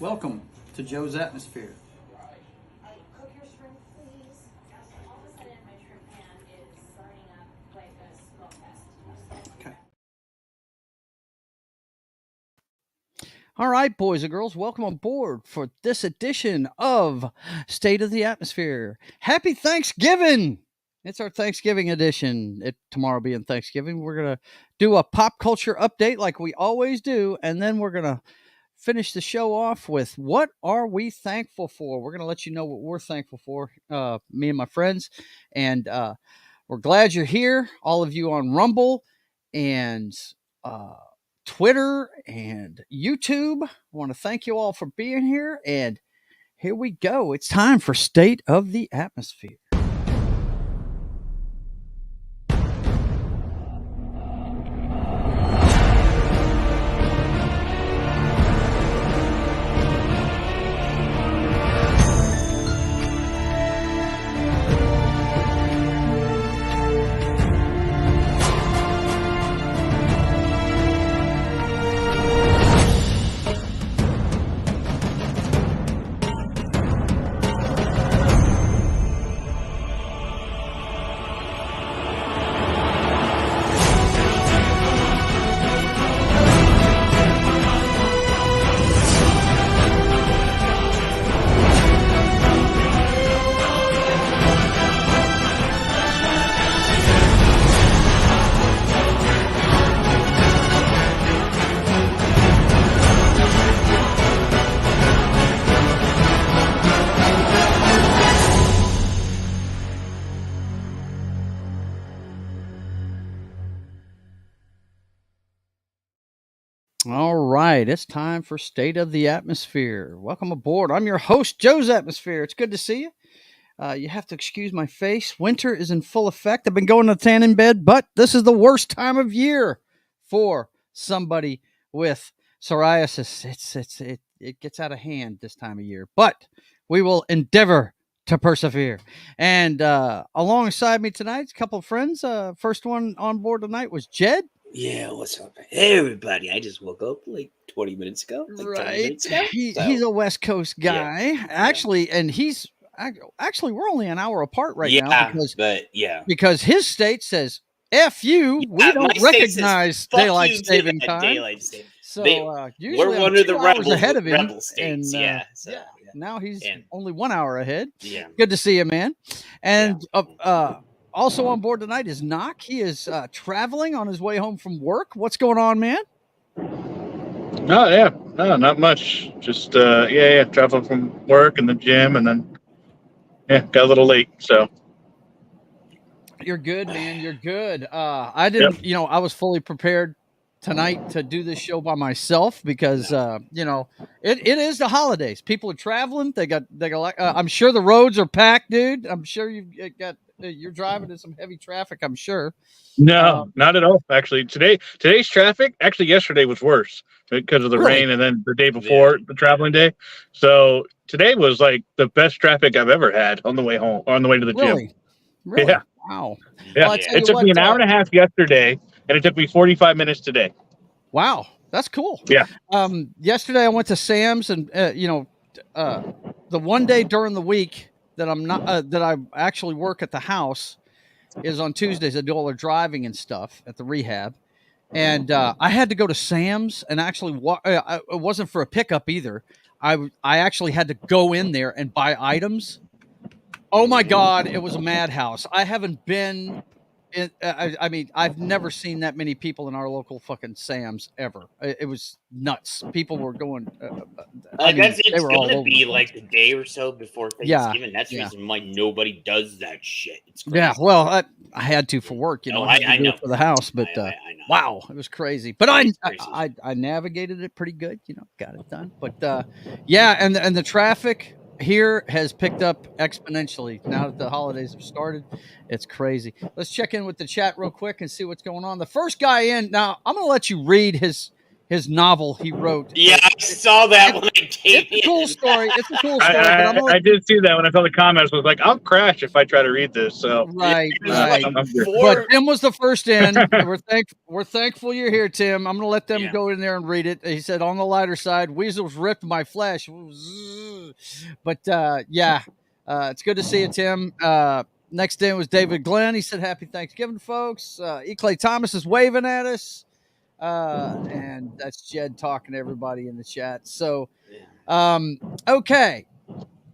Welcome to Joe's Atmosphere. Cook your shrimp, please. All of a sudden, my shrimp pan is burning up like a Simulcast. Okay. All right, boys and girls, welcome on board for this edition of State of the Atmosphere. Happy Thanksgiving! It's our Thanksgiving edition. Tomorrow being Thanksgiving, we're going to do a pop culture update like we always do, and then we're going to finish the show off with what are we thankful for. We're going to let you know what we're thankful for, me and my friends, and we're glad you're here, all of you on Rumble and Twitter and YouTube. I want to thank you all for being here, and here we go. It's time for State of the Atmosphere. All right, it's time for State of the Atmosphere. Welcome aboard. I'm your host, Joe's Atmosphere. It's good to see you. You have to excuse my face. Winter is in full effect. I've been going to tanning bed, but this is the worst time of year for somebody with psoriasis. It gets out of hand this time of year, but we will endeavor to persevere. And alongside me tonight, a couple of friends. First one on board tonight was Jed. Yeah, what's up? Hey, everybody. I just woke up like 20 minutes ago. Right. He's a West Coast guy. Actually, and he's actually we're only an hour apart right now because his state says F you, we don't recognize daylight saving time. So usually we're one of the rebels ahead of him. Rebel states, and, now he's only 1 hour ahead. Yeah. Good to see you, man. And also on board tonight is Knock. He is traveling on his way home from work. What's going on, man? No, not much. Just traveling from work and the gym, and then got a little late. So you're good, man. You're good. I didn't, I was fully prepared tonight to do this show by myself because it is the holidays. People are traveling. They got I'm sure the roads are packed, dude. I'm sure you're driving in some heavy traffic, I'm sure. No, not at all. Actually, today's traffic, actually yesterday was worse because of the rain, and then the day before the traveling day. So today was like the best traffic I've ever had on the way home, on the way to the gym. Really? Yeah. Wow. Yeah. Well, it took me an hour and a half yesterday, and it took me 45 minutes today. Wow. That's cool. Yeah. Yesterday I went to Sam's, and the one day during the week that I'm not that I actually work at the house is on Tuesdays. I do all the driving and stuff at the rehab, and I had to go to Sam's and actually it wasn't for a pickup either. I actually had to go in there and buy items. Oh my God, it was a madhouse. I haven't been. I mean, I've never seen that many people in our local fucking Sam's ever. It was nuts. People were going. It's going to be like the day or so before Thanksgiving. That's the reason why nobody does that shit. It's crazy. Yeah, well, I had to for work. I know for the house, but wow, it was crazy. But I navigated it pretty good. Got it done. But and the traffic here has picked up exponentially now that the holidays have started. It's crazy. Let's check in with the chat real quick and see what's going on. The first guy in now, I'm going to let you read his his novel he wrote. Yeah, I saw that when I came It's a cool story. It's a cool story. I did see that when I saw the comments. Was like, I'll crash if I try to read this. So right. But Tim was the first in. We're thankful you're here, Tim. I'm gonna let them go in there and read it. He said, on the lighter side, weasels ripped my flesh. But it's good to see you, Tim. Next in was David Glenn. He said, "Happy Thanksgiving, folks." E. Clay Thomas is waving at us. And that's Jed talking to everybody in the chat. So, okay,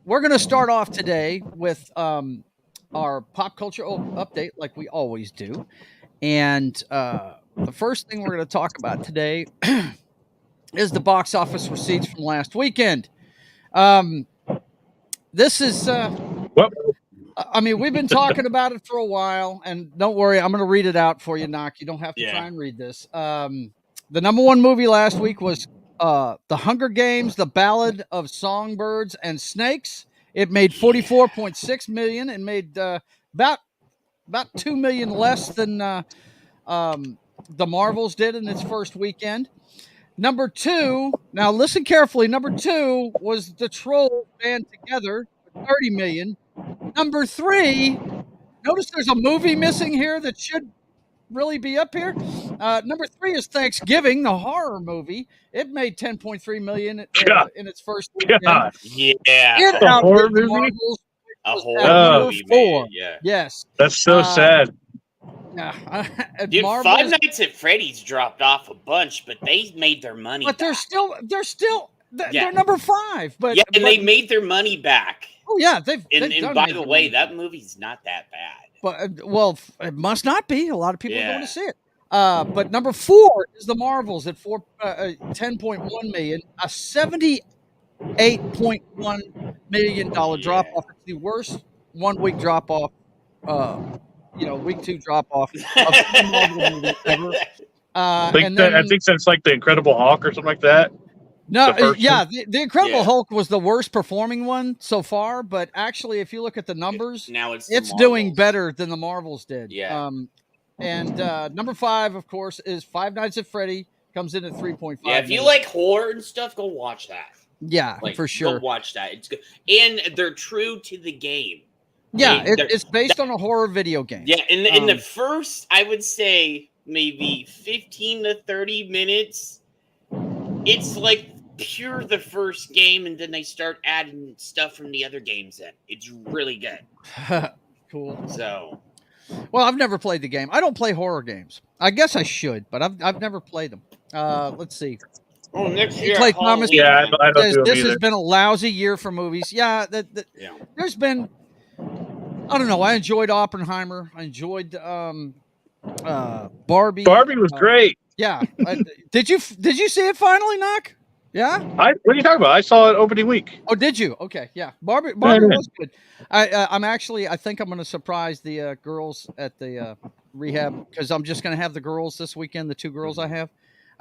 we're going to start off today with our pop culture update, like we always do. And the first thing we're going to talk about today is the box office receipts from last weekend. This is, I mean, we've been talking about it for a while, and don't worry, I'm going to read it out for you, Knock. You don't have to try and read this. The number one movie last week was The Hunger Games: The Ballad of Songbirds and Snakes. It made $44.6 million and made about $2 million less than the Marvels did in its first weekend. Number two, now listen carefully. Number two was The Trolls Band Together for $30 million. Number three, notice there's a movie missing here that should really be up here. Number three is Thanksgiving, the horror movie. It made $10.3 million in its first weekend. It outdid the Marvels. A horror movie. Four. Yes. That's so sad. Yeah. Dude, Five Nights at Freddy's dropped off a bunch, but they made their money but back. They're number five. But they made their money back. Oh yeah, and by the way, that movie's not that bad. But it must not be. A lot of people are going to see it. But number four is the Marvels at $10.1 million, a $78.1 million drop off. It's the worst 1 week drop off. Week two drop off of the Marvel movie ever. I think since like the Incredible Hulk or something like that. No, the Incredible Hulk was the worst performing one so far, but actually, if you look at the numbers, now it's doing better than the Marvels did. Yeah. And number five, of course, is Five Nights at Freddy. Comes in at 3.5. Yeah, if you like horror and stuff, go watch that. Yeah, for sure. Go watch that. It's good, and they're true to the game. Yeah, it's based on a horror video game. Yeah, in the first, I would say maybe 15 to 30 minutes, it's like pure the first game, and then they start adding stuff from the other games in. It's really good. Cool. So, well, I've never played the game. I don't play horror games. I guess I should, but I've never played them. Let's see. Oh, next year. Clay Thomas. Yeah, I don't do this either. has been a lousy year for movies. Yeah, there's been. I don't know. I enjoyed Oppenheimer. I enjoyed Barbie. Barbie was great. Yeah. Did you see it finally, Knock? Yeah. What are you talking about? I saw it opening week. Oh, did you? Okay. Yeah. Barbie was good. I think I'm going to surprise the girls at the rehab because I'm just going to have the girls this weekend. The two girls I have,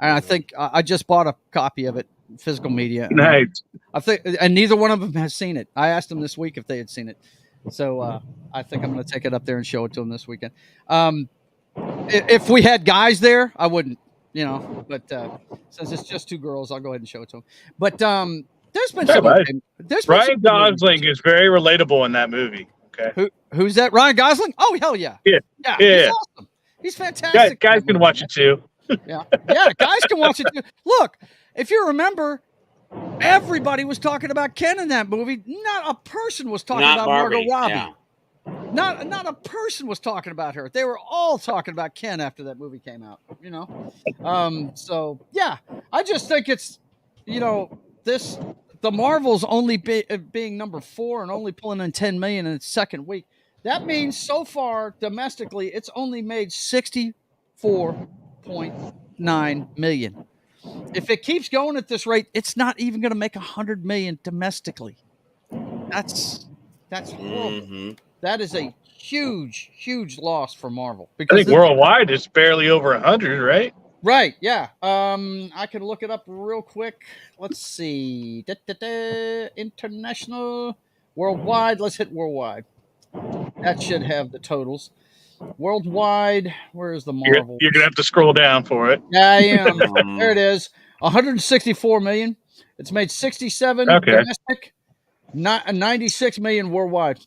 and I think I just bought a copy of it, physical media. Nice. I think, and neither one of them has seen it. I asked them this week if they had seen it. So I think I'm going to take it up there and show it to them this weekend. If we had guys there, I wouldn't, but since it's just two girls, I'll go ahead and show it to them. But there's been Ryan Gosling is very relatable in that movie. Okay. Who's that? Ryan Gosling? Oh, hell yeah. Yeah. He's awesome. He's fantastic. Guys can watch it too. Yeah, guys can watch it too. Look, if you remember, everybody was talking about Ken in that movie. Not a person was talking about Margot Robbie. Yeah. Not a person was talking about her. They were all talking about Ken after that movie came out. So yeah, I just think it's, the Marvels only being number 4 and only pulling in 10 million in its second week. That means so far domestically, it's only made 64.9 million. If it keeps going at this rate, it's not even going to make 100 million domestically. That's horrible. Mm-hmm. That is a huge loss for Marvel. Because I think worldwide it's barely over 100, right? Right. Yeah. I can look it up real quick. Let's see. International, worldwide. Let's hit worldwide. That should have the totals. Worldwide, where is the Marvel? You're going to have to scroll down for it. Yeah, I am. There it is. 164 million. It's made 67 Okay. domestic, 96 million worldwide.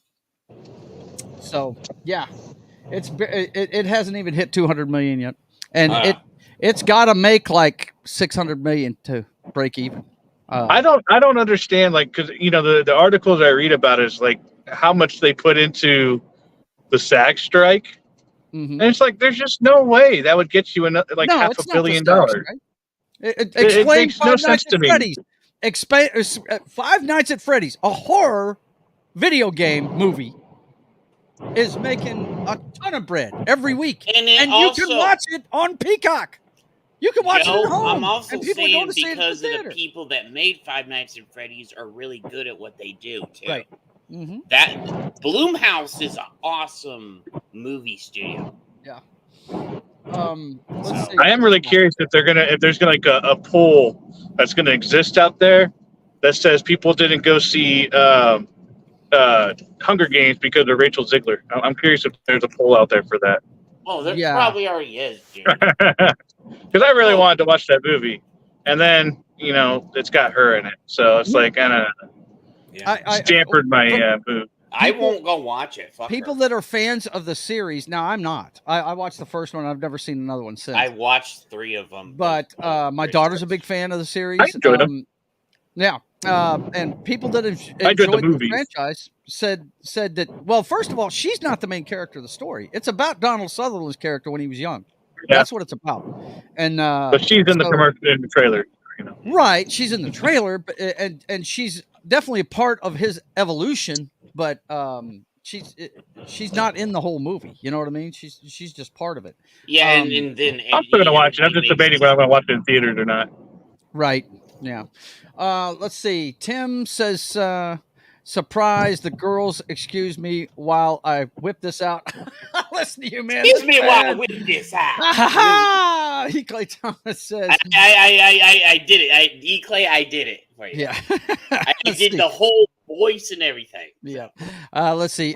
So yeah, it hasn't even hit 200 million yet, and it's got to make like 600 million to break even. I don't understand, like, because the articles I read about is like how much they put into the SAG strike, and it's like there's just no way that would get you like no, half it's $1 not the billion. SAG strike. It Explain makes no Five sense Nights to at me. Freddy's. Five Nights at Freddy's, a horror video game movie, is making a ton of bread every week, And you can watch it on Peacock. You can watch it at home. I'm also and people are going saying to see it at because the of theater. the people that made Five Nights at Freddy's are really good at what they do too. Right. Mm-hmm. That Bloomhouse is an awesome movie studio. Yeah. Let's see. I am really curious if there's gonna like a poll that's gonna exist out there that says people didn't go see Hunger Games because of Rachel Ziegler. I'm curious if there's a poll out there for that. Oh, there probably already is, dude. Because I really wanted to watch that movie, and then it's got her in it, so it's like kind of dampened my mood. I won't go watch it. Fuck people her. that are fans of the series. Now, I'm not. I watched the first one. I've never seen another one since. I watched 3 of them. But my daughter's a big fan of the series. I enjoyed them. Yeah. And people that I enjoyed enjoyed the movies. franchise said that, well, first of all, she's not the main character of the story. It's about Donald Sutherland's character when he was young. Yeah. That's what it's about. And but she's in the commercial, in the trailer. Right. She's in the trailer, but and she's definitely a part of his evolution, but she's not in the whole movie. You know what I mean? She's just part of it. Yeah, and then I'm still gonna watch it. I'm just debating whether I'm gonna watch it in theaters or not. Right. Yeah. Let's see. Tim says, surprise, the girls excuse me while I whip this out. Listen to you, man. Excuse me while I whip this out. He Clay Thomas says, I did it. Clay, I did it. Wait. Yeah. I did the whole voice and everything. Yeah. Let's see.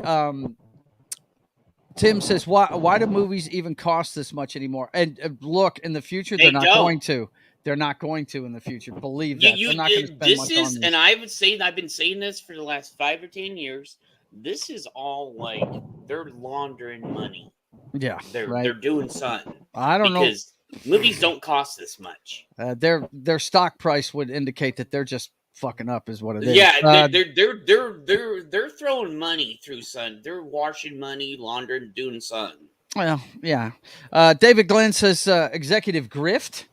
Tim says, why do movies even cost this much anymore? And look, in the future, they're not going to. They're not going to in the future. Believe that. They're not going to spend much on this. And I would say, I've been saying this for the last 5 or 10 years. This is all like they're laundering money. Yeah, they're doing something. I don't know, because movies don't cost this much. Their stock price would indicate that they're just fucking up, is what it is. Yeah, they're throwing money through something. They're washing money, laundering, doing something. Well, yeah. David Glenn says executive grift.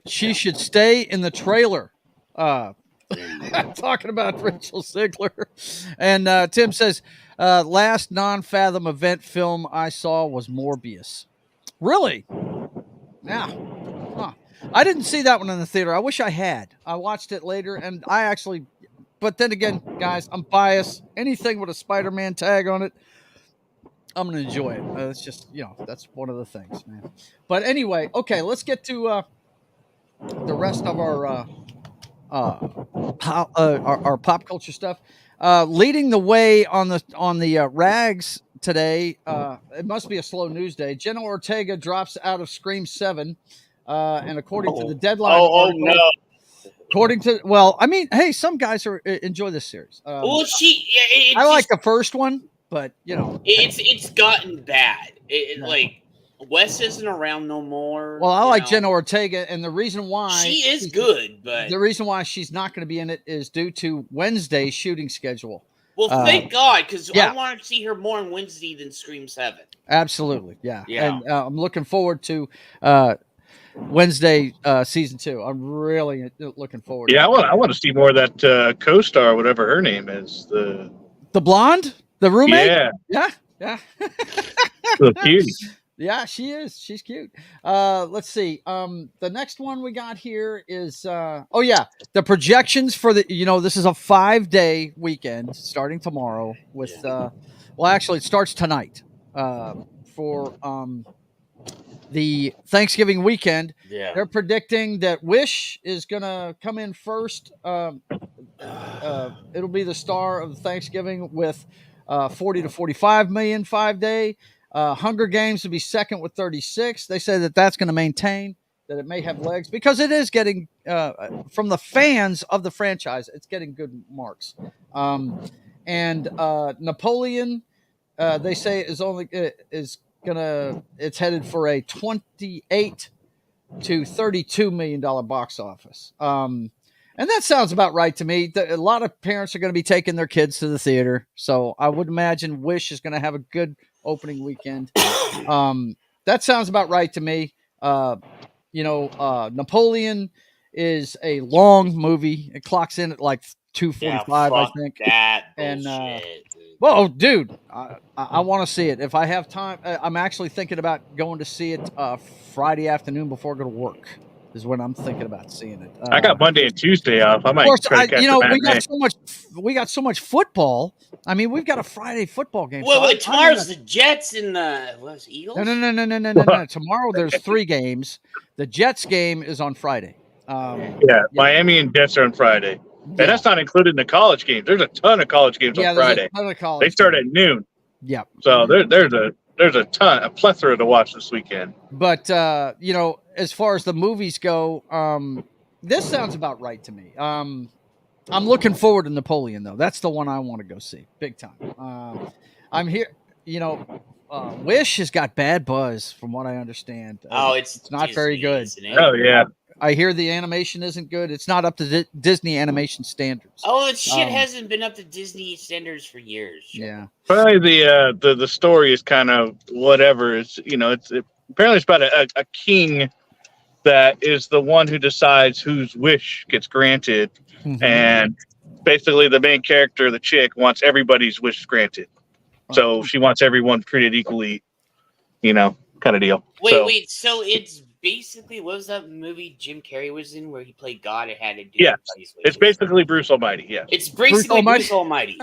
She should stay in the trailer. Talking about Rachel Ziegler. And Tim says, last non-Fathom event film I saw was Morbius. Really? Yeah. Huh. I didn't see that one in the theater. I wish I had. I watched it later, and but then again, guys, I'm biased. Anything with a Spider-Man tag on it, I'm going to enjoy it. It's just, that's one of the things, man. But anyway, okay, let's get to the rest of our pop culture stuff. Leading the way on the rags today, it must be a slow news day. Jenna Ortega drops out of Scream 7, and according to the Deadline article, no. According to, hey, some guys enjoy this series. I like the first one. But it's gotten bad. Like Wes isn't around no more. Well, I like Jenna Ortega, and the reason why she is good, but the reason why she's not going to be in it is due to Wednesday's shooting schedule. Well, thank God, because I want to see her more on Wednesday than Scream 7. Absolutely, yeah. And I'm looking forward to Wednesday season 2. I'm really looking forward. Yeah, I want to see more of that co-star, whatever her name is, the blonde. The roommate? Yeah. So cute. Yeah, she is. She's cute. Let's see. The next one we got here is the projections for the this is a 5-day weekend starting tomorrow with actually it starts tonight for the Thanksgiving weekend. Yeah. They're predicting that Wish is gonna come in first. It'll be the star of Thanksgiving with 40 to 45 million 5-day. Hunger Games will be second with 36. They say that's going to maintain. that it may have legs because it is getting from the fans of the franchise, it's getting good marks. And Napoleon, they say it's headed for a $28 to $32 million box office. And that sounds about right to me. A lot of parents are going to be taking their kids to the theater, so I would imagine Wish is going to have a good opening weekend. That sounds about right to me. Napoleon is a long movie. It clocks in at like 2:45, I think. That And bullshit. well, dude, I want to see it. If I have time, I'm actually thinking about going to see it Friday afternoon before I go to work. Is when I'm thinking about seeing it. I got Monday and Tuesday off. I might Of course, try to catch we got so much football. I mean, we've got a Friday football game. Well, wait, tomorrow's the Jets and the Eagles? No. Tomorrow there's 3 games. The Jets game is on Friday. Miami and Jets are on Friday. And that's not included in the college games. There's a ton of college games on Friday. They start at noon. Yeah. So there's a plethora to watch this weekend. But as far as the movies go, this sounds about right to me. I'm looking forward to Napoleon, though. That's the one I want to go see, big time. I'm here. Wish has got bad buzz, from what I understand. It's not very good. Oh yeah. I hear the animation isn't good. It's not up to Disney animation standards. Oh, shit hasn't been up to Disney standards for years. Yeah. Probably the story is kind of whatever. Apparently it's about a king that is the one who decides whose wish gets granted, and basically the main character, the chick, wants everybody's wish granted. So she wants everyone treated equally, kind of deal. Wait. So it's basically, what was that movie Jim Carrey was in where he played God? It had to do. Yeah, it's basically Bruce Almighty. Yeah, it's basically Bruce Almighty.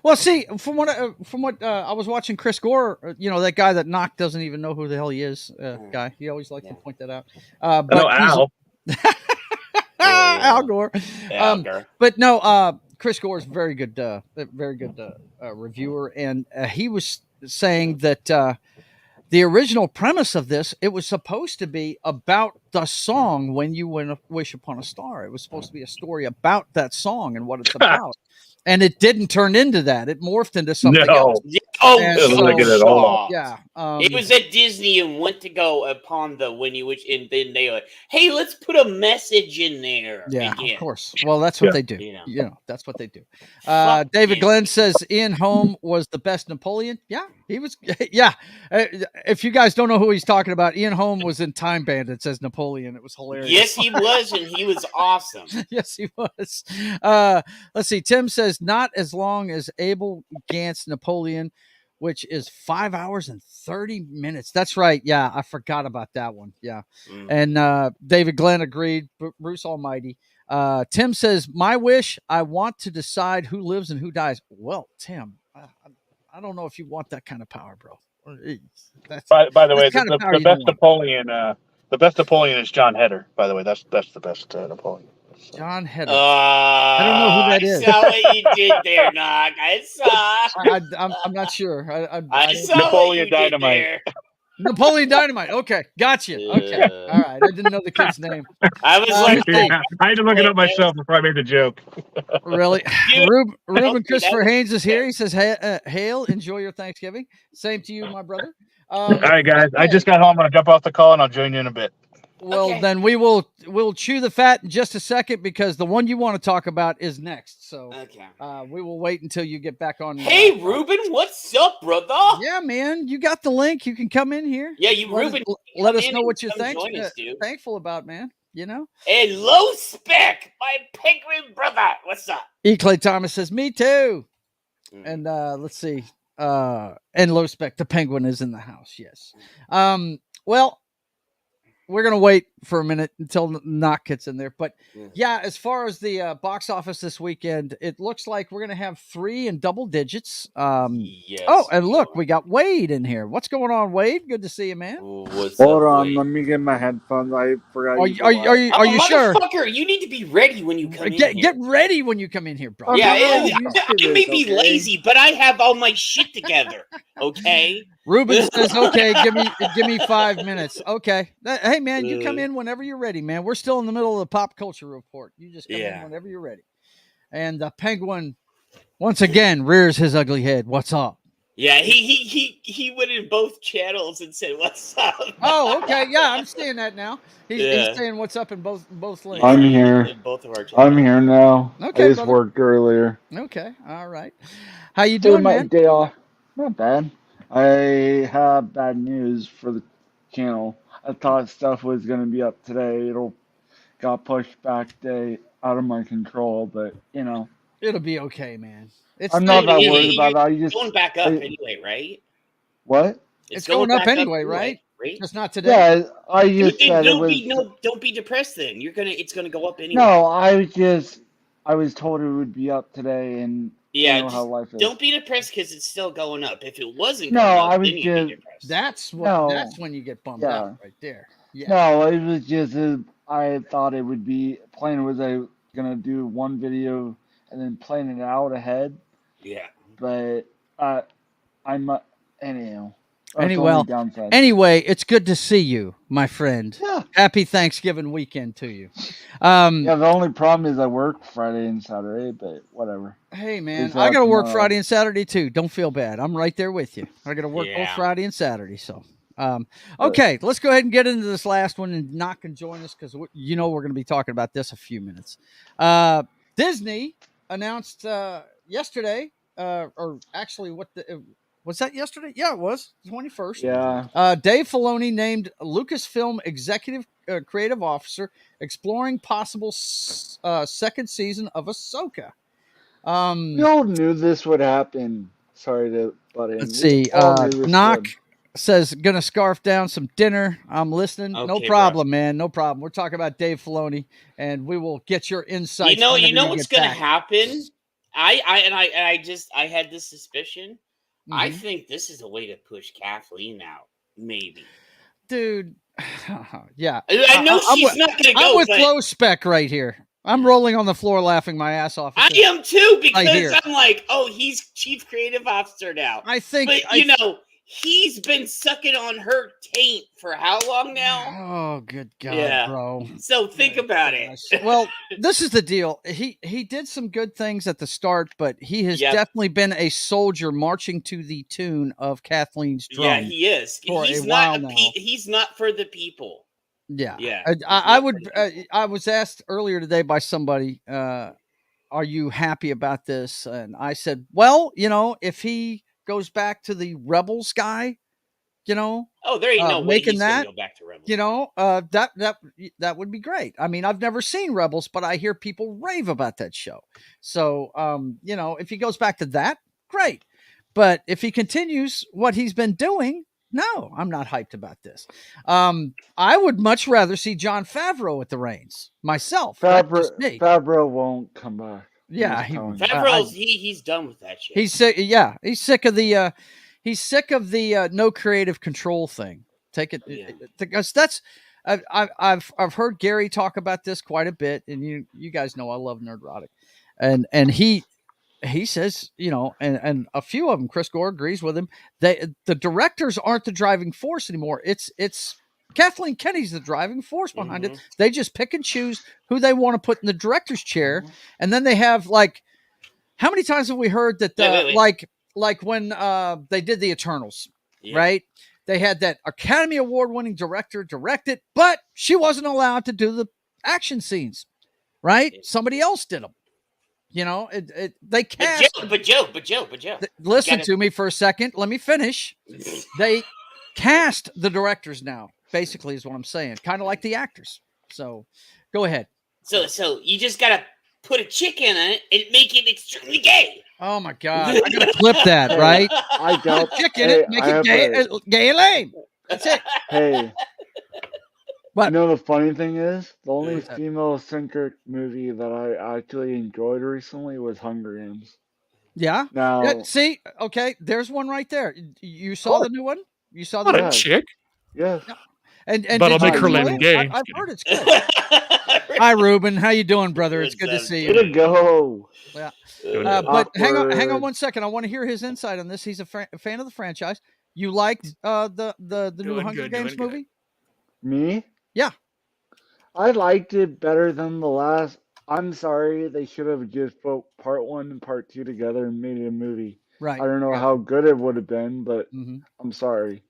Well, see, from what I was watching, Chris Gore, that guy that knocked doesn't even know who the hell he is. Guy, he always likes to point that out. But Al. Al Gore. Al Gore. But no, Chris Gore is very good reviewer, and he was saying that the original premise of this, it was supposed to be about the song "When You Wish Upon a Star." It was supposed to be a story about that song and what it's about. And it didn't turn into that. It morphed into something else. Yeah. It was at Disney and went to go upon the When You Wish, and then they were like, hey, let's put a message in there. Yeah, again. Of course. Well, that's what they do. That's what they do. David Glenn says Ian Holm was the best Napoleon. Yeah, he was. Yeah. If you guys don't know who he's talking about, Ian Holm was in Time Bandits as Napoleon. It was hilarious. Yes, he was, and he was awesome. Yes, he was. Let's see. Tim says not as long as Abel Gant's Napoleon, which is 5 hours and 30 minutes. That's right. Yeah, I forgot about that one. Yeah. And David Glenn agreed. Bruce Almighty. Tim says, my wish, I want to decide who lives and who dies. Well, Tim, I don't know if you want that kind of power, bro. By the way, the best Napoleon is John Heder. By the way, that's the best Napoleon. John Heder. I don't know who that is. I saw what you did there, Knock. I saw. I'm not sure. I saw Napoleon Dynamite. Napoleon Dynamite. Okay, gotcha. Okay, all right. I didn't know the kid's name. I was like, I had to look it up myself before I made the joke. Really? Ruben Christopher Haynes is here. He says, "Hail, enjoy your Thanksgiving. Same to you, my brother." All right, guys. I just got home. I'm gonna jump off the call and I'll join you in a bit. Well, then we'll chew the fat in just a second because the one you want to talk about is next. So we will wait until you get back on. Hey, Ruben, what's up, brother? Yeah, man, you got the link. You can come in here. Yeah, Ruben. Let us know what you're thankful about, man. Hey, low spec, my penguin brother. What's up? E. Clay Thomas says, "Me too." And let's see. And low spec, the penguin is in the house. Yes. Well. We're going to wait for a minute until Knock gets in there. But yeah, as far as the box office this weekend, it looks like we're going to have 3 in double digits. Yes. Oh, and look, we got Wade in here. What's going on, Wade? Good to see you, man. Hold on, let me get my headphones. I forgot. Are you sure? Motherfucker, you need to be ready when you come in here. Get ready when you come in here, bro. Yeah, I may be lazy, but I have all my shit together. Okay. Ruben says, "Okay, give me 5 minutes." Okay, hey man, you come in whenever you're ready, man. We're still in the middle of the pop culture report. You just come in whenever you're ready. And the Penguin once again rears his ugly head. What's up? Yeah, he went in both channels and said, "What's up?" Oh, okay, yeah, I'm seeing that now. He's saying what's up in both lanes. I'm here. In both of our channels. I'm here now. Okay, I just brother. worked earlier. Okay, all right. How you doing, my man? day off. Not bad. I have bad news for the channel. I thought stuff was gonna be up today. It'll got pushed back today, out of my control. But you know, It'll be okay, man. I'm not that worried about it. I just going back up anyway, right? What? It's going up anyway, right? Just not today. Yeah, I just said it was. Don't be depressed then. It's gonna go up anyway. No, I was told it would be up today, and yeah, you know how life is. Don't be depressed because it's still going up. If it wasn't No, going up, I was then you'd be depressed. That's when you get bummed out right there. Yeah. No, it was just I thought it would be plan was I gonna do one video and then plan it out ahead. Yeah. But I'm anyhow. Anyway, it's good to see you, my friend. Yeah. Happy Thanksgiving weekend to you. Yeah, the only problem is I work Friday and Saturday, but whatever. Hey, man, I got to work Friday and Saturday, too. Don't feel bad. I'm right there with you. I got to work both Friday and Saturday, so. Okay, let's go ahead and get into this last one, and Knock can join us because we're going to be talking about this a few minutes. Disney announced yesterday, or actually was that yesterday? Yeah, it was. 21st. Yeah. Dave Filoni named Lucasfilm Executive Creative Officer, exploring possible second season of Ahsoka. We all knew this would happen. Sorry to butt in. Let's see. Knock says, gonna scarf down some dinner. I'm listening. Okay, no problem, man. No problem. We're talking about Dave Filoni, and we will get your insights. You know what's gonna happen? I had this suspicion. Mm-hmm. I think this is a way to push Kathleen out, maybe. Dude, yeah. I know she's not going to go. I'm with Low Spec right here. I'm rolling on the floor laughing my ass off. I am too, because I'm like, oh, he's chief creative officer now. I think. But, he's been sucking on her taint for how long now? Oh, good God, bro. So think about it. Well, this is the deal. He did some good things at the start, but he has definitely been a soldier marching to the tune of Kathleen's drum. Yeah, he is. He's not he's not for the people. Yeah. Yeah. I was asked earlier today by somebody, are you happy about this? And I said, well, if he goes back to the Rebels guy, oh, there ain't no way he's gonna go back to Rebels. That would be great. I mean, I've never seen Rebels, but I hear people rave about that show. So, if he goes back to that, great. But if he continues what he's been doing, no, I'm not hyped about this. I would much rather see Jon Favreau at the reins myself. Favreau won't come back. Yeah, Favreau's he's done with that shit. He's sick. Yeah, he's sick of the no creative control thing. Take it because that's I've heard Gary talk about this quite a bit, and you guys know I love Nerdrotic, and he says and a few of them, Chris Gore agrees with him. The directors aren't the driving force anymore. It's Kathleen Kennedy's the driving force behind it. They just pick and choose who they want to put in the director's chair. And then they have how many times have we heard that like when they did the Eternals, right? They had that Academy Award winning director direct it, but she wasn't allowed to do the action scenes, right? Somebody else did them. They cast. But Joe. Listen to me for a second. Let me finish. They cast the directors now. Basically, is what I'm saying. Kind of like the actors. So, go ahead. So you just gotta put a chick in it and make it extremely gay. Oh my God! I gotta flip that, right? I don't. Put a chick in it, make it gay and lame. That's it. Hey. What? You know the funny thing is, the only female-centric movie that I actually enjoyed recently was Hunger Games. Yeah. Now, see, okay, there's one right there. You saw the new one? You saw the new one? Chick? Yeah. And but I'll make her lame gay. I've heard it's good. Hi, Ruben. How you doing, brother? It's good to see you. Good to go. Yeah. But hang on 1 second. I want to hear his insight on this. He's a fan of the franchise. You liked the new Doing Hunger good, Games doing good. movie? Me? Yeah. I liked it better than the last. I'm sorry, they should have just put part one and part two together and made it a movie. Right. I don't know Gotcha. how good it would have been, but hmm I'm sorry.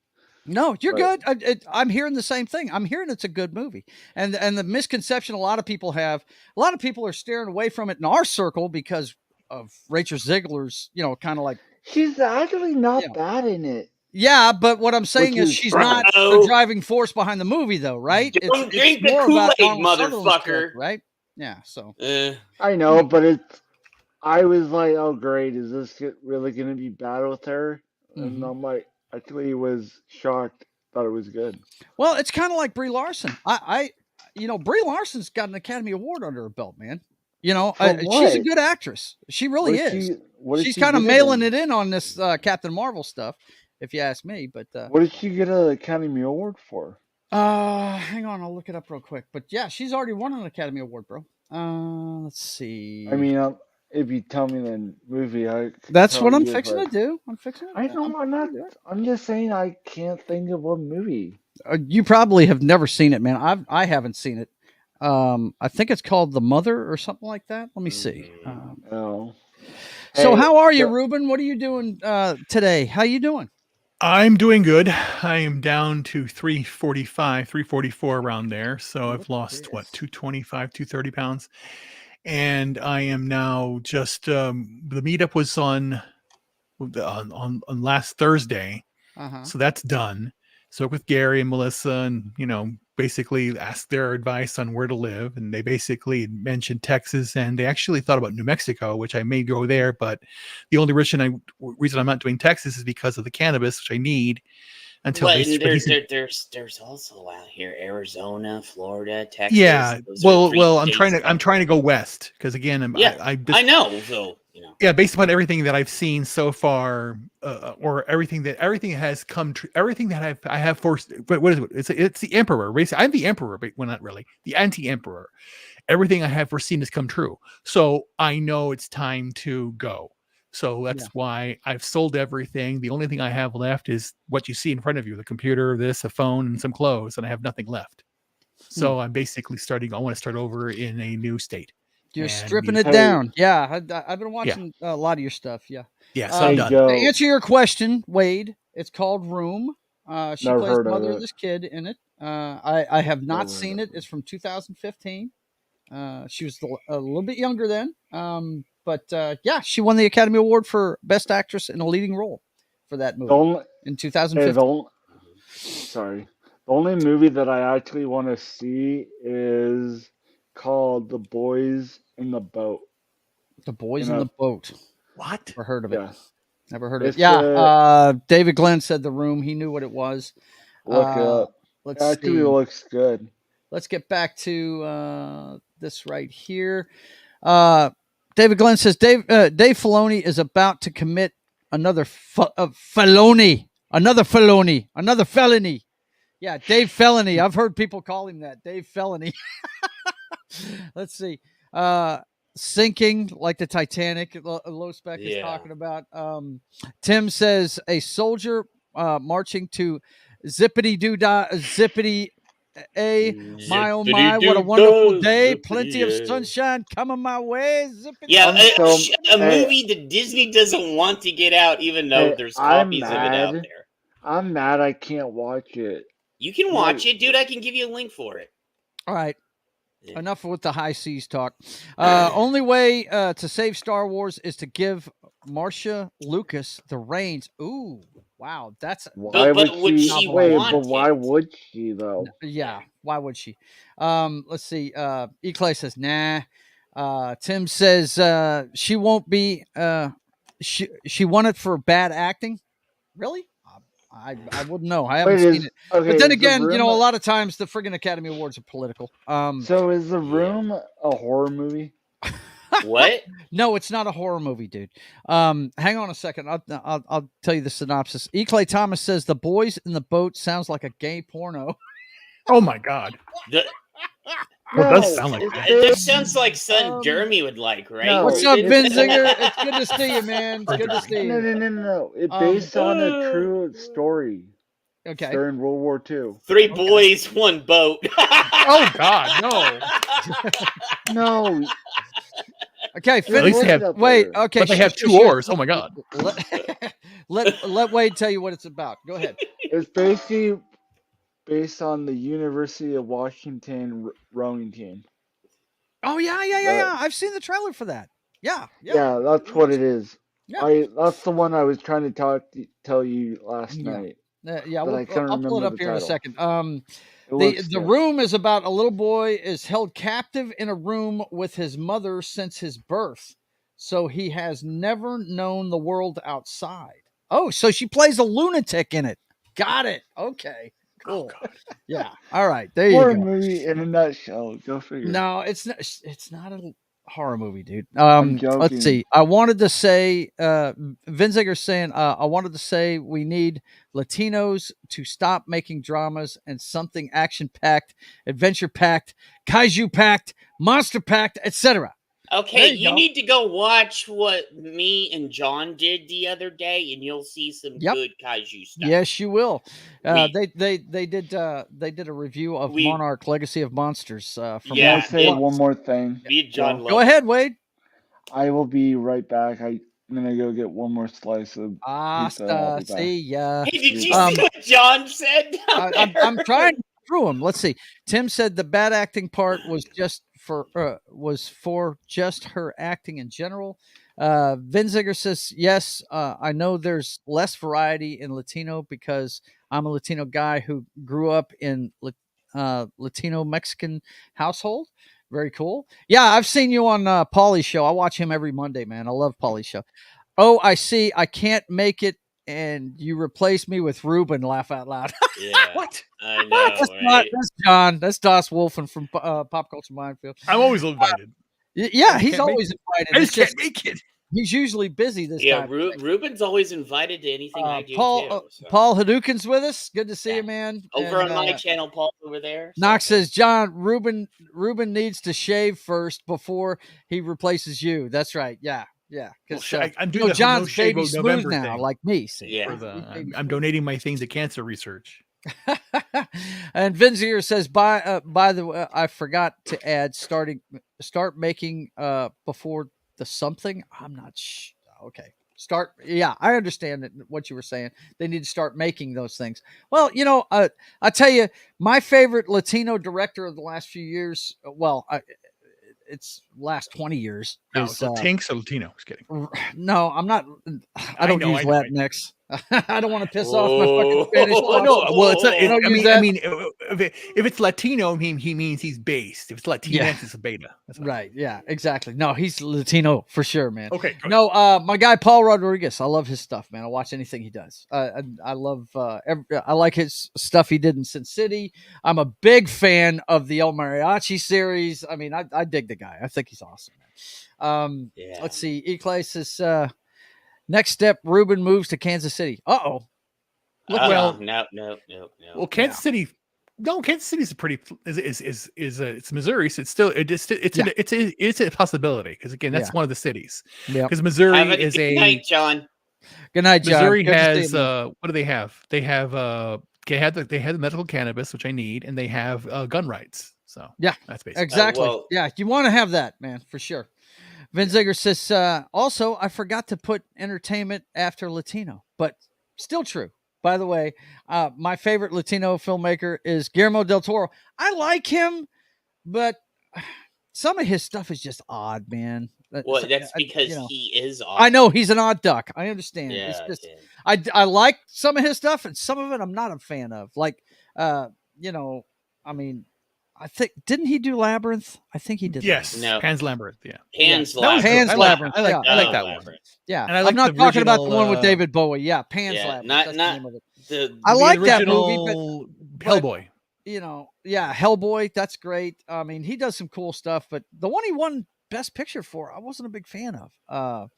No, you're But good. I'm hearing the same thing. I'm hearing it's a good movie, and the misconception a lot of people have, a lot of people are staring away from it in our circle because of Rachel Ziegler's, kind of like, she's actually you not know, bad in it, yeah. But what I'm saying which is, is she's not sad. the Bro, driving force behind the movie, though, right? don't It's drink the more about Kool-Aid, Donald Sutherland's character, motherfucker. right? Yeah. So I know, but it's. I was like, oh great, is this really gonna be bad with her? And mhm. I'm like, actually was shocked, thought it was good. Well, it's kind of like Brie Larson. Brie Larson's got an Academy Award under her belt, man. For She's a what? good actress. She really is. What did She's she kind of get it mailing in? it in on this Captain Marvel stuff, if you ask me. But What did she get an Academy Award for? hang on, I'll look it up real quick. But yeah, she's already won an Academy Award, bro. Let's see. I mean, if you tell me the movie, I could That's tell what I'm you if fixing I. to do. I'm fixing it. I know I'm not. Fixing to do it. I'm just saying I can't think of what movie. You probably have never seen it, man. I haven't seen it. I think it's called The Mother or something like that. Let me see. Oh. So Hey, how are you, so Ruben? What are you doing today? How you doing? I'm doing good. I am down to 345, 344 around there. So Look I've at lost this. 225, 230 pounds. And I am now just the meetup was on last Thursday. Uh-huh. So that's done. So with Gary and Melissa and, basically asked their advice on where to live. And they basically mentioned Texas and they actually thought about New Mexico, which I may go there. But the only reason I'm not doing Texas is because of the cannabis, which I need until But they. there's also out here Arizona, Florida, Texas. Yeah. Those are three Well, states I'm trying to go west because again, Yeah, I just, I know. So yeah, based upon everything that I've seen so far, or everything has come true, everything that I have forced. What is it? It's the emperor. Basically, I'm the emperor, but well, not really. The anti-emperor. Everything I have foreseen has come true. So I know it's time to go. So that's why I've sold everything. The only thing I have left is what you see in front of you: the computer, a phone, and some clothes, and I have nothing left. So I'm basically starting. I want to start over in a new state. You're And stripping you- it down. Yeah, I've been watching a lot of your stuff. Yeah. Yeah, so I'm hey done. To Joe, answer your question, Wade, it's called Room. She never plays heard the of mother of it. this kid in it. I have not Never heard seen of it. It's from 2015. She was a little bit younger then. But yeah, she won the Academy Award for Best Actress in a Leading Role for that The movie only, in hey, 2015. sorry. The only movie that I actually want to see is called The Boys in the Boat. The Boys In in a the Boat. What? Never heard of it. yeah, Never heard of it. it's Yeah. David Glenn said The Room. He knew what it was. look it Uh, up. let's Actually, it see. looks good. Let's get back to this right here. David Glenn says Dave Filoni is about to commit another felony. Yeah, Dave Felony. I've heard people call him that. Dave Felony. Let's see. Sinking like the Titanic. Low Spec is talking about. Tim says a soldier marching to zippity doo dah zippity my oh my, what a wonderful day. Plenty of sunshine coming my way. Zippity. Yeah, a hey, movie that Disney doesn't want to get out, even though hey, there's I'm copies of it out mad. there. I'm mad I can't watch it. You can watch it, dude. I can give you a link for it. All right. Enough with the high seas talk. Only way to save Star Wars is to give Marcia Lucas the reins. Ooh, wow, that's Why but would would she? she Wait, want but why it? would she though? yeah. Why would she? Let's see. Eclay says nah. Tim says she won't be. She won it for bad acting. Really? I wouldn't know. I haven't Wait, seen it. okay, But then is the again, room? a lot of times the friggin' Academy Awards are political. So is the room a horror movie? What? No, it's not a horror movie, dude. Hang on a second. I'll tell you the synopsis. E. Clay Thomas says The Boys in the Boat sounds like a gay porno. Oh my God. Well, it does No, sound like it's that. This based. sounds like something Um, Jeremy would like, right? No, What's up, it's Vin Zinger? It's good to see you, man. It's Or good to Jeremy. see no, you. no, no, no, no. It's Um, based on a true story Okay. during World War II. Three Okay. boys, one boat. Oh God, no! No, Okay. At Finish. least they have, Wait. there. Okay. but they have shush, two shush, shush. oars. Oh my God! Let Wade tell you what it's about. Go ahead. It's basically based on the University of Washington rowing team. Oh yeah, yeah, yeah, That, yeah. I've seen the trailer for that. Yeah, yeah, yeah, that's what it is. yeah. That's the one I was trying to tell you last Yeah. night, Yeah, but I couldn't I'll pull it remember up the here in a title. second. It looks The good. room is about a little boy is held captive in a room with his mother since his birth, so he has never known the world outside. Oh, so she plays a lunatic in it. Got it. Okay, Oh cool. God! Yeah. All right. There you Horror go. movie in a nutshell. Go figure. No, it's not a horror movie, dude. I'm Let's joking. see. I wanted to say Vin Ziger's saying I wanted to say we need Latinos to stop making dramas and something action packed, adventure packed, kaiju packed, monster packed, etc. Okay, There you you go. need to go watch what me and John did the other day, and you'll see some Yep. good kaiju stuff. Yes, you will. We- They did a review of We- Monarch Legacy of Monsters from Can Yeah, I say it- one more thing? Me and John Joe? love Go it. ahead, Wade. I will be right back. I'm gonna go get one more slice of pizza. I'll Asta, be back. see ya. Hey, did you Um, see what John said? I'm trying to get through them. Let's see. Tim said the bad acting part was for just her acting in general. Vin Ziger says yes. I know there's less variety in Latino because I'm a Latino guy who grew up in Latino Mexican household. Very cool. Yeah, I've seen you on Paulie's show. I watch him every Monday, man. I love Paulie's show. Oh, I see. I can't make it, and you replace me with Ruben. Laugh out loud. Yeah, What? I know, right? That's John. That's Das Wolfen from Pop Culture Minefield. I'm always invited. Yeah, he's can't make always invited. I It's just can't just make it. he's usually busy this Yeah, time. Ruben's always invited to anything I do Paul too. So. Paul Hadouken's with us. Good to see Yeah. you, man. Over And, on my channel, Paul over there. So. Knox says, John, Ruben needs to shave first before he replaces you. That's right. Yeah. Yeah. Because I'm doing the John's no shave baby of smooth November now, thing. like me. See? Yeah. For the, I'm donating my thing to cancer research. And Vinzier says, by the way, I forgot to add start making before the something. I'm not okay. Start. Yeah, I understand what you were saying. They need to start making those things. Well, I tell you, my favorite Latino director of the last few years. Well, it's last 20 years. No, is, so Tinks or Latino. Just kidding. no, I'm not. I don't use I know. Latinx. I don't want to piss off my fucking Spanish. Well, no, well, it's not, I don't use I that. mean, if it's Latino, he means he's based. If it's Latinx, Yeah. it's a beta. That's what Right. Yeah, exactly. No, he's Latino for sure, man. Okay. Good. No, my guy Paul Rodriguez. I love his stuff, man. I watch anything he does. I love. I like his stuff he did in Sin City. I'm a big fan of the El Mariachi series. I mean, I dig the guy. I think he's awesome, man. Yeah. Let's see. Eclace says next step. Ruben moves to Kansas City. Uh-oh. Well, no. Well, Kansas City. No, Kansas City's a pretty it's Missouri, so it's a possibility because again that's one of the cities. Yeah. Because Missouri Have a is good a night, John. Good night, John. Missouri Good to see has you, man. what do they have? They have they have the medical cannabis, which I need, and they have gun rights. So Yeah, that's basically exactly. well- Yeah, you want to have that, man, for sure. Vin Ziger says, also, I forgot to put entertainment after Latino, but still true. By the way, my favorite Latino filmmaker is Guillermo del Toro. I like him, but some of his stuff is just odd, man. Well, that's because he is awesome. I know he's an odd duck. I understand. Yeah, It's just yeah. I like some of his stuff, and some of it I'm not a fan of. Like, I mean, I think didn't he do Labyrinth? I think he did. yes, No. Pan's Labyrinth. Yeah, Pan's That was Labyrinth. Pan's good. Labyrinth. I like Yeah. that one. Labyrinth. Yeah, And I I'm like not the talking about the one with original, David Bowie. Yeah, Pan's Yeah, Labyrinth. not- That's not- the name of it. I I like that movie, original but- Hellboy. Yeah, Hellboy. That's great. I mean, he does some cool stuff, but the one he won Best Picture for, I wasn't a big fan of.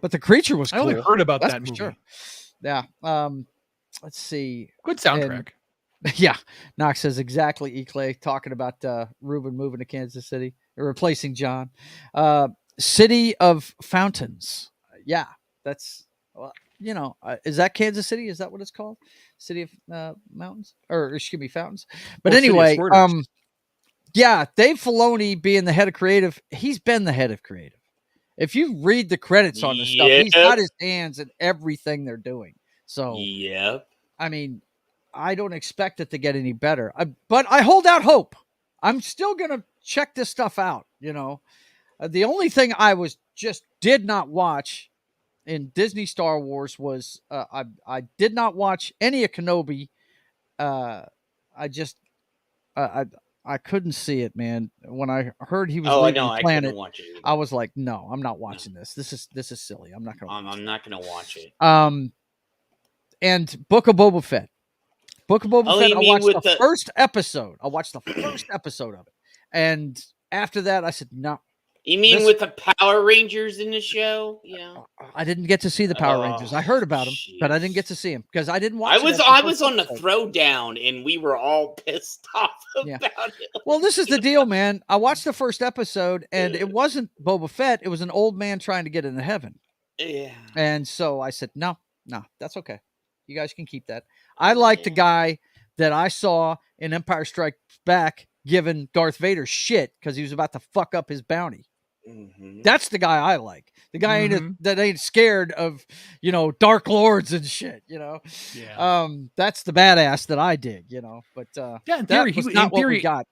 But The Creature was I cool. only heard about That's that for movie. sure. Yeah. Let's see. Good soundtrack. Yeah, Knox says exactly. E. Clay talking about Ruben moving to Kansas City, or replacing John. City of Fountains. Yeah, that's well, is that Kansas City? Is that what it's called? City of Mountains, or excuse me, Fountains. But Or City of anyway, Squirters. yeah, Dave Filoni being the head of creative, he's been the head of creative. If you read the credits on the stuff, he's got his hands in everything they're doing. So, Yep. I mean, I don't expect it to get any better, but I hold out hope. I'm still going to check this stuff out. The only thing I did not watch in Disney Star Wars was I did not watch any of Kenobi. I just I couldn't see it, man. When I heard he was leaving the I planet, couldn't watch it either. I was like, no, I'm not watching this. This is silly. I'm not gonna. I'm not gonna watch it. And Book of Boba Fett. Book of Boba Fett. I watched the first episode. I watched the first episode of it, and after that, I said, no. You mean with the Power Rangers in the show? Yeah. I didn't get to see the Power Rangers. I heard about them, but I didn't get to see them because I didn't watch. I was on the throwdown, and we were all pissed off about it. Well, this is the deal, man. I watched the first episode, and it wasn't Boba Fett. It was an old man trying to get into heaven. Yeah. And so I said, no, that's okay. You guys can keep that. I like the guy that I saw in Empire Strikes Back giving Darth Vader shit because he was about to fuck up his bounty. Mm-hmm. That's the guy I like. The guy that ain't scared of, Dark Lords and shit, Yeah. That's the badass that I dig, But yeah, in theory, what we got.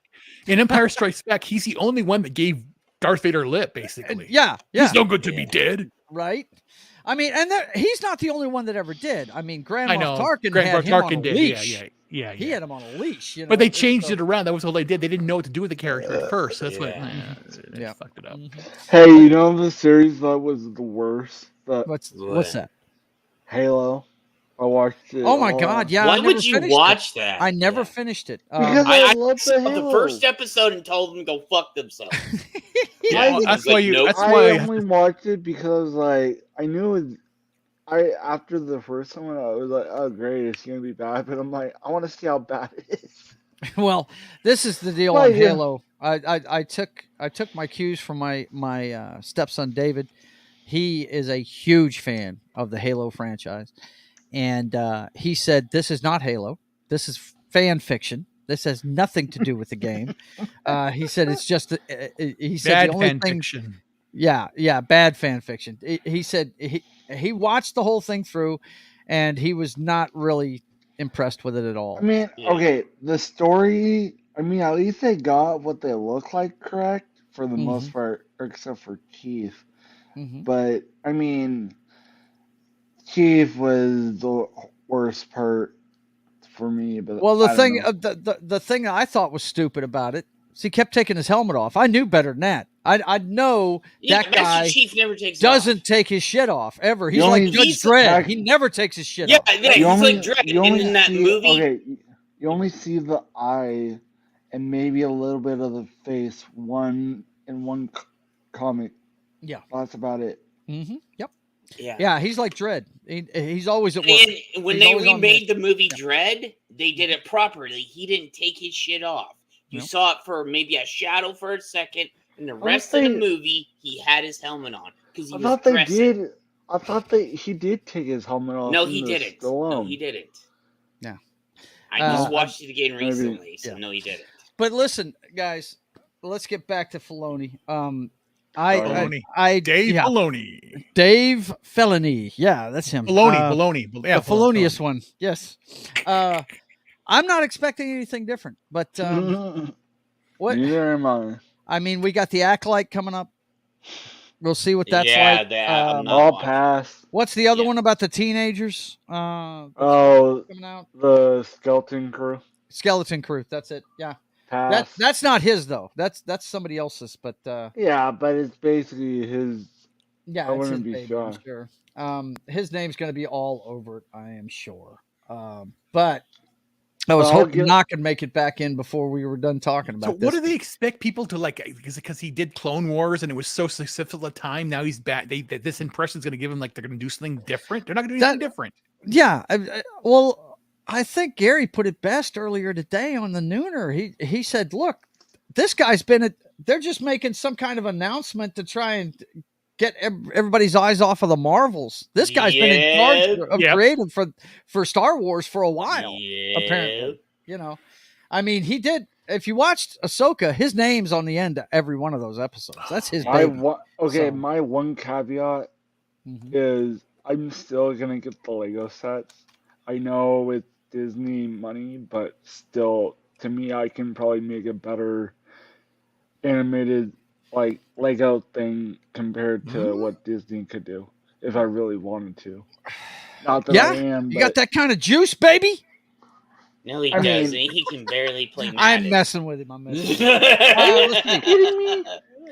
In Empire Strikes Back, he's the only one that gave Darth Vader lip, basically. Yeah. He's no good to be dead. Right? I mean, and he's not the only one that ever did. I mean, Grand Moff Tarkin had him on a leash. Yeah. He had him on a leash. But they changed it around. That was all they did. They didn't know what to do with the character at first. That's what fucked it up. Hey, the series that was the worst? What's that? Halo. I watched it. Oh my god! Yeah. Why would you watch that? I never finished it because I love the first episode and told them to go fuck themselves. That's why I only watched it because I knew after the first one I was like, oh great, it's gonna be bad, but I'm like, I want to see how bad it is. Well, this is the deal on Halo. I took my cues from my stepson David. He is a huge fan of the Halo franchise. And he said, this is not Halo. This is fan fiction. This has nothing to do with the game. He said it's just. He said bad the only fan thing, fiction. Yeah, bad fan fiction. He said he watched the whole thing through, and he was not really impressed with it at all. I mean, okay, the story. I mean, at least they got what they look like correct for the most part, except for Chief. But I mean. Chief was the worst part for me, but the thing I thought was stupid about it is he kept taking his helmet off. I knew better than that. I know that guy Chief never doesn't take his shit off ever. He's like Judge Dredd. He never takes his shit off. Yeah, he's like Dredd in that movie. Okay, you only see the eye and maybe a little bit of the face in one comic. Yeah, that's about it. Yep. Yeah, he's like Dredd. He's always at work. And when they remade the movie Dredd, they did it properly. He didn't take his shit off. You saw it for maybe a shadow for a second, and the rest of the movie, he had his helmet on because he was dressing. I thought he did take his helmet off. No, he didn't. No, he didn't. Yeah. I just watched it again recently, so no, he didn't. But listen, guys, let's get back to Filoni. Dave Filoni. Dave Filoni. Yeah, that's him. Filoni. Yeah, the Filonious one. Yes. I'm not expecting anything different, but what? Neither am I. I mean, we got the Acolyte coming up. We'll see what that's like. I'll pass. What's the other one about the teenagers? Coming out. The Skeleton Crew. Skeleton Crew. That's it. Yeah. That's not his though. That's somebody else's. But yeah, but it's basically his. Yeah, I wouldn't be sure. Sure. His name's going to be all over it. I am sure. But I was hoping Knock could make it back in before we were done talking about this. So what do they expect people to like? Because he did Clone Wars and it was so successful at the time. Now he's back. This impression is going to give him like they're going to do something different. They're not going to do anything different. Yeah. Well, I think Gary put it best earlier today on the Nooner. He said, "Look, this guy's been at. They're just making some kind of announcement to try and get everybody's eyes off of the Marvels. This guy's been in charge of Yep. creative for Star Wars for a while. Yeah. Apparently, you know, I mean, he did. If you watched Ahsoka, his name's on the end of every one of those episodes. That's his baby. So- my one caveat Mhm. is I'm still gonna get the Lego sets. I know it's Disney money, but still, to me, I can probably make a better animated like Lego thing compared to what Disney could do if I really wanted to. Not that I am. You got that kind of juice, baby? No, he I mean- doesn't. He can barely play I'm Madden. messing with him. I'm messing with him. Let's see. kidding me?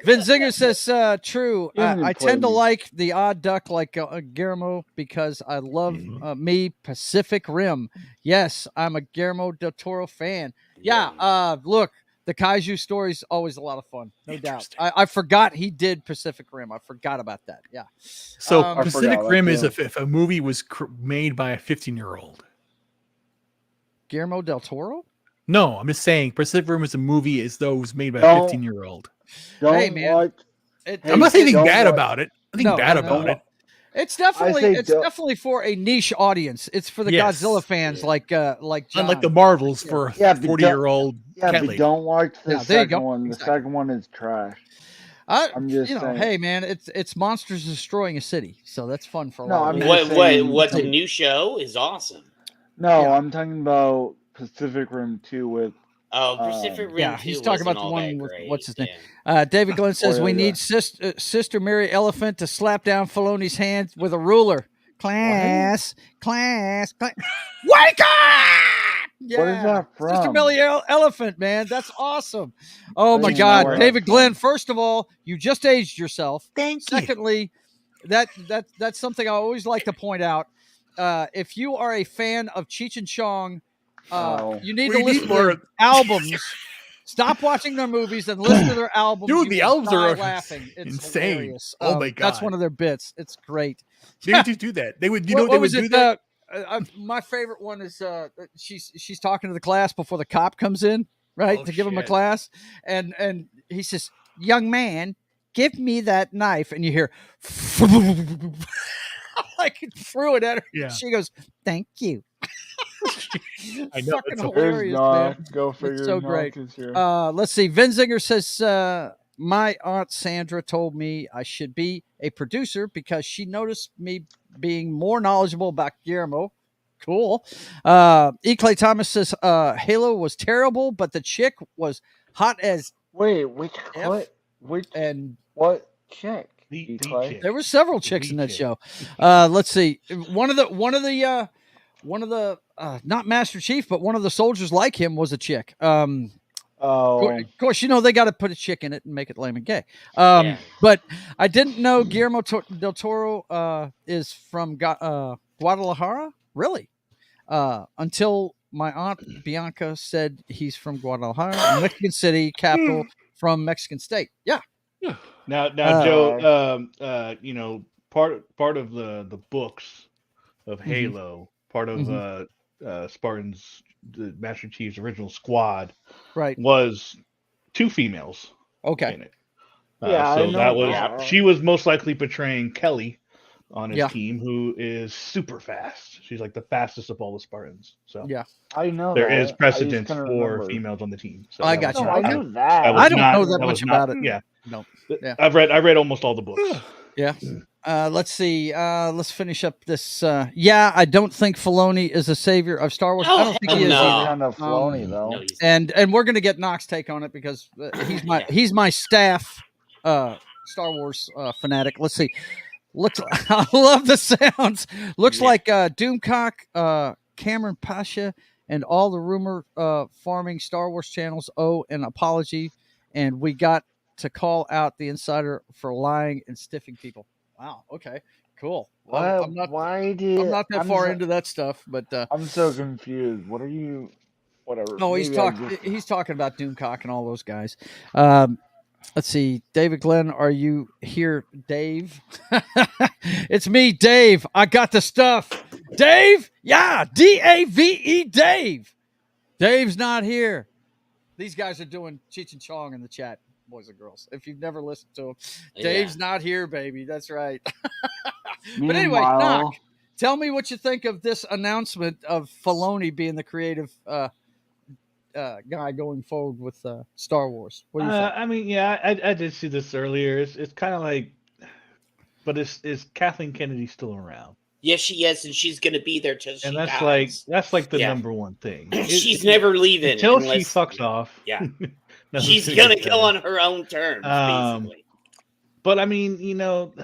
Vin Zinger says, true. He doesn't I play tend to me. like the odd duck like Guillermo because I love me Pacific Rim. Yes, I'm a Guillermo del Toro fan. Yeah, look, the Kaiju story's always a lot of fun, no doubt. I forgot he did Pacific Rim. I forgot about that. Yeah. So I Pacific forgot that Rim is too. if a movie was made by a 15-year-old. Guillermo del Toro? No, I'm just saying Pacific Rim is a movie as though it was made by a Don't- 15-year-old. Don't Hey, man. watch. It- Hey, I'm not saying anything don't bad watch- about it. Nothing No, bad no, about no. it. It's definitely say it's don't- definitely for a niche audience. It's for the Yes. Godzilla fans like John. Unlike the Marvels for a Yeah, but 40-year-old Yeah, cat but lady. don't watch the Yeah, there you go. second one. The Exactly. second one is trash. I'm just saying. Hey man, it's monsters destroying a city, so that's fun for a No, lot of I'm people. just what saying- what the new show is awesome. No, Yeah. I'm talking about Pacific Rim 2 with. Oh, Pacific Rim Yeah, 2 he's talking wasn't about the all one that with- great. what's his name? Yeah. David Glenn says yeah, we yeah. need Sister Mary Elephant to slap down Filoni's hand with a ruler. Class. Wake up! Yeah. What is that Sister from? Mary Elephant, man. That's awesome. Oh my didn't God, know where David that's Glenn. from. First of all, you just aged yourself. Thank you. Secondly, that's something I always like to point out. If you are a fan of Cheech and Chong, Oh. you need We to listen need to their more- albums. Stop watching their movies and listen to their albums. Dude, You the will albums are die laughing. It's insane. hilarious. Oh my That's God. one of their bits. It's great. They would just do that. They would, you know, What they would was do it? that. My favorite one is she's talking to the class before the cop comes in, right, Oh, to give him a shit. class, and he says, "Young man, give me that knife," and you hear, like he threw it at her. Yeah. She goes, "Thank you." I know, Fucking that's so- There's hilarious, Knock. man. Go figure. so Knock great. is here. Let's see. Vin Zinger says, my aunt Sandra told me I should be a producer because she noticed me being more knowledgeable about Guillermo. Cool. E. Clay Thomas says, Halo was terrible, but the chick was hot as, Wait, which F. which and what chick? The Clay? chick. there were several The chicks in that chick. show. Let's see. One of the not Master Chief, but one of the soldiers like him was a chick. Oh, Of course, you know they got to put a chick in it and make it lame and gay. Yeah. But I didn't know Guillermo del Toro is from Guadalajara. Really? Until my aunt Bianca said he's from Guadalajara, Mexican City, capital from Mexican State. Yeah. Now, Joe, you know, part of the books of Halo, part of Spartan's, the Master Chief's original squad Right. was 2 females Okay. in it. Yeah, I so know that was that. she was most likely portraying Kelly on his Yeah. team, who is super fast. She's like the fastest of all the Spartans. So Yeah. I know there that. is I just precedence couldn't for remember. females on the team. So I that got was you. No, not- I knew that. that was I don't not- know that was much not- about it. Yeah, No. Yeah. I've read almost all the books. Yeah. Let's see. Let's finish up this. I don't think Filoni is a savior of Star Wars. I don't think he He's is No. either. kind of Filoni, though. No, he's And we're gonna get Knox take on it because he's my staff Star Wars fanatic. Let's see. I love the sounds. Looks Yeah. like Doomcock, Cameron Pasha, and all the rumor farming Star Wars channels owe an apology, and we got to call out the insider for lying and stiffing people. Wow. Okay. Cool. I'm not. Why did I'm not that far into that stuff, but I'm so confused. What are you? Whatever. no, he's Maybe I talking. just- He's talking about Doomcock and all those guys. Let's see, David Glenn, are you here, Dave? It's me, Dave. I got the stuff. Dave? Yeah, Dave. Dave. Dave's not here. These guys are doing Cheech and Chong in the chat, boys and girls. If you've never listened to him, Dave's not here, baby. That's right. But anyway, Knock, tell me what you think of this announcement of Filoni being the creative guy going forward with Star Wars. What do you think? I mean, yeah, I did see this earlier. It's kind of like, but is Kathleen Kennedy still around? Yes, she is, and she's going to be there till she And that's dies. like the number one thing. She's never leaving until she fucks off. Yeah, she's going to go on her own terms, basically. But I mean, you know,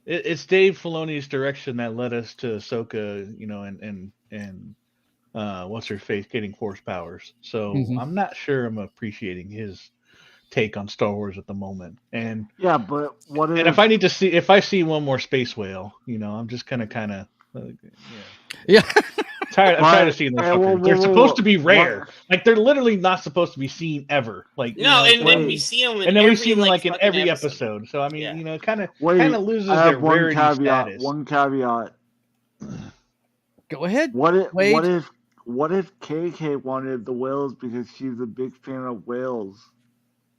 it's Dave Filoni's direction that led us to Ahsoka, you know, and what's her face getting force powers. So I'm not sure I'm appreciating his take on Star Wars at the moment. And yeah, but what if, and if I see one more space whale, you know, I'm just kind of yeah. I'm tired of seeing those fuckers. They're supposed to be rare. Like they're literally not supposed to be seen ever. Like and then we see them in every episode. So I mean, you know, kind of loses their rarity status. One caveat. Go ahead. What if KK wanted the whales because she's a big fan of whales?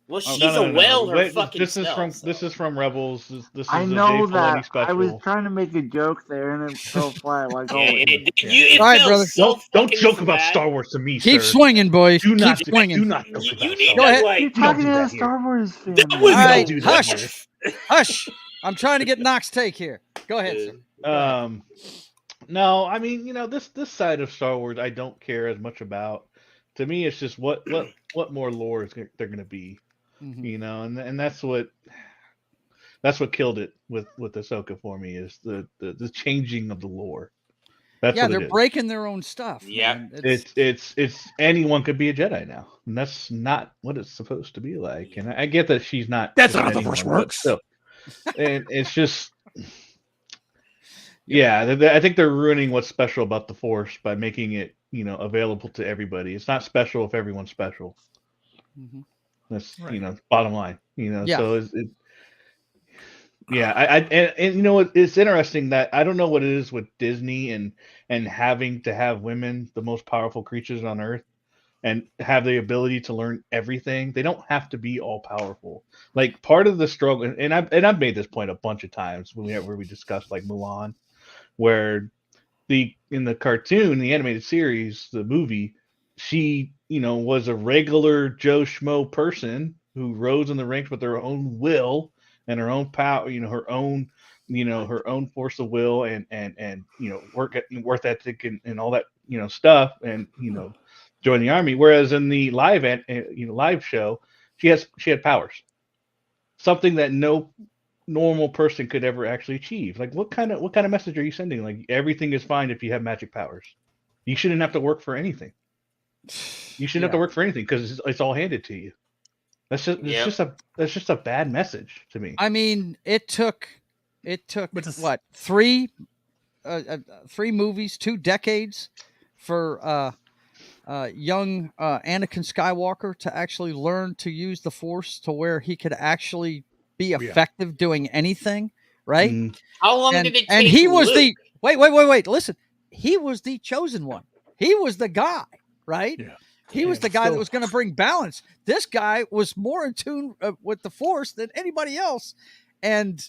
Well, she's a whale. This is from Rebels. This is I know a Dave that. Filoni special. I was trying to make a joke there, and it fell flat. Like always. All right, brother. Don't joke about Star Wars to me, Keep sir. swinging, boys. Do not Keep swinging. Do not joke about Star Go ahead. Wars. You're talking to a Star Wars fan. All right, hush. Hush. I'm trying to get Knox take here. Go ahead, sir. No, I mean, you know, this side of Star Wars I don't care as much about. To me, it's just what more lore is they're going to be, you know, and that's what killed it with Ahsoka for me is the changing of the lore. That's they're breaking their own stuff. Yeah, man. It's anyone could be a Jedi now, and that's not what it's supposed to be like. And I get that she's not. That's not how the Force works. Still, and it's just. Yeah, I think they're ruining what's special about the Force by making it, you know, available to everybody. It's not special if everyone's special. That's you know, bottom line. You know, so and you know what? It's interesting that I don't know what it is with Disney and having to have women the most powerful creatures on Earth and have the ability to learn everything. They don't have to be all powerful. Like part of the struggle, and I've made this point a bunch of times where we discussed like Mulan. Where in the cartoon, the animated series, the movie, she, you know, was a regular Joe Schmo person who rose in the ranks with her own will and her own power, you know, her own force of will and you know, work ethic and all that, you know, stuff, and you know, join the army. Whereas in the live show, she had powers, something that no normal person could ever actually achieve. Like what kind of message are you sending? Like everything is fine if you have magic powers. You shouldn't have to work for anything. You shouldn't have to work for anything because it's all handed to you. That's just a bad message to me. I mean, it took what, three movies, 2 decades for young Anakin Skywalker to actually learn to use the Force to where he could actually be effective doing anything, right? How long did it take? And he was Luke? wait. Listen, he was the chosen one. He was the guy, right? Yeah. He was the guy that was going to bring balance. This guy was more in tune with the Force than anybody else. And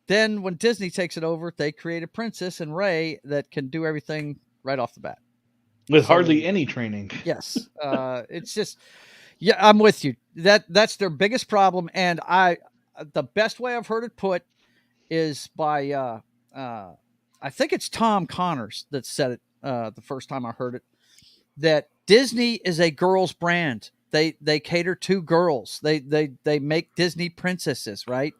then when Disney takes it over, they create a princess and Rey that can do everything right off the bat. With hardly any training. Yes. It's just, I'm with you. That's their biggest problem. And the best way I've heard it put is by, I think it's Tom Connors that said it the first time I heard it, that Disney is a girls brand. They cater to girls. They make Disney princesses, right?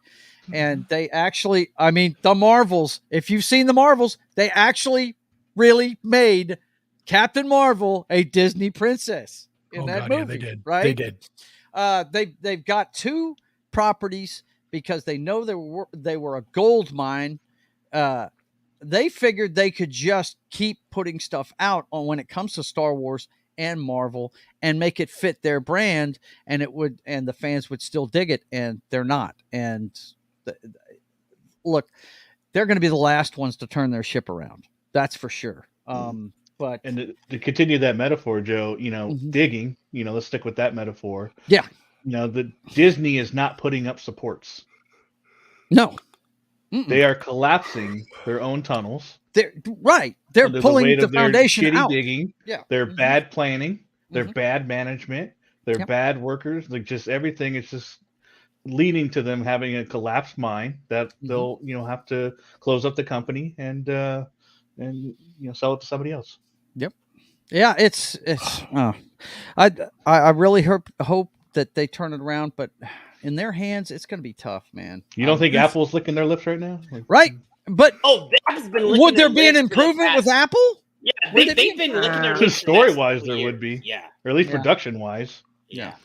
And they actually, I mean, the Marvels, if you've seen the Marvels, they actually really made Captain Marvel a Disney princess in that movie. Yeah, they did. Right? They did. They've got 2 properties because they know they were a gold mine. They figured they could just keep putting stuff out on when it comes to Star Wars and Marvel and make it fit their brand, and the fans would still dig it, and they're not. And look, they're going to be the last ones to turn their ship around. That's for sure. But And to continue that metaphor, Joe, digging, let's stick with that metaphor. Yeah. The Disney is not putting up supports. No. They are collapsing their own tunnels. They're pulling the foundation shitty out. digging. Yeah. Their bad planning, their bad management, their bad workers, like just everything is just leading to them having a collapsed mine that they'll have to close up the company and sell it to somebody else. Yep. Yeah, it's I really hope that they turn it around, but in their hands it's going to be tough, man. You don't think Apple's licking their lips right now? Right. But Apple's been licking would there their be an lips for the improvement with past- Apple? Yeah, Would they've been licking their lips. Just story-wise, there would be. Yeah. Or at least production-wise. Yeah.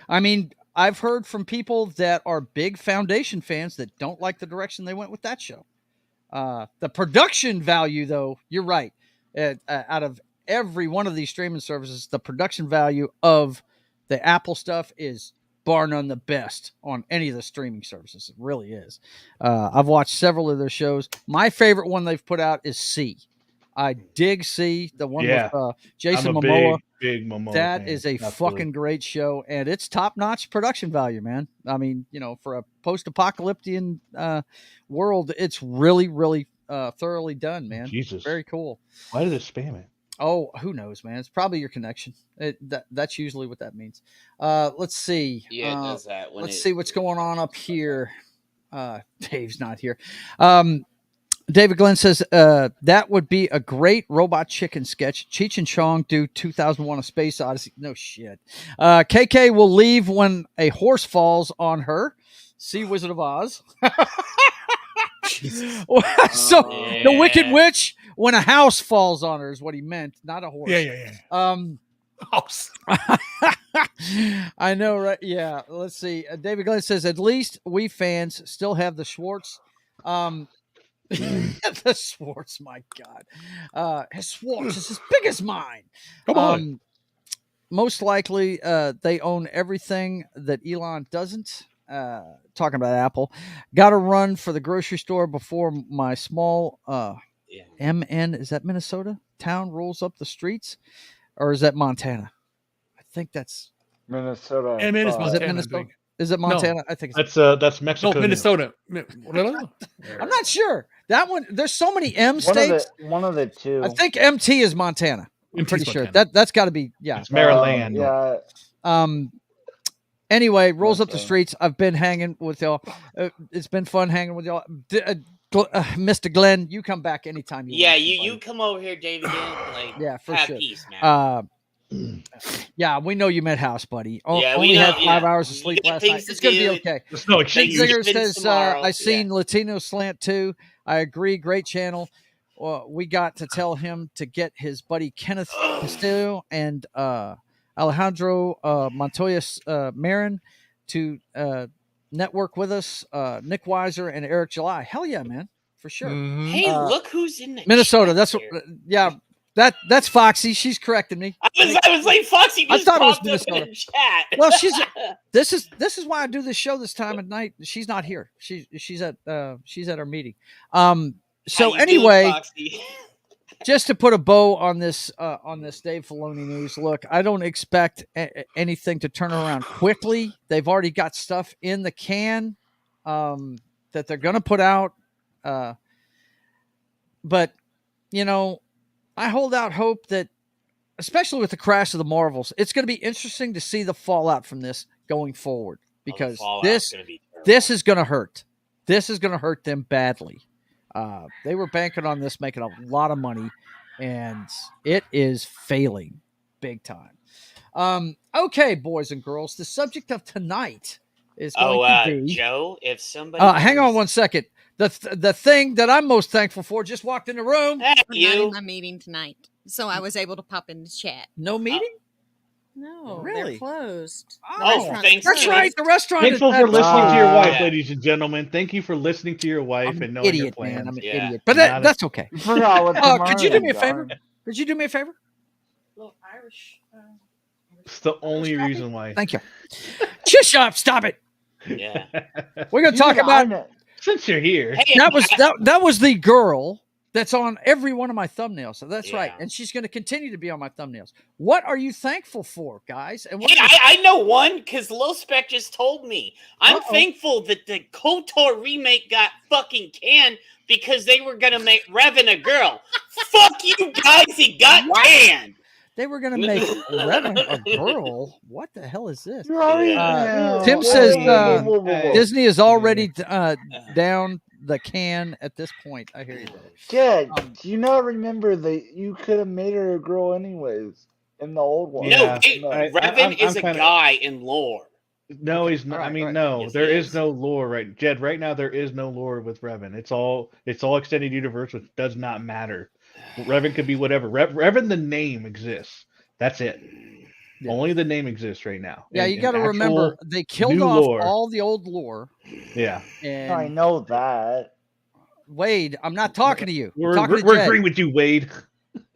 I mean, I've heard from people that are big Foundation fans that don't like the direction they went with that show. The production value, though, you're right. Out of every one of these streaming services, the production value of the Apple stuff is bar none the best on any of the streaming services. It really is. I've watched several of their shows. My favorite one they've put out is C. I dig C, the one with Jason Momoa. Big Momoa. That fan. is a Absolutely. fucking great show, and it's top-notch production value, man. I mean, for a post-apocalyptic world, it's really, really thoroughly done, man. Jesus. Very cool. Why did it spam it? Oh, who knows, man? It's probably your connection. That's usually what that means. Let's see. Yeah, it does that. Let's see what's going on up here. Dave's not here. David Glenn says that would be a great Robot Chicken sketch. Cheech and Chong do 2001: A Space Odyssey. No shit. KK will leave when a horse falls on her. See Wizard of Oz. So the Wicked Witch when a house falls on her is what he meant, not a horse. Yeah. House. I know, right? Yeah. Let's see. David Glenn says at least we fans still have the Schwartz. The Schwartz, my God. His Schwartz is as big as mine. Come on. Most likely, they own everything that Elon doesn't. Talking about Apple. Got to run for the grocery store before my small MN, is that Minnesota? Town rolls up the streets? Or is that Montana? I think that's Minnesota. MN is Is it Montana. Minnesota? Is it Montana? I think it's That's Mexico. No, Minnesota. I'm not sure. That one, there's so many M states. One of the two. I think MT is Montana. I'm pretty sure. That's got to be, yeah. It's Maryland. Yeah. Anyway, rolls up the streets. I've been hanging with y'all. It's been fun hanging with y'all. Mr. Glenn, you come back anytime you want. You come over here, David. Yeah, for have sure. Peace, man. Yeah, we know you met house, buddy. Yeah, we only know, had 5 hours of You sleep got last things night. to It's gonna be do. okay. There's no Big excuse. Zinger Even says, tomorrow, I seen Latino Slant too. I agree. Great channel. We got to tell him to get his buddy Kenneth Castillo and Alejandro Montoya Marin to network with us. Nick Weiser and Eric July. Hell yeah, man. For sure. Hey, look who's in the Minnesota. chat That's what. here. Yeah. That's Foxy. She's correcting me. I was like, Foxy I just thought it was popped up in Minnesota. the chat. Well, this is why I do this show this time of night. She's not here. She's at our meeting. So How you anyway, doing, Foxy? just to put a bow on this Dave Filoni news. Look, I don't expect anything to turn around quickly. They've already got stuff in the can that they're going to put out. But I hold out hope that, especially with the crash of the Marvels, it's going to be interesting to see the fallout from this going forward, because this is going to hurt. This is going to hurt them badly. They were banking on this making a lot of money, and it is failing big time. Okay, boys and girls, the subject of tonight is going to be Joe. If somebody, hang on one second. The thing that I'm most thankful for just walked in the room. Hey, I'm not in my meeting tonight, so I was able to pop in the chat. No meeting? No, Really? They're closed. The Oh, restaurant's thanks. That's closed. right. The restaurant. Thankful is for listening to your wife, Yeah. ladies and gentlemen. Thank you for listening to your wife I'm and an knowing idiot, her plans. man. I'm an Yeah. idiot. But Not that's okay. You forgot what Could you do me a tomorrow, favor? darn. Could you do me a favor? Little Irish. It's the only reason why. Thank you. Shush up! Stop it. Yeah. We're gonna talk You about got it. Since you're here, Hey, that was the girl that's on every one of my thumbnails. So that's right. Yeah. And she's going to continue to be on my thumbnails. What are you thankful for, guys? And what Hey, I know one because Low Spec just told me. I'm Uh-oh. thankful that the KOTOR remake got fucking canned because they were gonna make Revan a girl. Fuck you guys, he got canned. They were going to make Revan a girl. What the hell is this? Yeah. Tim says Hey. Disney is already down the can at this point. I hear you, brother. Jed, do you not remember that you could have made her a girl anyways in the old one? No, Yeah. Revan is a kinda- guy in lore. No, Okay. he's not. All I right, mean, all right. no, Yes, there he is is. no lore, right, Jed? Right now, there is no lore with Revan. It's all extended universe, which does not matter. Revan could be whatever. Revan, the name exists. That's it. Yeah. Only the name exists right now. Yeah, And- you got to and remember actual they killed new off lore. all the old lore. Yeah, And I know that. Wade, I'm not talking to you. I'm we're talking to we're Jed. agreeing with you, Wade.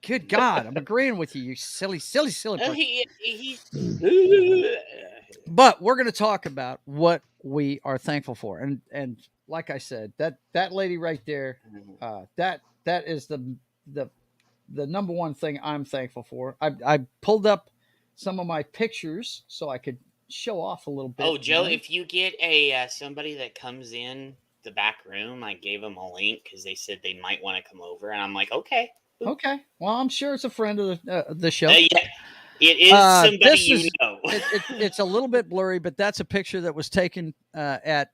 Good God, I'm agreeing with you. You silly person. But we're going to talk about what we are thankful for, and like I said, that lady right there, that is the number one thing I'm thankful for. I pulled up some of my pictures so I could show off a little bit. Oh, Joe, if you get a somebody that comes in the back room, I gave them a link because they said they might want to come over, and I'm like, okay. Okay, well, I'm sure it's a friend of the show. Yeah, it is somebody this you is- know. It's a little bit blurry, but that's a picture that was taken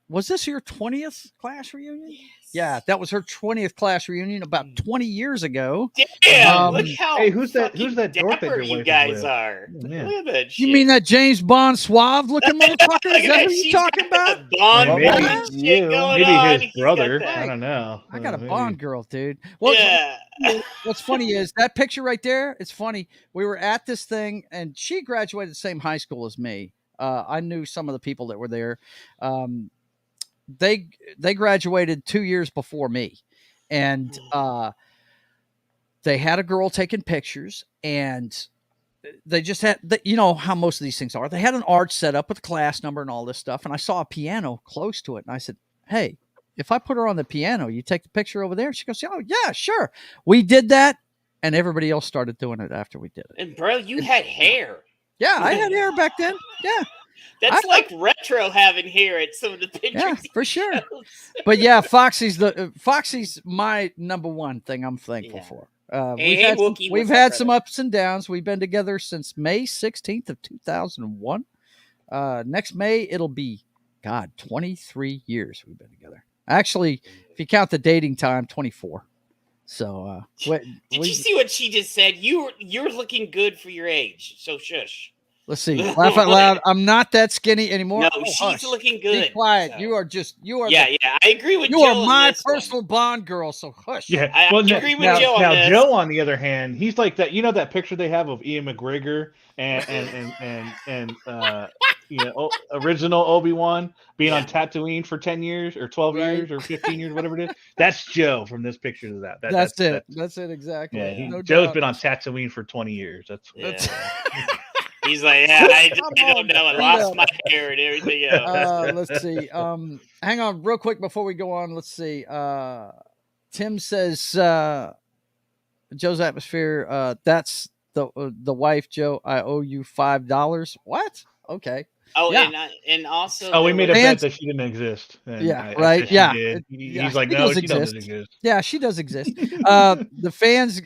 was this your 20th class reunion? Yes. Yeah, that was her 20th class reunion about 20 years ago. Damn, look how Hey, who's that fucking dork that dapper your you wife is guys with? are. Yeah. Look at that shit. You mean that James Bond suave looking motherfucker? Is that who you She's talking got about? the Bond Maybe- woman shit going Maybe on. his He's got brother. that- I don't know. I got a Maybe. Bond girl, dude. Well, Yeah. what's funny is that picture right there. It's funny. We were at this thing, and she graduated the same high school as me. I knew some of the people that were there. They graduated 2 years before me, and they had a girl taking pictures, and they just had, you know how most of these things are. They had an arch set up with a class number and all this stuff, and I saw a piano close to it, and I said, "Hey, if I put her on the piano, you take the picture over there?" She goes, "Oh yeah, sure." We did that, and everybody else started doing it after we did it. And bro, you had hair. Yeah, I had hair back then. Yeah. That's like retro having hair at some of the pictures. Yeah, for he sure. shows. But yeah, Foxy's my number one thing I'm thankful Yeah. for. Hey, Wookie, we've what's had up, some brother? ups and downs. We've been together since May 16th of 2001. Next May it'll be 23 years we've been together. Actually, if you count the dating time, 24. So Did you see what she just said? You're looking good for your age. So shush. let's see. Laugh out loud. I'm not that skinny anymore. No, Oh, she's hush. looking good. Be quiet. so. You are Yeah, I agree with you Joe are on my this one. personal Bond girl, so hush. Yeah, I well, agree with now, Joe on now this. Joe, on the other hand, he's like that. You know that picture they have of Ian McGregor and original Obi-Wan being on Tatooine for 10 years or 12 Right. years or 15 years, whatever it is. That's Joe from this picture to that. That's it. That's it exactly. Yeah, No Joe's doubt. been on Tatooine for 20 years. That's He's like, yeah, I Come don't on, know. I calm lost down. my hair and everything else. Let's see. Hang on real quick before we go on. Let's see. Tim says, Joe's Atmosfere, that's the wife, Joe. I owe you $5. What? Okay. Oh, Yeah. and also. Oh, we there made a was- bet that she didn't exist. And Yeah, I right. said she Yeah. did. Yeah, He's like, she no, does she doesn't exist. exist. Yeah, she does exist. The fans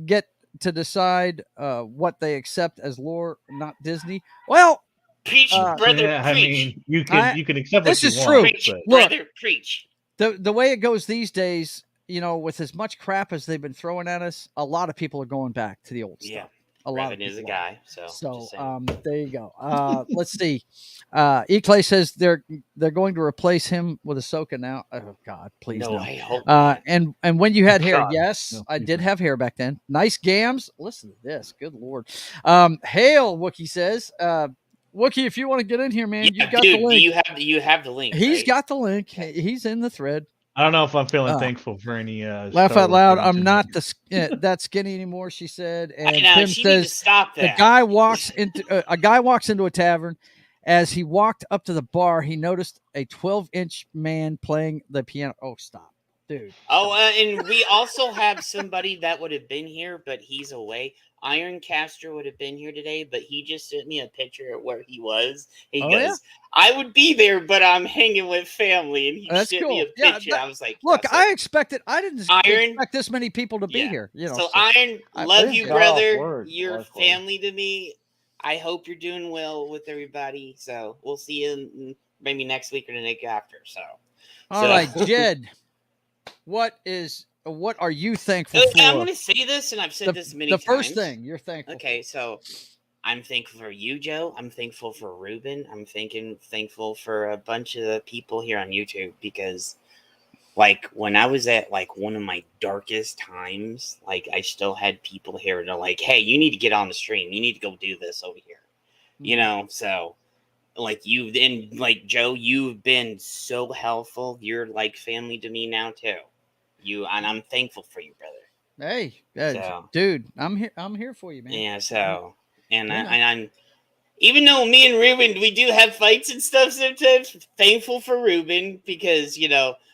get to decide what they accept as lore, not Disney. Well, Preach, brother, Yeah, I preach. mean, you can accept this what you is want, true. Preach, but- Look. brother, preach. the way it goes these days, you know, with as much crap as they've been throwing at us, a lot of people are going back to the old Yeah. stuff. A lot of Revan is a people are. guy. So, just saying. There you go. Let's see. Eclay says they're going to replace him with Ahsoka now. Oh God, please No, no. I hope not. And when you had hair, God. yes, No, I please did not. have hair back then. Nice gams. Listen to this. Good Lord. Hail, Wookie says. Wookie, if you want to get in here, man, Yeah, you've got dude, the link. you have the link. He's right? got the link. He's in the thread. I don't know if I'm feeling Uh, thankful for any. Laugh Star out Wars loud. fans I'm in not there. that skinny anymore, she said. I And know, Tim she needs to says stop the that. guy walks into a guy walks into a tavern. As he walked up to the bar, he noticed a 12-inch man playing the piano. Oh, stop. dude. Oh, and we also have somebody that would have been here, but he's away. Ironcaster would have been here today, but he just sent me a picture of where he was. He Oh, goes, I would be there, but I'm hanging with family. And he That's sent me a cool. Yeah, picture. I was like, look, that's I like, expected. I didn't Iron, expect this many people to be here. You know, So Iron, I love just you, got off brother. work, You're luckily. family to me. I hope you're doing well with everybody. So we'll see you maybe next week or the week after. So, all right, Jed. What are you thankful for? I'm going to say this, and I've said this many times. The first thing you're thankful. Okay, so I'm thankful for you, Joe. I'm thankful for Ruben. I'm thankful for a bunch of the people here on YouTube because, like, when I was at like one of my darkest times, like I still had people here that are like, "Hey, you need to get on the stream. You need to go do this over here." You know, so like like Joe, you've been so helpful. You're like family to me now too. And I'm thankful for you, brother. Hey, So, dude, I'm here. I'm here for you, man. Yeah. So, and Yeah. I'm even though me and Ruben we do have fights and stuff sometimes. Thankful for Ruben because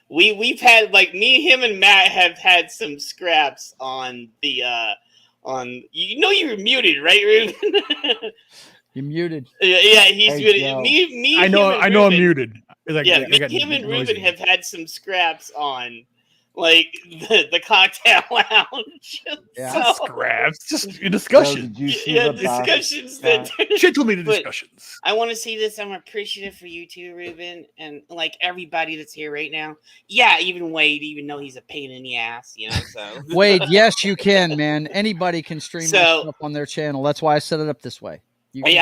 we've had like him and Matt have had some scraps on the you're muted, right, Ruben? You're muted. Yeah, he's muted. Joe. Me. I know. Him and I know. I'm Ruben- muted. Like, Yeah, I got him and noisy. Ruben have had some scraps on, like the cocktail lounge. Yeah. Scraps, just a Joe, discussion. did you see Yeah, the back? discussions that. Gentlemen But discussions. I want to say this. I'm appreciative for you too, Ruben, and like everybody that's here right now. Yeah, even Wade, even though he's a pain in the ass, So Wade, yes, you can, man. Anybody can stream So- this up on their channel. That's why I set it up this way. You can-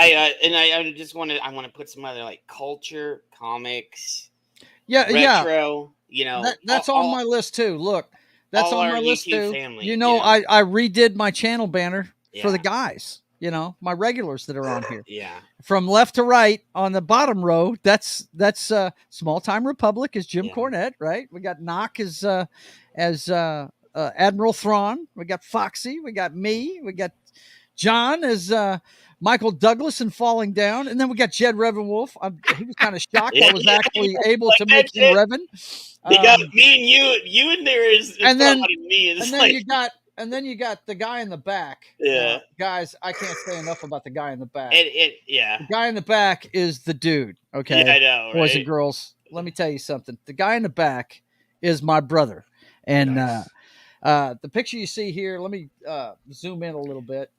and I just want to put some other like culture, comics, yeah. retro. That's on my list too. Look, that's all on our my list YouTube too. family, I redid my channel banner for the Yeah. guys. My regulars that are on here. Yeah. From left to right on the bottom row, that's Small Time Republic is Jim Yeah. Cornette, right? We got Knock as Admiral Thrawn. We got Foxy. We got me. We got John as Michael Douglas in Falling Down, and then we got Jed Revenwolf. He was kind of shocked I was actually able to make him Revan. They got me and you in there is and then me is and then like, you got the guy in the back. Yeah. Guys, I can't say enough about the guy in the back. yeah. The guy in the back is the dude. Okay, Yeah, I know, boys right? and girls. Let me tell you something. The guy in the back is my brother, and Nice. the picture you see here. Let me zoom in a little bit.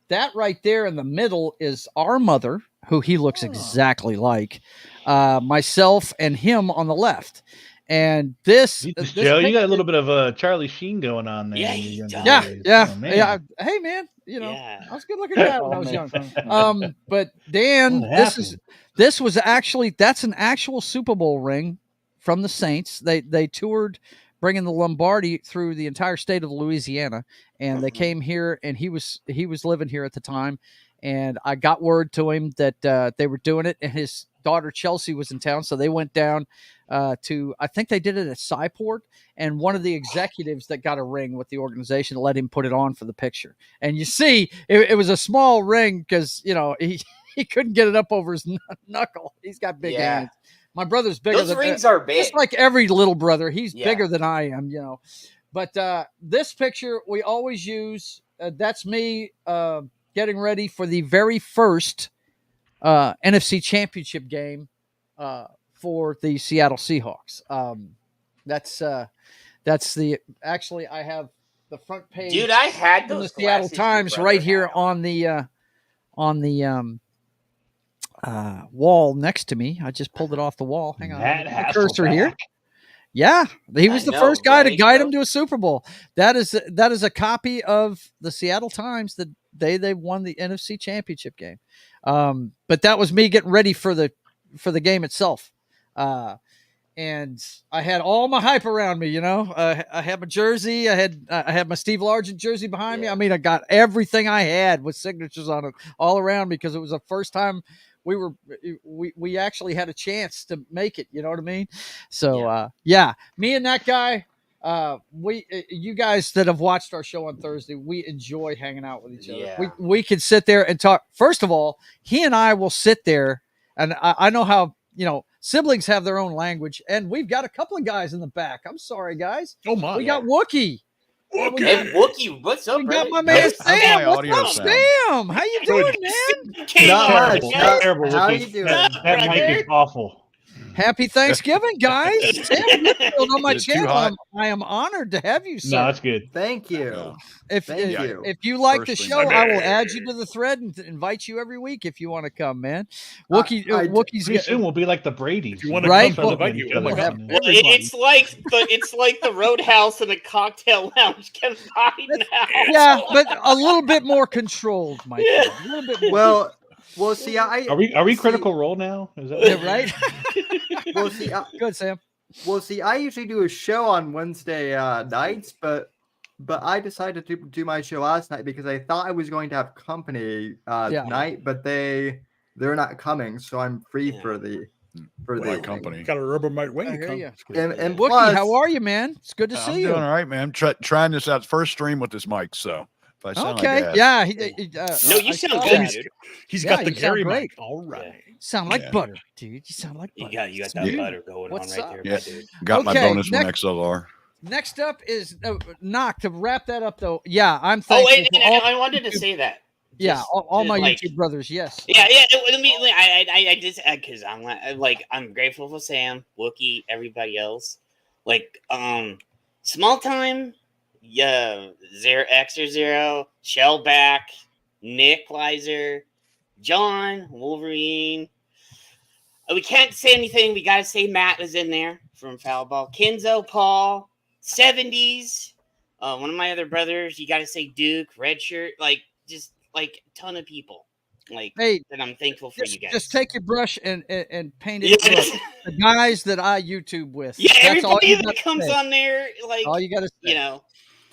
That right there in the middle is our mother, who he looks exactly like. Myself and him on the left. And this Joe, picture, you got a little bit of Charlie Sheen going on there. Yeah, in he your younger does. days. yeah. Oh, man. Hey, man, Yeah. I was a good looking guy when I was Oh, young. man. But Dan, What this was actually that's an actual Super Bowl ring from the Saints. They toured, bringing the Lombardi through the entire state of Louisiana, and they came here, and he was living here at the time, and I got word to him that they were doing it, and his daughter Chelsea was in town, so they went down to, I think they did it at Cyport, and one of the executives that got a ring with the organization let him put it on for the picture. And you see, it was a small ring because he couldn't get it up over his knuckle. He's got big Yeah. hands. My brother's bigger Those than rings are big. just like every little brother. He's Yeah. bigger than I am, But this picture we always use. That's me getting ready for the very first NFC Championship game for the Seattle Seahawks. That's the actually I have the front page. Dude, I had in the those Seattle glasses your Times brother right here had. on the wall next to me. I just pulled it off the wall. Hang on, Matt the cursor here. Hasselbeck. Yeah, he was I the know, first guy to right, guide bro? him to a Super Bowl. That is a copy of the Seattle Times the day they won the NFC Championship game. But that was me getting ready for the game itself. And I had all my hype around me, I had my jersey. I had my Steve Largent jersey behind me. Yeah. I mean, I got everything I had with signatures on it all around me because it was the first time we actually had a chance to make it. You know what I mean? So me and that guy, you guys that have watched our show on Thursday, we enjoy hanging out with each other. Yeah. We could sit there and talk. First of all, he and I will sit there, and I know how siblings have their own language, and we've got a couple of guys in the back. I'm sorry, guys. Oh my! We got Wookie. Hey, Wookie, what's up, We brother? got my man How's my Sam. What's audio up, sound? Sam? How you doing, man? Not Terrible. terrible. Terrible. How Wookie. you doing? That mic is awful. Happy Thanksgiving, guys. Sam Whitfield on my Is it too channel. hot? I am honored to have you, sir. No, that's good. Thank you. Yeah. If Thank you. if you like the First thing show, I I will add you to the thread and invite you every week if you want to come, man. Wookie's Pretty soon we'll be like the Brady's. If you want to Right? come, Well, I'll invite you. Oh my we'll God. have Well, everybody. it's like the Roadhouse and the cocktail lounge combined now. Yeah, but a little bit more controlled, my friend. A little bit more. Well, see, Are we see- Critical Role now? Is that Yeah, right? Well, see, Good, Sam. I usually do a show on Wednesday nights, but I decided to do my show last night because I thought I was going to have company tonight, but they're not coming, so I'm free for the Right company. Got a rubber mic way. I hear you. And Wookie, plus, how are you, man? It's good to I'm see you. doing all right, man. Trying this out first stream with this mic, so if I sound Okay, like yeah. No, you I sound saw good, that. dude. He's Yeah, got the you sound Gary great. mic. All right. Sound like Yeah. butter, dude. You sound like butter. You got that Dude, butter going what's on right up? there, Yeah. my dude. got my Okay, bonus one next- XLR. Next up is Knock. To wrap that up, though, yeah, I'm Oh, thankful wait, for and all, I wanted to say that. yeah, Just- all my like- YouTube brothers, yes. Yeah. Let me. I just because I'm grateful for Sam, Wookie, everybody else. Like small time, yeah, Zero, Shellback, Nick Lizer, John, Wolverine. We can't say anything. We gotta say Matt was in there from Foul Ball. Kenzo, Paul, 70s. One of my other brothers. You gotta say Duke, Redshirt. Like just like a ton of people. Like Hey, and I'm thankful for you guys. just take your brush and paint it. Yeah. Look, the guys that I YouTube with. Yeah, That's all everybody you that gotta comes say. on there, like All you got to say. you know.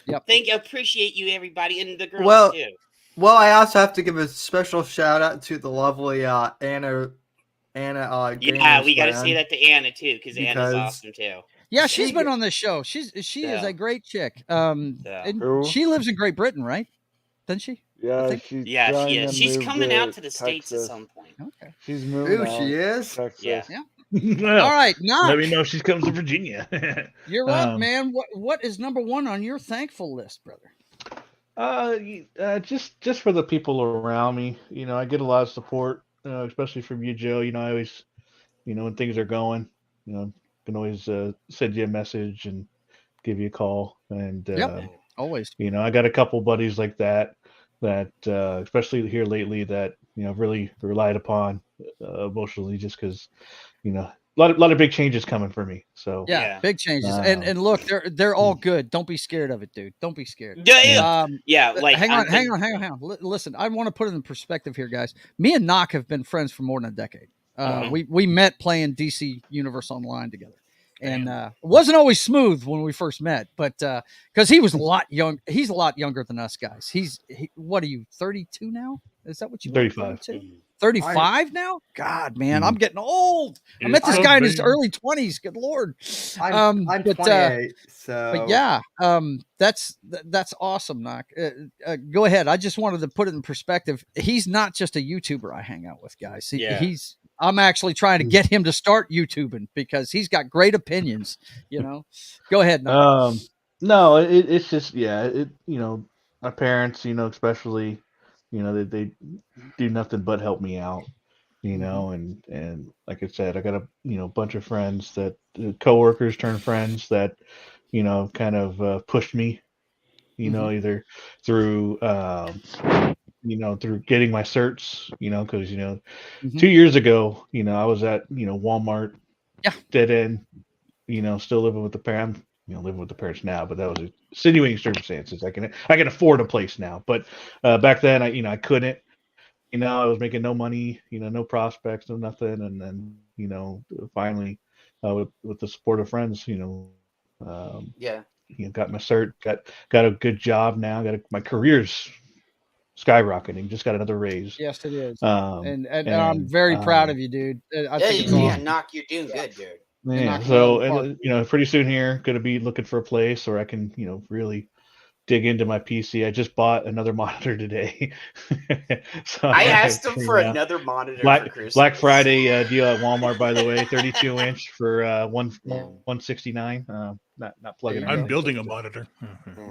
Yep. Appreciate you, everybody, and the girls Well, too. well, I also have to give a special shout out to the lovely Anna. Yeah, Gamers we got to fan. say that to Anna too, because Anna's Because- awesome too. Yeah, She she's been g- on this show. She is Yeah. a great chick. Who? And she lives in Great Britain, right? Doesn't she? Yeah, think- she's Yeah, trying she is. to She's move coming out to the States at Texas. some point. Okay. She's moving Ooh, out she to is? Texas. Yeah. Well, All right, let Knock. me know if she comes to Virginia. You're up, Um, man. What is number one on your thankful list, brother? Just for the people around me. You know, I get a lot of support, especially from you, Joe. You know, I always, when things are going, can always send you a message and give you a call. And Always. I got a couple buddies like that, especially here lately, that I've really relied upon emotionally, just because a lot of big changes coming for me. So Yeah, big changes. And look, they're all good. Don't be scared of it, dude. Don't be scared. Yeah, like hang on. Listen, I want to put it in perspective here, guys. Me and Knock have been friends for more than a decade. We met playing DC Universe Online together. And it wasn't always smooth when we first met, but because he was a lot young, he's a lot younger than us guys. What are you, 32 now? Is that what you 35. 35 now? God, man, I'm getting old. I met this so guy in his big. early 20s. Good Lord. I'm but, 28, so. But yeah, that's awesome, Knock. Go ahead. I just wanted to put it in perspective. He's not just a YouTuber I hang out with, guys. I'm actually trying to get him to start YouTubing because he's got great opinions. Go ahead, Knock. No, it's just my parents, especially, they do nothing but help me out, and like I said, I got a bunch of friends that coworkers turn friends that kind of pushed me, either through through getting my certs, because 2 years ago, I was at Walmart, dead end, still living with the parents. Living with the parents now, but that was extenuating circumstances. I can afford a place now, but back then I couldn't. I was making no money, no prospects, no nothing, and then finally with the support of friends, got my cert, got a good job now, my career's skyrocketing. Just got another raise. Yes, it is, and I'm very proud of you, dude. I think it's awesome. Knock, you're doing good, dude. Yeah. So, and pretty soon here, going to be looking for a place where I can, really dig into my PC. I just bought another monitor today. So I asked him for another monitor for Christmas. Black Friday deal at Walmart, by the way, 32 inch for 169. Not plugging. I'm building a monitor.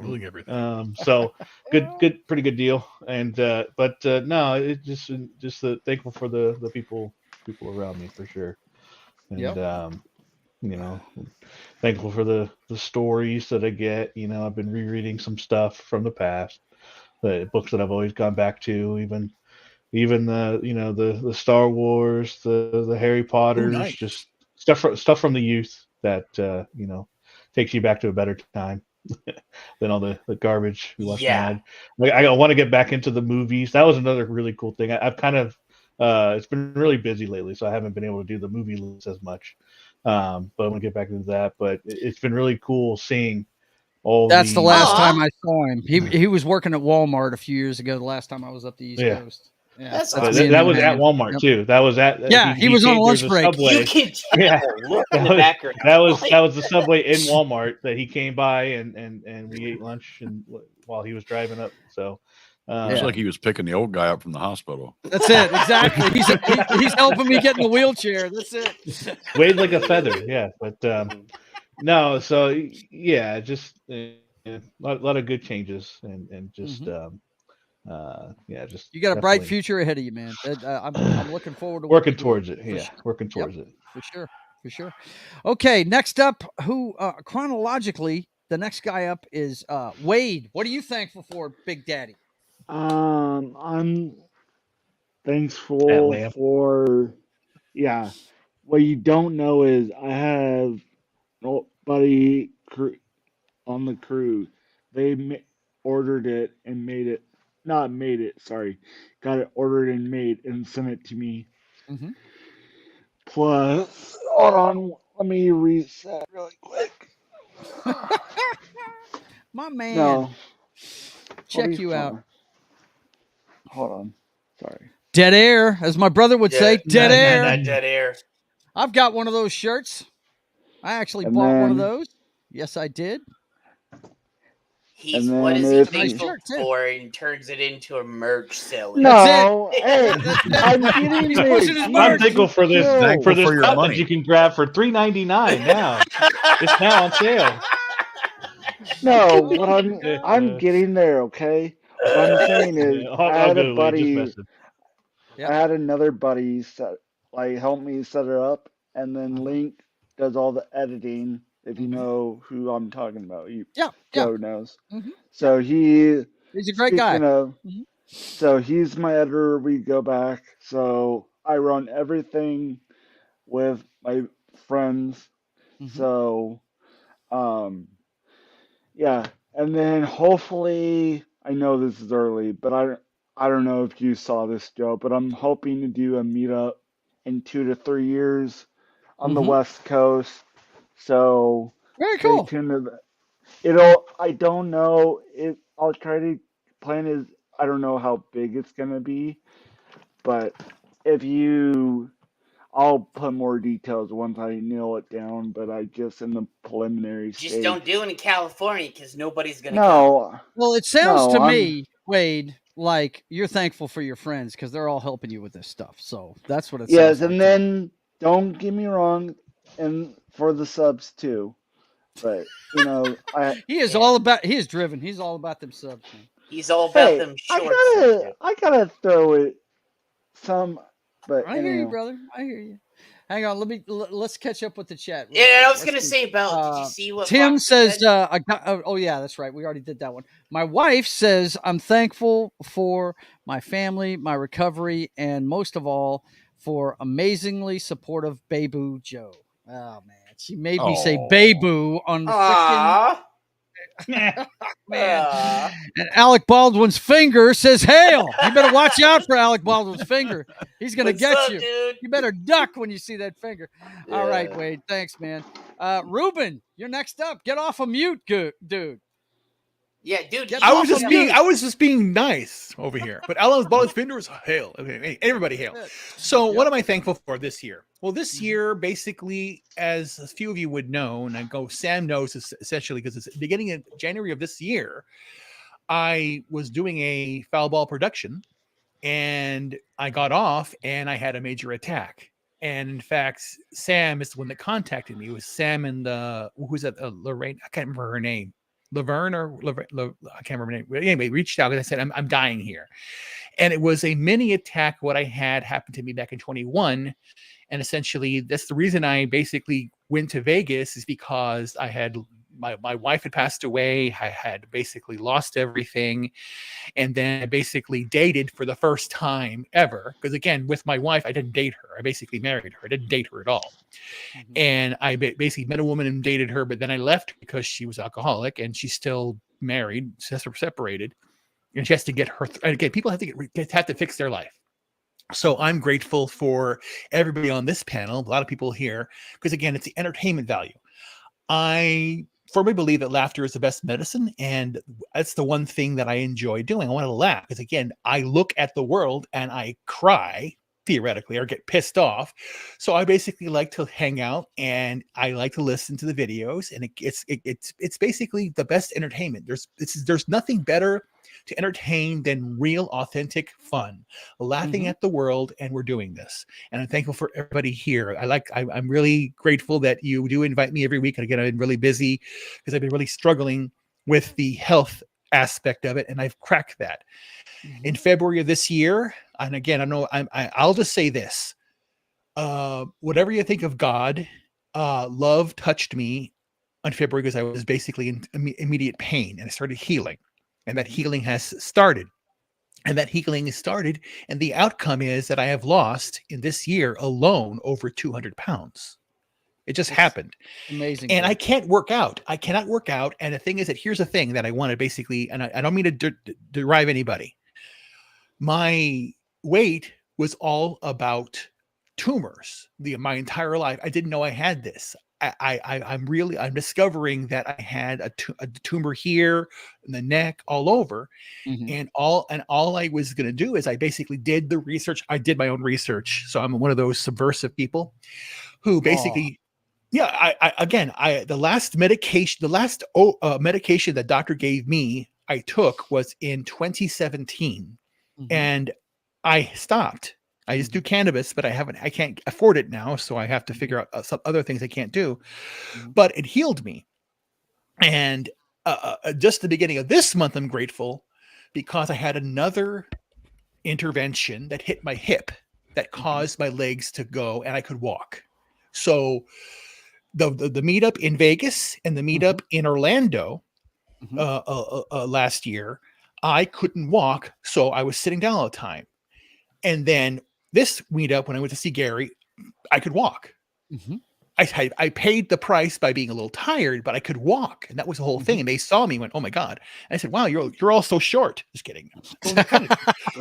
Building everything. So pretty good deal. And but no, it just thankful for the people around me for sure. And you know, thankful for the stories that I get. You know, I've been rereading some stuff from the past, the books that I've always gone back to, even the Star Wars, the Harry Potters, nice. just stuff from the youth that takes you back to a better time than all the garbage we watched. Yeah. I want to get back into the movies. That was another really cool thing. I've kind of it's been really busy lately, so I haven't been able to do the movie list as much. But I'm gonna get back into that. But it's been really cool seeing all. That's the last time I saw him. He was working at Walmart a few years ago. The last time I was up the East Coast. Yeah, that was at Walmart too. That was at he was on a lunch break. You can tell. Look in the background. That was the Subway in Walmart that he came by and we ate lunch and while he was driving up. So it's like he was picking the old guy up from the hospital. That's it, exactly. He's helping me get in the wheelchair. That's it. Weighed like a feather, yeah. But no, so yeah, just a lot of good changes and just just you got a bright future ahead of you, man. I'm looking forward to working towards it. Yeah, working towards it for sure. Okay, next up, who chronologically the next guy up is Wade. What are you thankful for, Big Daddy? I'm thankful for what you don't know is I have a buddy on the crew. They ordered it and got it ordered and made and sent it to me. Mm-hmm. Plus, hold on, let me reset really quick. My man. No. Check you out. Hold on. Sorry. Dead air, as my brother would say. Dead air. Not dead air. I've got one of those shirts. I actually bought one of those. Yes, I did. What is he thankful for and turns it into a merch seller? No, hey, I'm getting I'm thankful for this for cup that you can grab for $3.99 now. It's now on sale. No, what I'm getting there, okay? What I'm saying is I had a buddy. I had another buddy help me set it up, and then Link does all the editing. If you know who I'm talking about, Joe knows. Mm-hmm. So he's a great guy. So he's my editor. We go back. So I run everything with my friends. Mm-hmm. So, and then hopefully, I know this is early, but I don't know if you saw this, Joe, but I'm hoping to do a meetup in 2 to 3 years on the West Coast. So very cool. Stay tuned to that. I don't know if I'll try to plan is I don't know how big it's gonna be, but I'll put more details once I nail it down. But I just in the preliminary stage. Just don't do it in California because nobody's gonna. No. Well, it sounds to me, Wade, like you're thankful for your friends because they're all helping you with this stuff. So that's what it sounds like. Yes, and then don't get me wrong, and for the subs too. But he is all about. He is driven. He's all about them subs. Man. He's all about them shorts. I gotta throw it some. But I hear you, brother. I hear you. Hang on. Let's catch up with the chat. Yeah, I was gonna say, Bell. Did you see what Tim says? Oh yeah, that's right. We already did that one. My wife says I'm thankful for my family, my recovery, and most of all for amazingly supportive Babu Joe. Oh man, she made me say Babu on the freaking. Man. And Alec Baldwin's finger says hail. You better watch out for Alec Baldwin's finger. He's gonna get you. Dude? You better duck when you see that finger. Yeah. All right, Wade. Thanks, man. Ruben, you're next up. Get off of mute, dude. Yeah, dude. I was just being nice over here. But Alec Baldwin's finger is hail. Okay, everybody hail. So what am I thankful for this year? Well, this year, basically, as a few of you would know, and Sam knows essentially because it's the beginning of January of this year, I was doing a foul ball production, and I got off, and I had a major attack. And in fact, Sam is the one that contacted me. It was Sam and who's that? Lorraine. I can't remember her name. Laverne or I can't remember her name. But anyway, reached out and I said, I'm dying here. And it was a mini attack. What I had happened to me back in 21. And essentially, that's the reason I basically went to Vegas, is because I had my wife had passed away. I had basically lost everything. And then I basically dated for the first time ever. Because again, with my wife, I didn't date her. I basically married her. I didn't date her at all. Mm-hmm. And I basically met a woman and dated her, but then I left because she was alcoholic and she's still married, separated. And she has to get her. And again, people have to fix their life. So I'm grateful for everybody on this panel, a lot of people here, because again, it's the entertainment value. I firmly believe that laughter is the best medicine, and that's the one thing that I enjoy doing. I want to laugh because again, I look at the world and I cry theoretically or get pissed off. So I basically like to hang out and I like to listen to the videos, and it's basically the best entertainment. There's nothing better to entertain than real, authentic fun, laughing at the world, and we're doing this. And I'm thankful for everybody here. I'm really grateful that you do invite me every week. And again, I've been really busy because I've been really struggling with the health aspect of it, and I've cracked that. In February of this year, and again, I'll just say this: whatever you think of God, love touched me on February because I was basically in immediate pain, and I started healing. And that healing has started. And that healing has started. And the outcome is that I have lost in this year alone over 200 pounds. It just happened. Amazing. And I can't work out. I cannot work out. And the thing is that here's the thing that I want to basically, and I don't mean to derive anybody. My weight was all about tumors my entire life. I didn't know I had this. I'm discovering that I had a tumor here in the neck, all over, and all I was going to do is I basically did the research. I did my own research, so I'm one of those subversive people who basically, the last medication that doctor gave me, I took was in 2017, and I stopped. I just do cannabis, but I can't afford it now. So I have to figure out some other things I can't do, but it healed me. And just the beginning of this month, I'm grateful because I had another intervention that hit my hip that caused my legs to go and I could walk. So the meetup in Vegas and the meetup in Orlando last year, I couldn't walk. So I was sitting down all the time. And then this meetup, when I went to see Gary, I could walk. I paid the price by being a little tired, but I could walk, and that was the whole thing. And they saw me, and went, "Oh my god!" And I said, "Wow, you're all so short." Just kidding.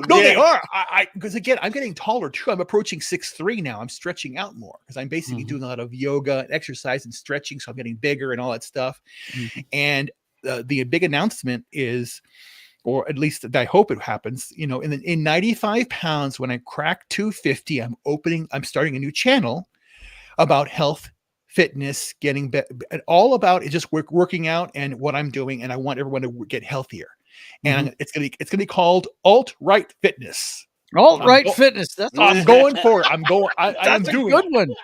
No, they are. Because again, I'm getting taller too. I'm approaching 6'3" now. I'm stretching out more because I'm basically doing a lot of yoga and exercise and stretching, so I'm getting bigger and all that stuff. And the big announcement is, or at least I hope it happens, in 95 pounds, when I crack 250, I'm starting a new channel about health, fitness, getting better, all about it, just working out and what I'm doing. And I want everyone to get healthier. And it's going to be called Alt-Right Fitness. Alt-Right Fitness. That's I'm going for it. That's a good one.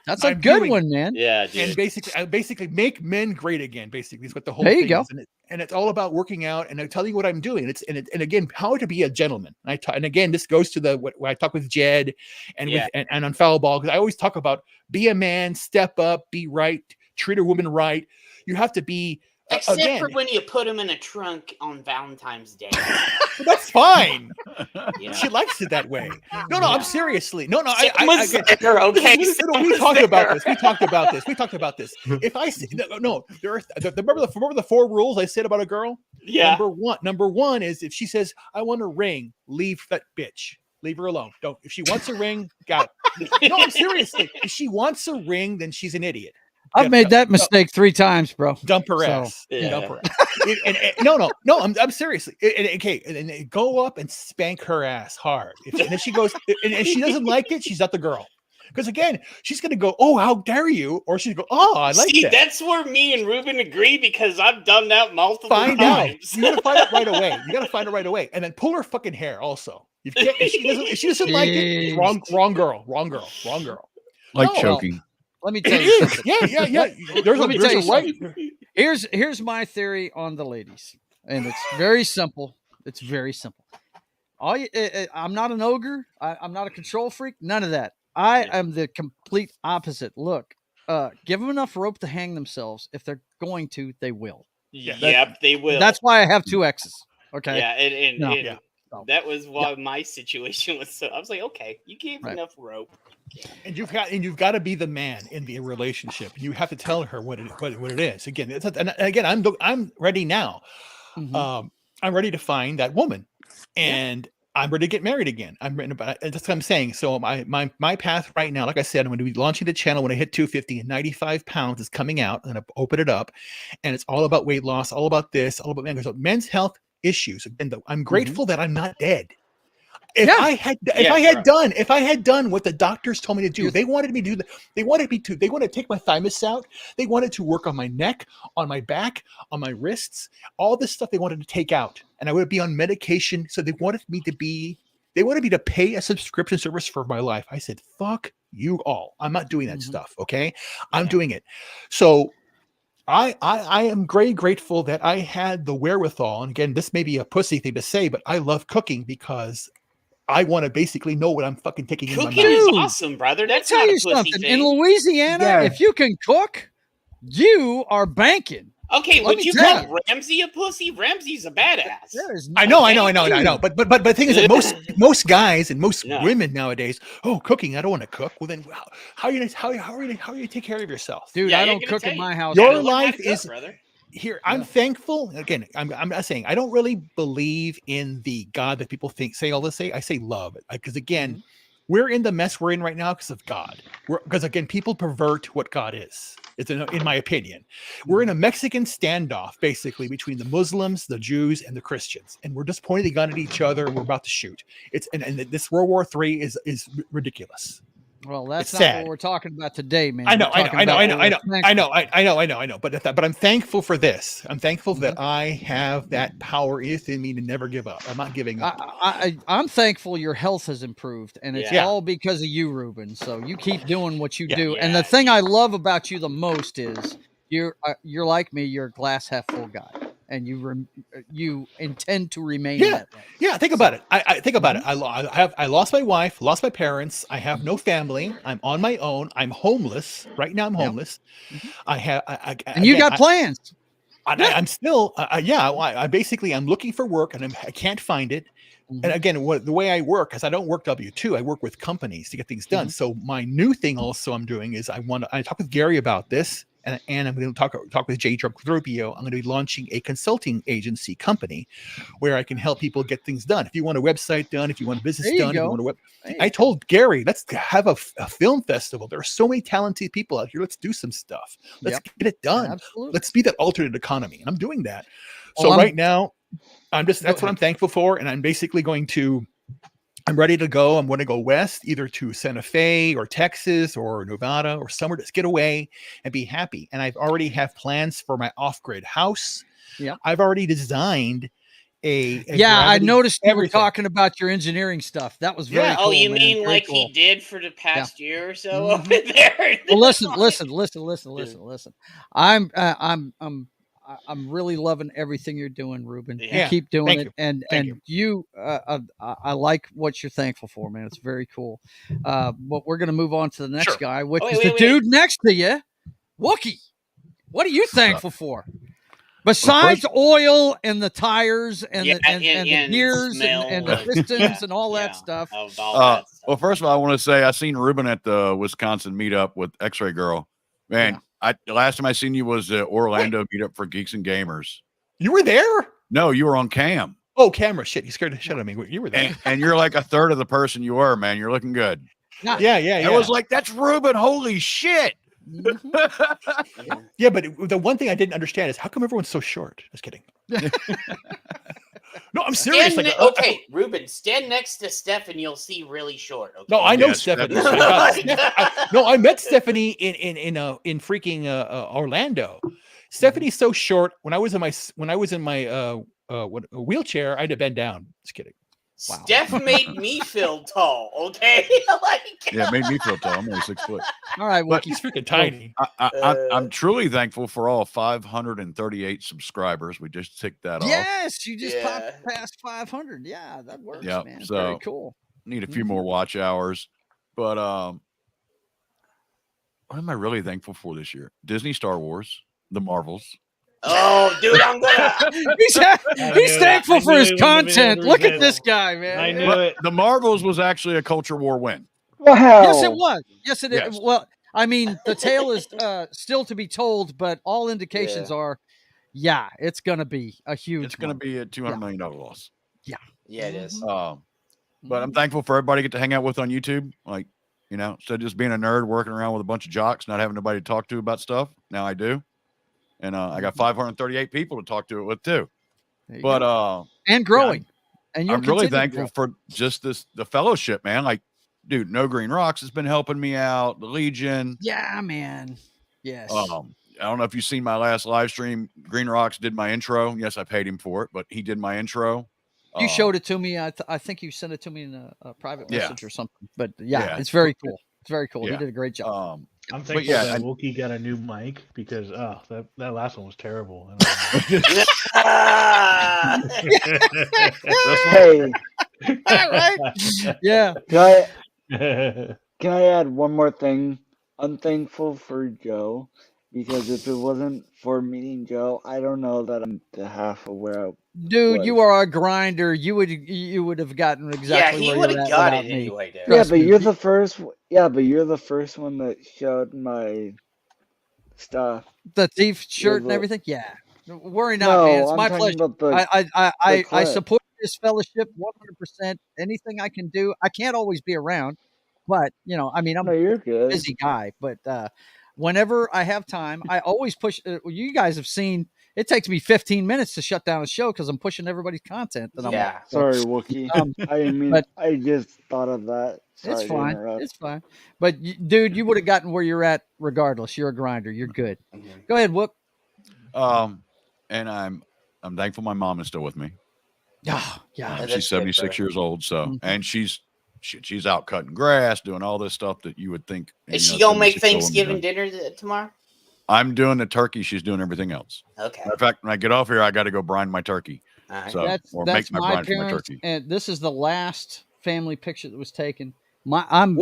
That's a good one, man. Yeah, dude. And I basically make men great again. Basically, is what the whole there thing you go. is. And it's all about working out. And I'm telling you what I'm doing. And again, how to be a gentleman. And again, this goes to what I talk with Jed and and on Foul Ball, because I always talk about be a man, step up, be right, treat a woman right. You have to be. Except for when you put them in a trunk on Valentine's Day. That's fine. Yeah. She likes it that way. No, I'm seriously. No, okay. We talked about this. If I say no, remember the 4 rules I said about a girl? Yeah. Number one is if she says, "I want a ring," leave that bitch. Leave her alone. Don't. If she wants a ring, got it. No, I'm seriously. If she wants a ring, then she's an idiot. I've made that mistake 3 times, bro. Dump her ass. Yeah. Dump her ass. No. I'm seriously. And go up and spank her ass hard. If she goes, and if she doesn't like it, she's not the girl. Because again, she's gonna go, "Oh, how dare you?" Or she's go, "Oh, I like See, that." that's where me and Ruben agree because I've done that multiple Find out. times. You gotta find it right away. You gotta find it right away, and then pull her fucking hair. Also, if she doesn't like it, wrong girl. Like No. choking. Let me tell It you is. something. Yeah. There's Let me tell a you right. something. Here's my theory on the ladies, and it's very simple. It's very simple. I'm not an ogre. I'm not a control freak. None of that. I am the complete opposite. Look, give them enough rope to hang themselves. If they're going to, they will. Yep, they will. That's why I have 2 X's. Okay. Yeah, and No. that was why my situation was so. I was like, okay, you gave enough rope. And you've got to be the man in the relationship. You have to tell her what it is. Again, I'm ready now. Mm-hmm. I'm ready to find that woman, and I'm ready to get married again. I'm ready, but that's what I'm saying. So my path right now, like I said, I'm going to be launching the channel when I hit 250, and 95 pounds is coming out. I'm going to open it up, and it's all about weight loss, all about this, all about men's health issues. And I'm grateful that I'm not dead. If I had done what the doctors told me to do, they wanted me to do. They wanted to take my thymus out. They wanted to work on my neck, on my back, on my wrists, all this stuff they wanted to take out, and I would be on medication. So they wanted me to pay a subscription service for my life. I said, fuck you all. I'm not doing that stuff. Okay. I'm doing it. So I am very grateful that I had the wherewithal. And again, this may be a pussy thing to say, but I love cooking because I want to basically know what I'm fucking taking in my mouth. Cooking is awesome, brother. That's not a pussy thing. In Louisiana, if you can cook, you are banking. Okay, would you call Ramsey a pussy? Ramsey's a badass. I know. But the thing is that most guys and most women nowadays, cooking. I don't want to cook. Well, then how are you take care of yourself, dude? I don't cook in my house. Your life is brother. Here, I'm thankful. Again, I'm not saying I don't really believe in the God that people say all this. I say love, because again, we're in the mess we're in right now because of God. Because again, people pervert what God is. It's in my opinion. We're in a Mexican standoff basically between the Muslims, the Jews, and the Christians, and we're just pointing the gun at each other. And we're about to shoot. And this World War III is ridiculous. Well, that's not sad. What we're talking about today, man. I know. But I'm thankful for this. I'm thankful that I have that power within me to never give up. I'm not giving up. I'm thankful your health has improved, and it's all because of you, Ruben. So you keep doing what you do. And the thing I love about you the most is you're like me. You're a glass half full guy. And you intend to remain that way. Yeah, think about it. I think about it. I lost my wife, lost my parents. I have no family. I'm on my own. I'm homeless right now. I'm homeless. And you got plans. I'm still. I basically I'm looking for work and I can't find it. And again, the way I work, because I don't work W-2, I work with companies to get things done. So my new thing also I'm doing is I talk with Gary about this. And I'm going to talk with Jay Rubio. I'm going to be launching a consulting agency company where I can help people get things done. If you want a website done, if you want a business done, I told Gary, let's have a film festival. There are so many talented people out here. Let's do some stuff. Let's get it done. Absolutely. Let's be that alternate economy. And I'm doing that. So right now, that's what I'm thankful for. And I'm basically I'm ready to go. I'm going to go west, either to Santa Fe or Texas or Nevada or somewhere to get away and be happy. And I've already have plans for my off-grid house. Yeah. I've already designed I noticed you were talking about your engineering stuff. That was very cool. Oh, you man. mean very like cool. he did for the past year or so over there? Well, listen. I'm really loving everything you're doing, Ruben. You keep doing it, and you. I like what you're thankful for, man. It's very cool. But we're gonna move on to the next guy, which is the dude next to you, Wookie. What are you thankful for? Besides oil and the tires and the gears and the pistons and all that stuff. Well, first of all, I want to say I seen Ruben at the Wisconsin meetup with X-Ray Girl. Man, the last time I seen you was the Orlando meetup for Geeks and Gamers. You were there? No, you were on cam. Oh, camera. Shit, you scared the shit out of me. You were there. And you're like a third of the person you were, man. You're looking good. Yeah. I was like, that's Ruben. Holy shit. Yeah, but the one thing I didn't understand is how come everyone's so short? Just kidding. No, I'm serious. Okay, Ruben, stand next to Steph and you'll see really short. Okay? No, I know Yeah, Stephanie. Stephanie. I met Stephanie in freaking Orlando. Stephanie's so short. When I was in my wheelchair, I had to bend down. Just kidding. Wow. Steph made me feel tall. Okay, Yeah, it made me feel tall. I'm only 6 foot. All right, But He's freaking tiny. I'm truly thankful for all 538 subscribers. We just ticked that off. Yes, you just popped past 500. Yeah, that works, man. So very cool. Need a few more watch hours, but what am I really thankful for this year? Disney, Star Wars, the Marvels. Oh, dude, I'm gonna. He's thankful for his content. Look at this guy, man. I knew it. The Marvels was actually a culture war win. Wow. Yes, it was. Yes, it is. Yes. Well, I mean, the tale is still to be told, but all indications are, it's going to be a huge. It's going to be a $200 million loss. Yeah. Yeah, it is. But I'm thankful for everybody to get to hang out with on YouTube. Like, instead of just being a nerd working around with a bunch of jocks, not having nobody to talk to about stuff. Now I do. And I got 538 people to talk to it with too. But and growing. And I'm really thankful for just the fellowship, man. Like, dude, No Green Rocks has been helping me out. The Legion. Yeah, man. Yes. I don't know if you've seen my last live stream. Green Rocks did my intro. Yes, I paid him for it, but he did my intro. You showed it to me. I think you sent it to me in a private message or something. But it's very cool. It's very cool. Yeah. He did a great job. I'm thankful that Wookie got a new mic because that last one was terrible. Hey, right? Yeah. Can I add one more thing? I'm thankful for Joe because if it wasn't for meeting Joe, I don't know that I'm the half of where I Dude, was. you are a grinder. You would have gotten exactly he where would you're have at got without it me. anyway, dude. Yeah, but you're the first. Yeah, but you're the first one that showed my stuff. The thief shirt and the- everything. Yeah, worry not, No, man. It's I'm my talking pleasure. about the I clip. support this fellowship 100%. Anything I can do. I can't always be around, but I mean, I'm No, you're a good. busy guy. But whenever I have time, I always push. You guys have seen. It takes me 15 minutes to shut down a show because I'm pushing everybody's content. That I'm on. Sorry, Wookie. I just thought of that. Sorry It's to fine. interrupt. It's fine. But dude, you would have gotten where you're at regardless. You're a grinder. You're good. Go ahead, Wook. And I'm thankful my mom is still with me. Yeah. She's 76 years old. So, and she's out cutting grass, doing all this stuff that you would think. Is she gonna make Thanksgiving dinner tomorrow? I'm doing the turkey. She's doing everything else. Okay. Matter of fact, when I get off here, I got to go brine my turkey. So, that's make my brine for my parents, turkey. and this is the last family picture that was taken. I'm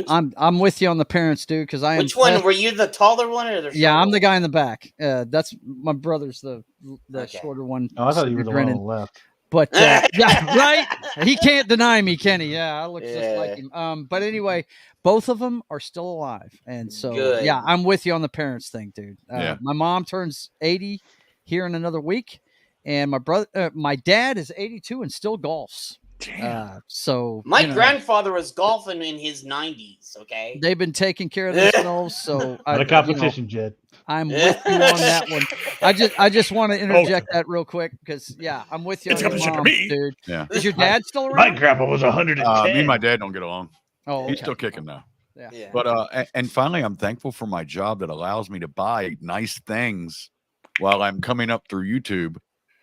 with you on the parents, dude. Because I am. Which one were you? The taller one or the? Yeah, I'm the guy in the back. That's my brother's the shorter one. Oh, I thought you were the one on the left. But yeah, right. He can't deny me, can he? Yeah, I look just like him. But anyway, both of them are still alive, and so yeah, I'm with you on the parents thing, dude. My mom turns 80 here in another week, and my dad is 82 and still golfs. So my grandfather was golfing in his 90s. Okay, they've been taking care of themselves. So not a competition, Jed. I'm with you on that one. I just want to interject that real quick because I'm with you on your mom, dude. Yeah. Is your dad still around? My grandpa was 110. Me and my dad don't get along. Oh, okay. He's still kicking though. Yeah. But and finally, I'm thankful for my job that allows me to buy nice things while I'm coming up through YouTube.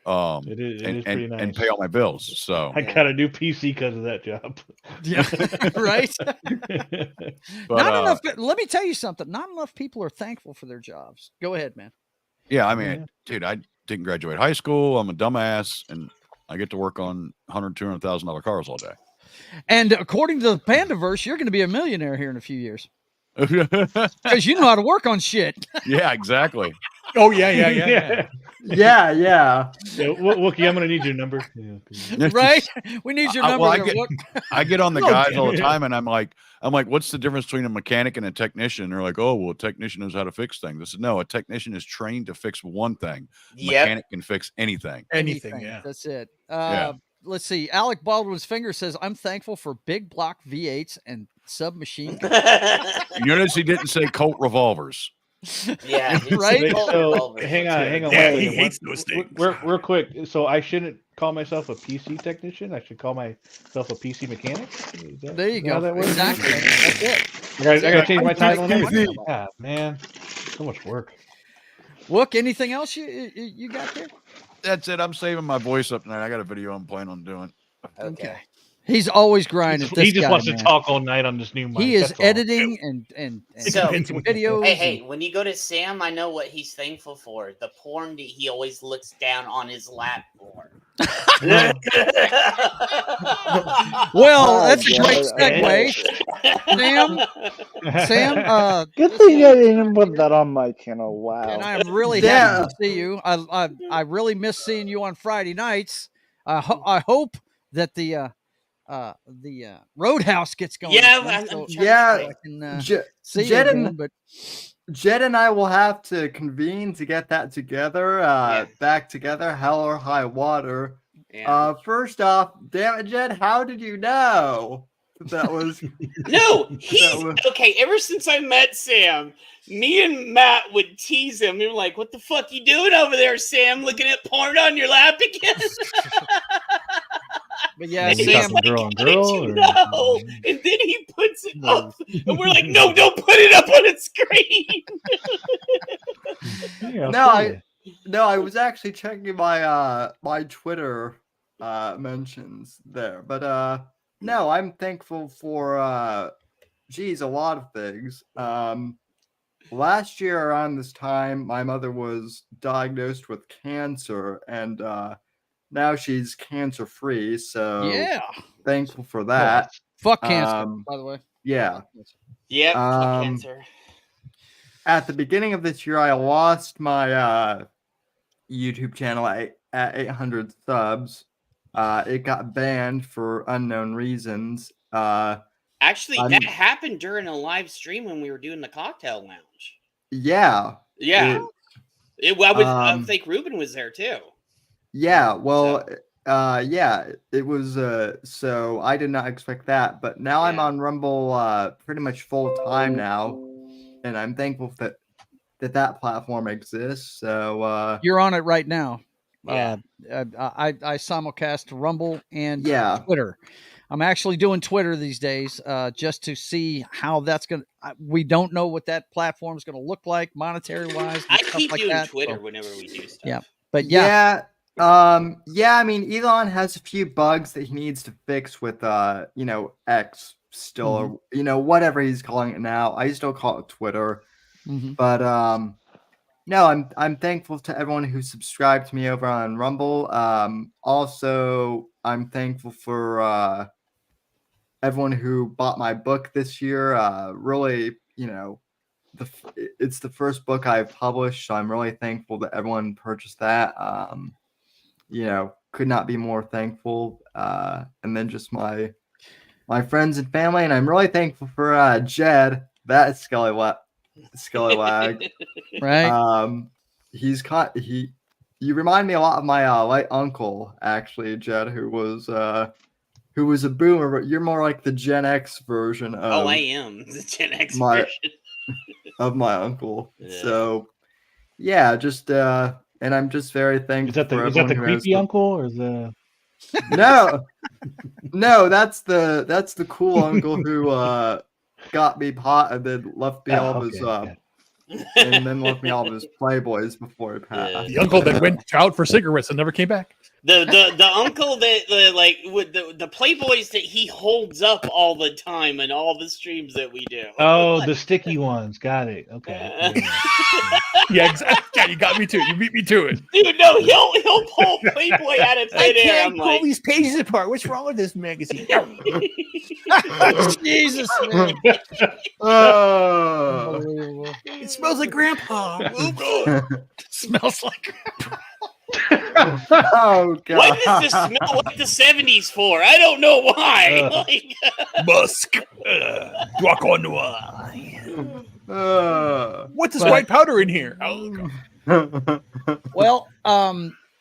It is pretty nice. And pay all my bills. So I got a new PC because of that job. Yeah, right. But, not enough. Let me tell you something. Not enough people are thankful for their jobs. Go ahead, man. Yeah, I mean, dude, I didn't graduate high school. I'm a dumbass, and I get to work on $200,000 cars all day. And according to the Pandaverse, you're going to be a millionaire here in a few years because you know how to work on shit. Yeah, exactly. Oh yeah. Wookie, I'm gonna need your number. Right? We need your number. I get on the guys all the time, and I'm like, what's the difference between a mechanic and a technician? They're like, oh, well, a technician knows how to fix things. I said, no, a technician is trained to fix one thing. A mechanic can fix anything. Anything, yeah. That's it. Let's see. Alec Baldwin's finger says, I'm thankful for big block V8s and submachine guns. You notice he didn't say Colt revolvers. Yeah, right. So hang on. Yeah, he hates those things. Real quick. So I shouldn't call myself a PC technician. I should call myself a PC mechanic. There you go. How that works? Exactly. That's it. I got to change my IT title and PC. everything. God, man, so much work. Wook, anything else you got there? That's it. I'm saving my voice up tonight. I got a video I'm planning on doing. Okay. He's always grinding. He just wants to talk all night on this new mic. He is that's all. editing and So, videos. Hey, when you go to Sam, I know what he's thankful for. The porn that he always looks down on his lap for. Well, that's a great segue. Sam, Good thing I didn't put that on my channel. Wow. and I am really happy to see you. I really miss seeing you on Friday nights. I hope that the Roadhouse gets going. Yeah, Jed and I will have to convene to get that together, back together, hell or high water. Yeah. First off, damn it, Jed, how did you know that was? No, okay. Ever since I met Sam, me and Matt would tease him. We were like, "What the fuck you doing over there, Sam? Looking at porn on your lap again?" But yeah, Sam, like, girl on girl. No, and then he puts it up, and we're like, "No, don't put it up on a screen." I was actually checking my my Twitter mentions there, but no, I'm thankful for a lot of things. Last year around this time, my mother was diagnosed with cancer, and now she's cancer free. So yeah, thankful for that. Fuck cancer, by the way. Yeah. Yep. Fuck cancer. At the beginning of this year, I lost my YouTube channel at 800 subs. It got banned for unknown reasons. Actually, that happened during a live stream when we were doing the cocktail lounge. Yeah. Yeah. I think Ruben was there too. Yeah. Well, it was. So I did not expect that, but now I'm on Rumble pretty much full time now, and I'm thankful that platform exists. So you're on it right now. Yeah. I simulcast Rumble and Yeah. Twitter. I'm actually doing Twitter these days just to see how that's going to – we don't know what that platform is going to look like monetary-wise. I keep doing Twitter whenever we do stuff. Yeah. But yeah. I mean, Elon has a few bugs that he needs to fix with, X still, or, whatever he's calling it now. I still call it Twitter. But, no, I'm thankful to everyone who subscribed to me over on Rumble. Also, I'm thankful for everyone who bought my book this year. Really, it's the first book I've published, so I'm really thankful that everyone purchased that. Could not be more thankful. And then just my friends and family, and I'm really thankful for Jed, that Skellywag. Right. You remind me a lot of my late uncle, actually, Jed, who was a boomer, but you're more like the Gen X version of I am the Gen X version of my uncle. Yeah. So yeah, just and I'm just very thankful. Is that the creepy uncle or the No, that's the cool uncle who got me pot and then left me all of his and then left me all of his Playboys before he passed. The uncle that went out for cigarettes and never came back. The uncle that with the Playboys that he holds up all the time in all the streams that we do. Oh, the sticky ones. Got it. Okay. Yeah, exactly. Yeah, you got me too. You beat me to it. Dude, no, he'll pull Playboy out of thin air. I'm like, these pages apart. What's wrong with this magazine? Jesus, man. Oh, It smells like Grandpa. Oh, God. Smells like Grandpa. oh God! Why does this smell like the 70s for? I don't know why. Musk. Duac noir. What's this white powder in here? Oh, God. Well,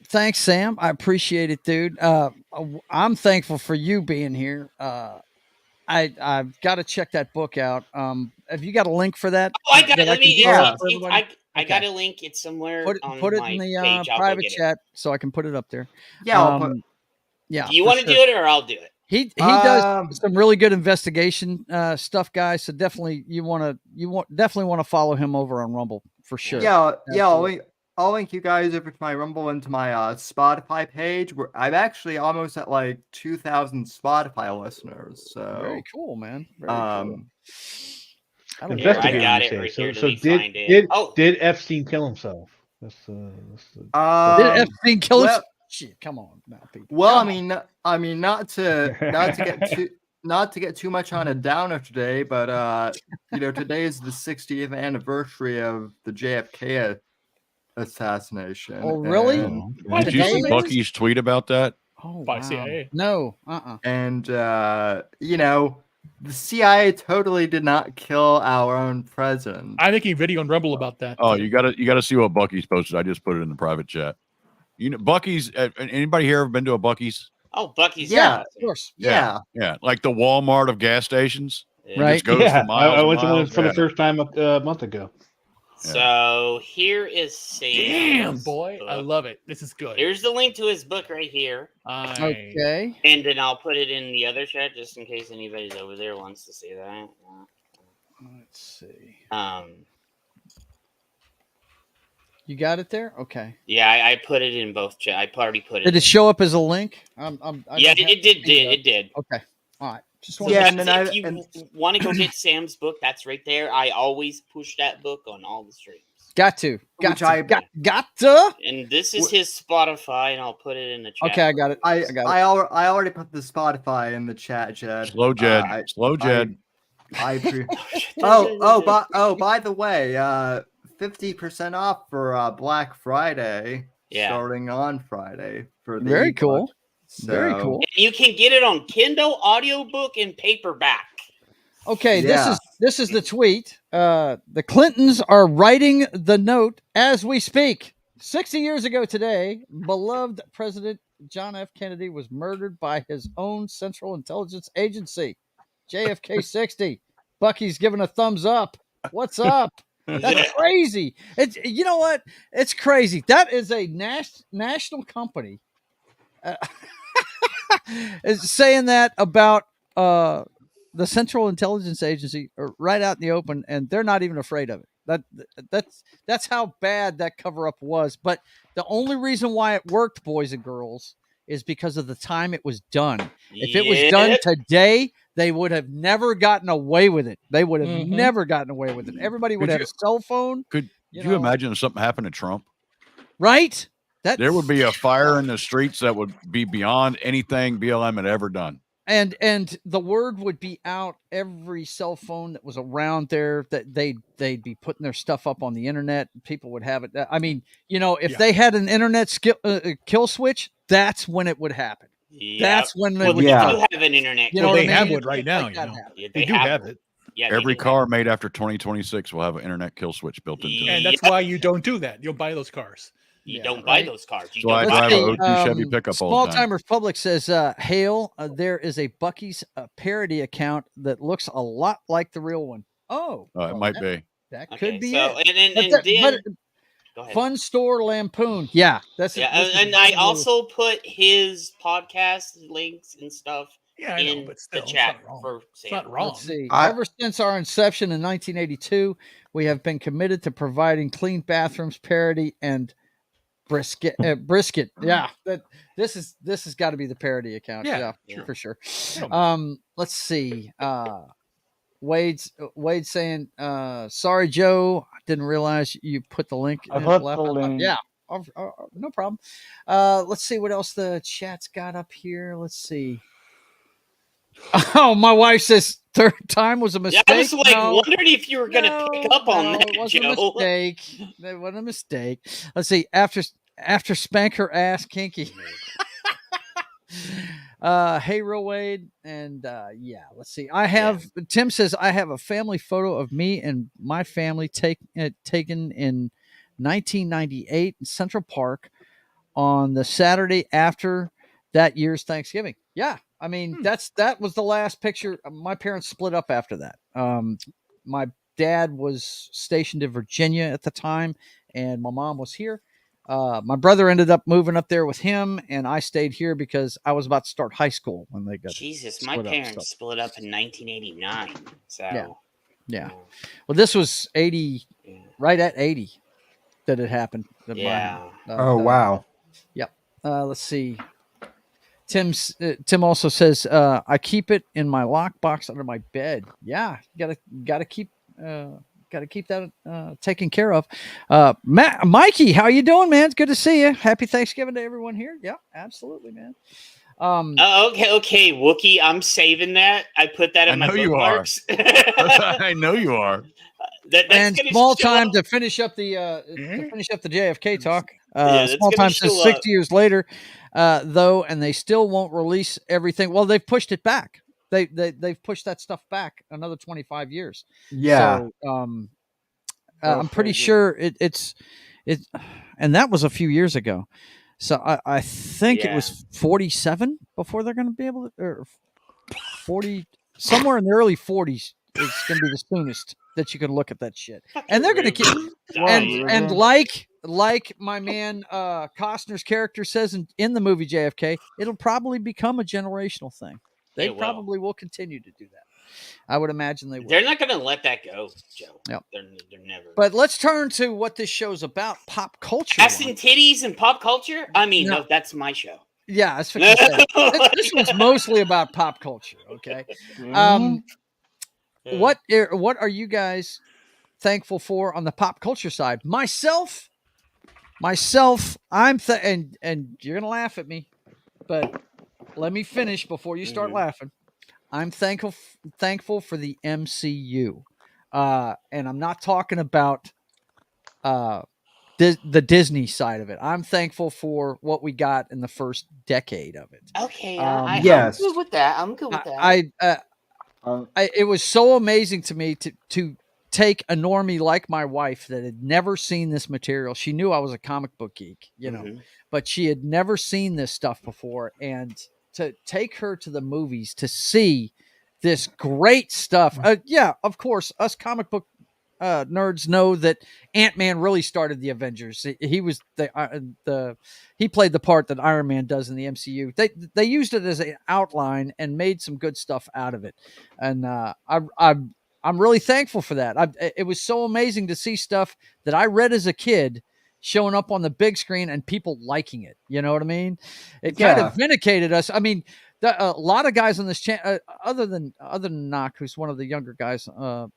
thanks, Sam. I appreciate it, dude. I'm thankful for you being here. I've got to check that book out. Have you got a link for that? Oh, I got it. I got a link. It's somewhere on put it my in the page. I'll private go get chat so I can put it up there. Yeah, yeah. Do you want to do it or I'll do it? He does some really good investigation stuff, guys. So definitely definitely want to follow him over on Rumble for sure. Yeah. I'll link you guys over to my Rumble and to my Spotify page. Where I'm actually almost at like 2,000 Spotify listeners. So very cool, man. Very cool. Investigate. I got it right here. So did Epstein kill himself? Did Epstein kill himself? Shit, come on now, people. Well, I mean, not to get too much on a downer today, but today is the 60th anniversary of the JFK assassination. Oh, really? Did you see Bucky's tweet about that? Oh, By wow. CIA. No. And the CIA totally did not kill our own president. I'm making a video on Rumble about that. Oh, you gotta see what Bucky's posted. I just put it in the private chat. Bucky's. Anybody here ever been to a Bucky's? Oh, Bucky's. Yeah, of course. Yeah. Like the Walmart of gas stations. Right. It just goes for miles I went to one miles. for the first time a month ago. So here is Sam's Damn, boy. book. I love it. This is good. Here's the link to his book right here. Okay. And then I'll put it in the other chat just in case anybody's over there wants to see that. Let's see. You got it there? Okay. Yeah, I put it in both chat. I already put it. Did it show up as a link? It did. Okay. All right. Just if you want to go get Sam's book, that's right there. I always push that book on all the streams. Got to. And this is his Spotify, and I'll put it in the chat. Okay, I got it. I got it. I already put the Spotify in the chat, Jed. Slow Jed. By the way, 50% off for Black Friday. Yeah. Starting on Friday for the very ebook. cool. So, very cool. And you can get it on Kindle, audiobook, and paperback. Okay, this is the tweet. The Clintons are writing the note as we speak. 60 years ago today, beloved President John F. Kennedy was murdered by his own Central Intelligence Agency, JFK 60. Bucky's giving a thumbs up. What's up? That's crazy. It's, you know what? It's crazy. That is a national company is saying that about the Central Intelligence Agency right out in the open, and they're not even afraid of it. That's how bad that cover-up was. But the only reason why it worked, boys and girls, is because of the time it was done. If it was done today, they would have never gotten away with it. They would have never gotten away with it. Everybody would have a cell phone. Could you imagine if something happened to Trump? Right? There would be a fire in the streets that would be beyond anything BLM had ever done. And the word would be out every cell phone that was around there, that they'd be putting their stuff up on the internet. People would have it. I mean, if they had an internet kill switch, that's when it would happen. Yep. That's when they would. Do have an internet. They have one right now. They do have it. Yeah, every car made after 2026 will have an internet kill switch built into it. And that's why you don't do that. You'll buy those cars. You don't buy those cars. So I drive a 02 Chevy pickup all the time. Small Timers Public says, Hale, there is a Bucky's parody account that looks a lot like the real one. Oh. It might be. That could be so, it. Fun Store Lampoon. Yeah. And I also put his podcast links and stuff in the chat for Sam. It's not wrong. Let's see. Ever since our inception in 1982, we have been committed to providing clean bathrooms, parody, and brisket. Yeah, this has got to be the parody account. Yeah, for sure. Let's see. Wade's saying, sorry, Joe, I didn't realize you put the link. I put the link. Yeah, no problem. Let's see what else the chat's got up here. Let's see. Oh, my wife says third time was a mistake. Yeah, I was wondering if you were going to pick up on that, it wasn't Joe. A mistake. It wasn't a mistake. Let's see. After spank her ass, kinky. Hey, Real Wade, and let's see. Tim says I have a family photo of me and my family taken in 1998 in Central Park on the Saturday after that year's Thanksgiving. Yeah. I mean, that was the last picture. My parents split up after that. My dad was stationed in Virginia at the time, and my mom was here. My brother ended up moving up there with him, and I stayed here because I was about to start high school when they got Jesus, my split up, parents split up in 1989. So yeah. Well, this was 80, right at 80 that it happened. Yeah. Wow. Yep. Let's see. Tim also says, I keep it in my lockbox under my bed. Yeah, gotta keep that taken care of. Mikey, how you doing, man? It's good to see you. Happy Thanksgiving to everyone here. Yeah, absolutely, man. Okay, Wookie, I'm saving that. I put that in my bookmarks. I know you are. And small time to finish up the JFK talk. Small time says 60 years later, though, and they still won't release everything. Well, they've pushed it back. They've pushed that stuff back another 25 years. Yeah. So I'm pretty sure it's and that was a few years ago. So I think it was 47 before they're going to be able to, or 40, somewhere in the early 40s. It's going to be the soonest that you can look at that shit. And they're going to keep, and like my man Costner's character says in the movie JFK, it'll probably become a generational thing. They probably will continue to do that. I would imagine they will. They're not going to let that go, Joe. Yep. They're never. But let's turn to what this show's about, pop culture. Ass and titties and pop culture? I mean, no, that's my show. Yeah, that's what I said. This one's mostly about pop culture, okay? What are you guys thankful for on the pop culture side? Myself, I'm and you're gonna laugh at me, but let me finish before you start laughing. I'm thankful for the MCU, and I'm not talking about the Disney side of it. I'm thankful for what we got in the first decade of it. Okay, yes. I'm good with that. It was so amazing to me to take a normie like my wife that had never seen this material. She knew I was a comic book geek, but she had never seen this stuff before, and to take her to the movies to see this great stuff. Yeah, of course, us comic book nerds know that Ant-Man really started the Avengers. He was he played the part that Iron Man does in the MCU. They used it as an outline and made some good stuff out of it. And I'm really thankful for that. It was so amazing to see stuff that I read as a kid showing up on the big screen and people liking it. You know what I mean? It kind of vindicated us. I mean, a lot of guys on this channel, other than Knock, who's one of the younger guys,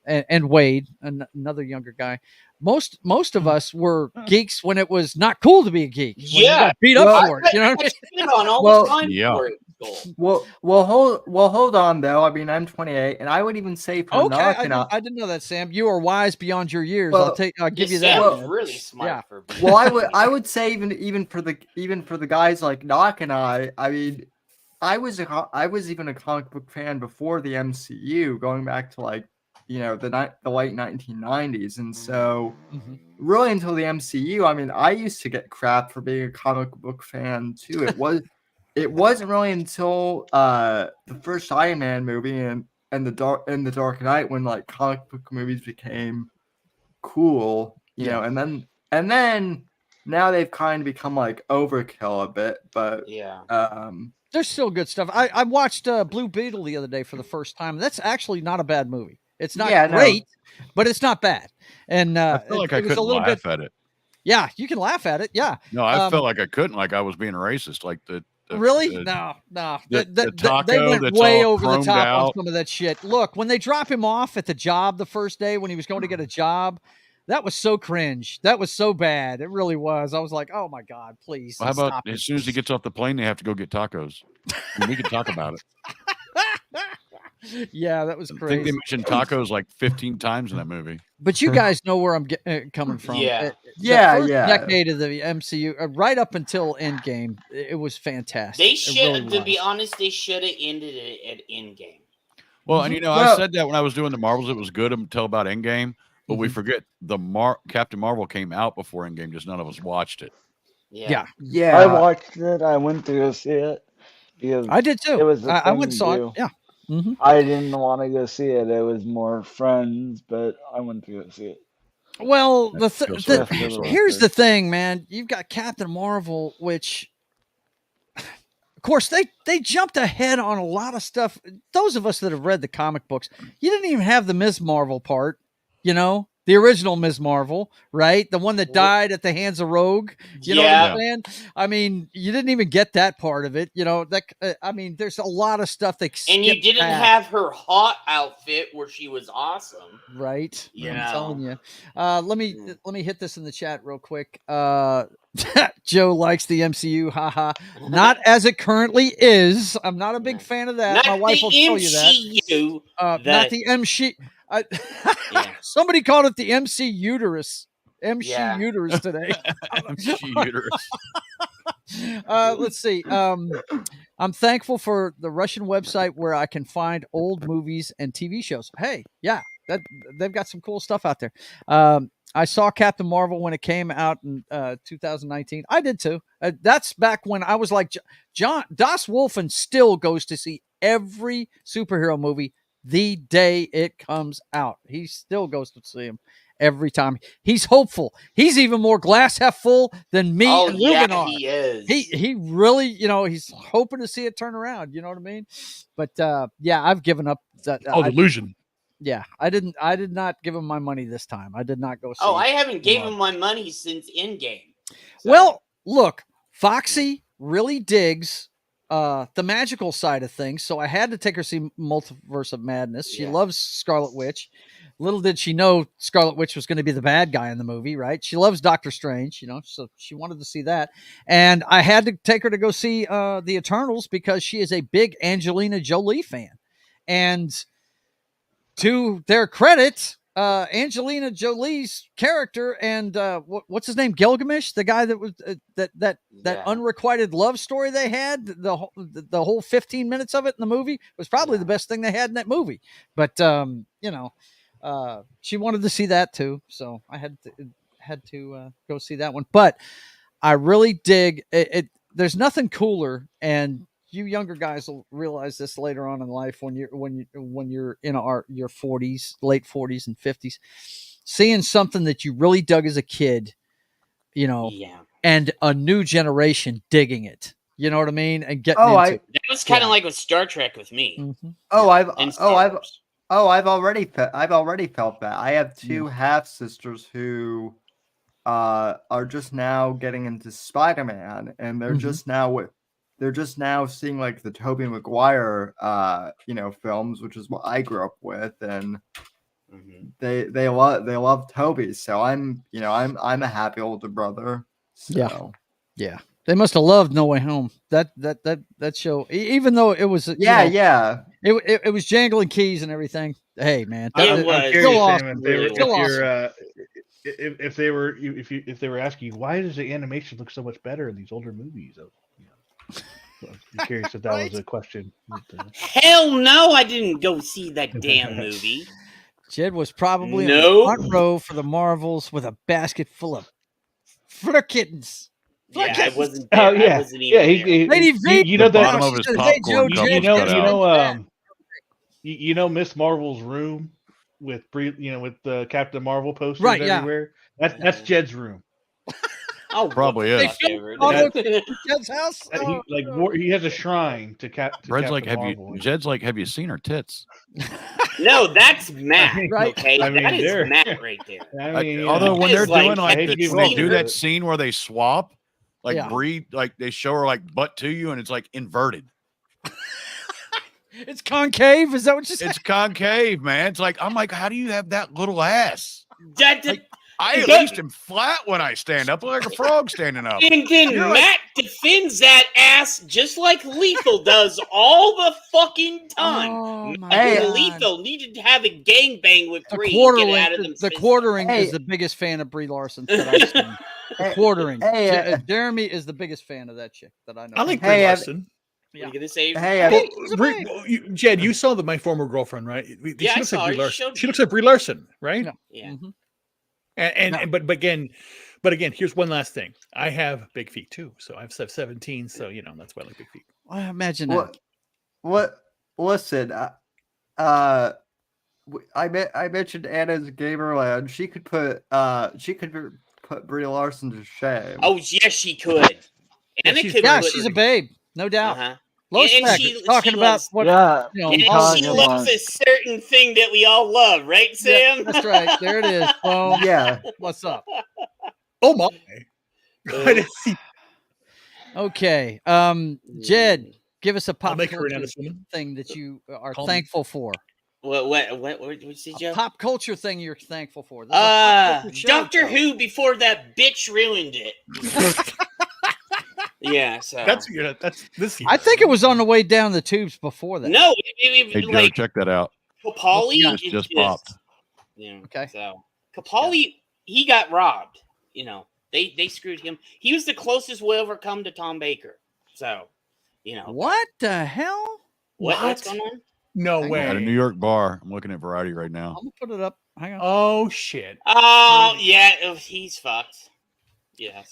and Wade, another younger guy. Most of us were geeks when it was not cool to be a geek. Yeah, beat up for it. You know what I mean? Hold on though. I mean, I'm 28, and I would even say for Knock, I didn't know that, Sam. You are wise beyond your years. I'll give you that. Sam was really smart. Yeah. I would say even for the guys like Knock and I mean, I was even a comic book fan before the MCU, going back to the late 1990s, and so really until the MCU, I mean, I used to get crap for being a comic book fan too. It wasn't really until the first Iron Man movie and the Dark Knight when comic book movies became cool, you know, and then now they've kind of become overkill a bit, but there's still good stuff. I watched Blue Beetle the other day for the first time. That's actually not a bad movie. It's not great, but it's not bad. And I feel like I couldn't laugh at it. Yeah, you can laugh at it. Yeah. No, I felt like I couldn't, like I was being racist. Really? No. The taco they went that's way all over the chromed top out. on some of that shit. Look, when they drop him off at the job the first day when he was going to get a job, that was so cringe. That was so bad. It really was. I was like, oh my God, please. Well, how about as soon as he gets off the plane, they have to go get tacos? We can talk about it. Yeah, that was I crazy. think they mentioned tacos like 15 times in that movie. But you guys know where I'm coming from. Yeah. Decade of the MCU, right up until Endgame, it was fantastic. They should, to be honest, they should have ended it at Endgame. Well, and I said that when I was doing the Marvels, it was good until about Endgame. But we forget Captain Marvel came out before Endgame, just none of us watched it. Yeah. I watched it. I went to go see it because I did too. It was I went and saw it. Yeah. Mm-hmm. I didn't want to go see it. It was more friends, but I went to go see it. Well, here's the thing, man. You've got Captain Marvel, which, of course, they jumped ahead on a lot of stuff. Those of us that have read the comic books, you didn't even have the Ms. Marvel part, the original Ms. Marvel, right? The one that died at the hands of Rogue. You know what I'm saying? I mean, you didn't even get that part of it. There's a lot of stuff that and you didn't have her hot outfit where she was awesome, right? I'm telling you. Let me hit this in the chat real quick. Joe likes the MCU, haha. Not as it currently is. I'm not a big fan of that. Not my wife will tell you that. Not the MC. Somebody called it the MC uterus. Uterus today. MC uterus. Let's see. I'm thankful for the Russian website where I can find old movies and TV shows. Hey, yeah, they've got some cool stuff out there. I saw Captain Marvel when it came out in 2019. I did too. That's back when I was like John. Das Wolfen still goes to see every superhero movie the day it comes out. He still goes to see them every time. He's hopeful. He's even more glass half full than me and Ruben are. He is. He really, he's hoping to see it turn around. You know what I mean? But I've given up that. Delusion. I did not give him my money this time. I did not go see. I haven't gave him my money since Endgame. So. Well, look, Foxy really digs the magical side of things, so I had to take her see Multiverse of Madness. She loves Scarlet Witch. Little did she know Scarlet Witch was going to be the bad guy in the movie, right? She loves Doctor Strange, so she wanted to see that. And I had to take her to go see the Eternals because she is a big Angelina Jolie fan. And to their credit, Angelina Jolie's character and what's his name, Gilgamesh, the guy that was that unrequited love story they had, the whole 15 minutes of it in the movie was probably the best thing they had in that movie. But she wanted to see that too, so I had to go see that one. But I really dig it. There's nothing cooler, and you younger guys will realize this later on in life when you're in your 40s, late 40s and 50s, seeing something that you really dug as a kid, and a new generation digging it. You know what I mean? And getting into it. That was kind of like with Star Trek with me. Mm-hmm. I've already felt that. I have two half sisters who are just now getting into Spider-Man, and they're just now seeing like the Tobey Maguire films, which is what I grew up with, and they love Tobey. So I'm a happy older brother. So. Yeah. They must have loved No Way Home. That show, even though it was it was jangling keys and everything. Hey man, I'm curious, Sam, if they were asking you, why does the animation look so much better in these older movies? I'm curious if that was a question. Hell no, I didn't go see that damn movie. Jed was probably in the front row for the Marvels with a basket full of flitter kittens. Yeah, I wasn't there. Yeah. I wasn't even there. Lady V, you know that bottom of his popcorn cup. Miss Marvel's room with the Captain Marvel posters everywhere. That's Jed's room. Oh, probably is. Jed's house. He has a shrine to Captain Marvel. Jed's like, have you seen her tits? No, that's Matt. Right? Okay, that is Matt right there. Although when they're doing when they do that scene where they swap. Breed, they show her butt to you, and it's inverted. It's concave. Is that what you said? It's concave, man. It's I'm how do you have that little ass? I at least am flat when I stand up, like a frog standing up. And then Matt defends that ass just like Lethal does all the fucking time. Oh, Lethal needed to have a gangbang with Brie. The quartering is the biggest fan of Brie Larson that I've seen. The quartering. Jeremy is the biggest fan of that chick that I know. I like Brie Larson. What are you gonna say? Jed, you saw my former girlfriend, right? Yeah, she looks like Brie Larson. She looks like Brie Larson, right? Yeah. Mm-hmm. But again, here's one last thing. I have big feet too, so I have 17. So that's why I like big feet. I imagine that. What listen, I mentioned Anna's Gamerland. She could put Brie Larson to shame. Oh yes, she could. Anna could. Yeah, put, she's a babe, no doubt. Uh-huh. Low And spec, she talking about loves, what Yeah, you know. I'm and telling she you, loves man. a certain thing that we all love, right, Sam? Yeah, that's right. There it is. Boom. Yeah. What's up? Oh my! Okay. Jed, give us a I'll pop make her an culture honest woman. thing that you are Call me. thankful for. What did you say, A Joe? pop culture thing you're thankful for. This is a pop culture show, Doctor Joe. Who before that bitch ruined it. Yeah, so That's this year. I think it was on the way down the tubes before that. no, Hey, Joe, like check that out. Capaldi Just popped. Yeah. Okay. So Capaldi, he got robbed. You know, they screwed him. He was the closest we'll ever come to Tom Baker. So, you know. What the hell? What's going on? No Hang way. At a New York bar. I'm looking at Variety right now. I'm gonna put it up. Hang on. Oh shit. Oh yeah, he's fucked. Yeah.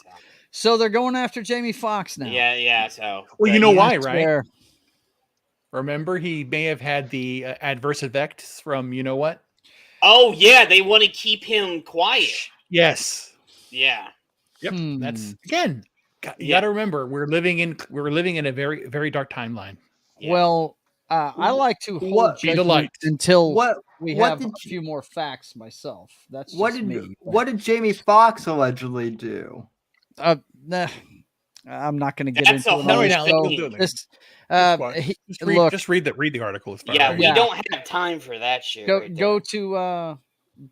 So they're going after Jamie Foxx now. Yeah. So. Well, you know That's why, right? where- Remember, he may have had the adverse effects from you know what? Oh yeah, they want to keep him quiet. Yes. Yeah. Yep. Hmm. That's again. You Yeah. got to remember, we're living in a very very dark timeline. Yeah. Well, I like to hold What- Be the judgment light. until What we what have did a few more facts myself. That's what just did me. what did Jamie Foxx allegedly do? Nah, I'm not going to get That's into a it. whole on now, the show. we'll do it later. This, Just read, look, just read the article. As far Yeah, as we Yeah. don't have time for that shit. go right go there. to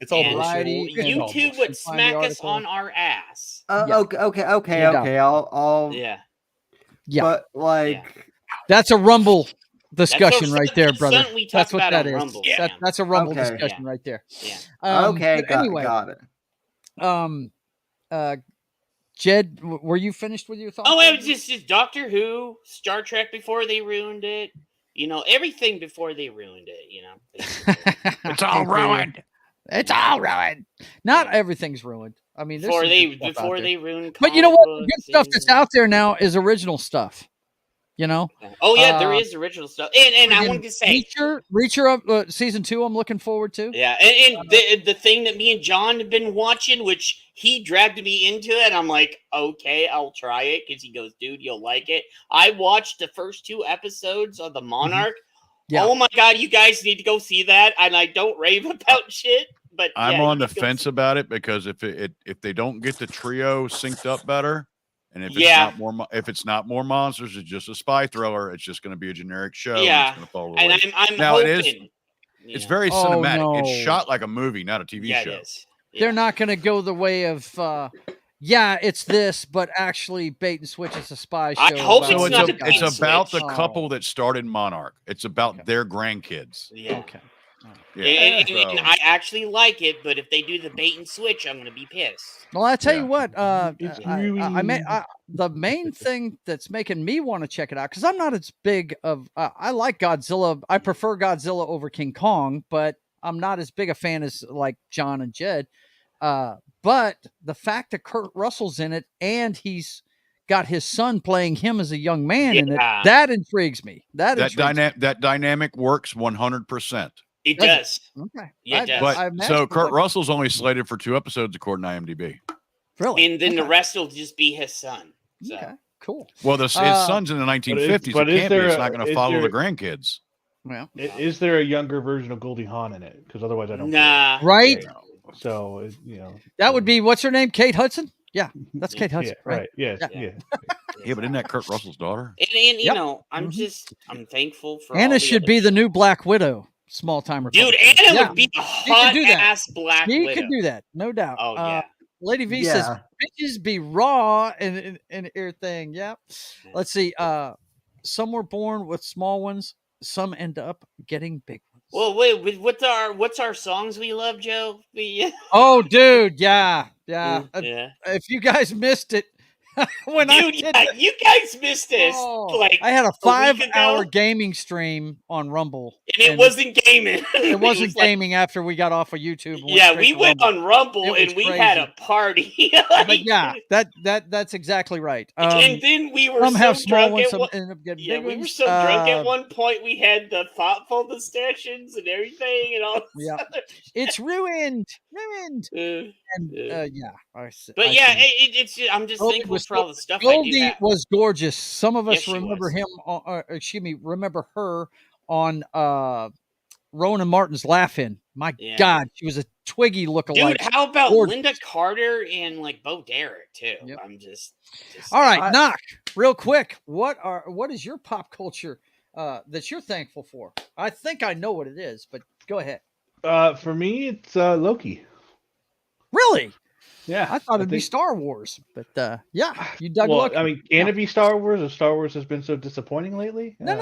it's all And bullshit. Variety It's all and bullshit. YouTube would Find the smack us article. on our ass. Yeah. Okay. No doubt. I'll Yeah. Yeah. But like, That's a Rumble That's discussion what- right there, that's brother. something we talk That's what about that on is. Rumble, That, Sam. that's a Rumble Okay. discussion Yeah. right there. Yeah. okay, but anyway, got it. Jed, were you finished with your thoughts? Oh, it was just Doctor Who, Star Trek before they ruined it. You know, everything before they ruined it. You know. It's all ruined. It's all ruined. Not everything's ruined. I mean, there's some good stuff out there. they ruined. But you know what? The comic good stuff that's books out there now is original stuff. You know, Oh yeah, there Uh, is original stuff, and I wanted to say, Reacher of season 2. I'm looking forward to. yeah, and the thing that me and John have been watching, which he dragged me into it, I'm like, okay, I'll try it because he goes, dude, you'll like it. I watched the first 2 episodes of The Monarch. Yeah. Oh my god, you guys need to go see that, and I don't rave about shit, but I'm yeah, on you the go fence see- about it because if they don't get the trio synced up better, and if Yeah. it's not more monsters, it's just a spy thriller. It's just going to be a generic show. Yeah. And it's going to fall And away. I'm Now, it hoping. is- you It's know. very Oh, cinematic. It's no. shot like a movie, not a TV Yeah, show. it is. They're not going to go the way of, it's this, but actually bait and switch. It's a spy show. I hope about- it's So not a it's bait about the switch. couple that started Monarch. It's about their grandkids. Yeah. Okay. Yeah. And So- I actually like it, but if they do the bait and switch, I'm going to be pissed. Well, I tell Yeah. you what, It's the main thing that's making me want to check it out, because I'm not as big of, I like Godzilla. I prefer Godzilla over King Kong, but I'm not as big a fan as like John and Jed. But the fact that Kurt Russell's in it and he's got his son playing him as a young man in it, Yeah. that intrigues me. That intrigues me. That dynamic works 100%. It Does does. Okay. Yeah, it does. But I imagine so it Kurt would. Russell's only slated for 2 episodes according to IMDb. Really? And then the Okay. rest will just be his son. So. Okay, cool. Well, his son's in the 1950s. but It is can't be. there It's a- not going to is follow the there- grandkids. Well, Is there a younger version of Goldie Hawn in it? Because otherwise, I don't. Nah. right? care. So you know. That would be, what's her name? Kate Hudson? Yeah, that's Kate Yeah. Hudson, right? Right. Yes. Yeah. Yeah. Yeah, but isn't that Kurt Russell's daughter? And you Yep. know, I'm Mhm. thankful for Anna all should other be the shit. new Black Widow. Small timer. Dude, Anna Yeah. would be a could hot do that. ass Black He Widow. could do that, no doubt. Oh yeah. Lady V says, Yeah. bitches be raw and everything. Yep. Let's see. Some were born with small ones. Some end up getting big ones. Well, wait. What's our songs we love, Joe? Oh, dude. Yeah. Yeah. Yeah. If you guys missed it, When Dude, yeah, you guys missed this. Like I had a week 5-hour ago, gaming stream on Rumble, and it wasn't gaming. It wasn't was like- gaming after we got off of YouTube. and yeah, straight we to went Rumble. on Rumble It was and we had crazy. a party. But yeah, that's exactly right. and then we were some so have small drunk ones, at some one. end up getting Yeah, big we were ones. so drunk at one point. We had the thoughtful discussions and everything, and all. Yeah, it's ruined. And But yeah, it's. I'm just Goldie thankful was for all the stuff I do Goldie have. was gorgeous. Some of us Yes, she remember was. him. Remember her on Ronan Martin's Laughing. My Yeah. God, she was a Twiggy lookalike. Dude, how about Gorgeous. Linda Carter and like Bo Derek too? Yep. I'm just All right, Knock, real quick. What is your pop culture that you're thankful for? I think I know what it is, but go ahead. For me, it's Loki. Really? Yeah, I thought it'd be Star Wars, but yeah, you dug well, Loki. I mean, can it be Star Wars? If Star Wars has been so disappointing lately? No.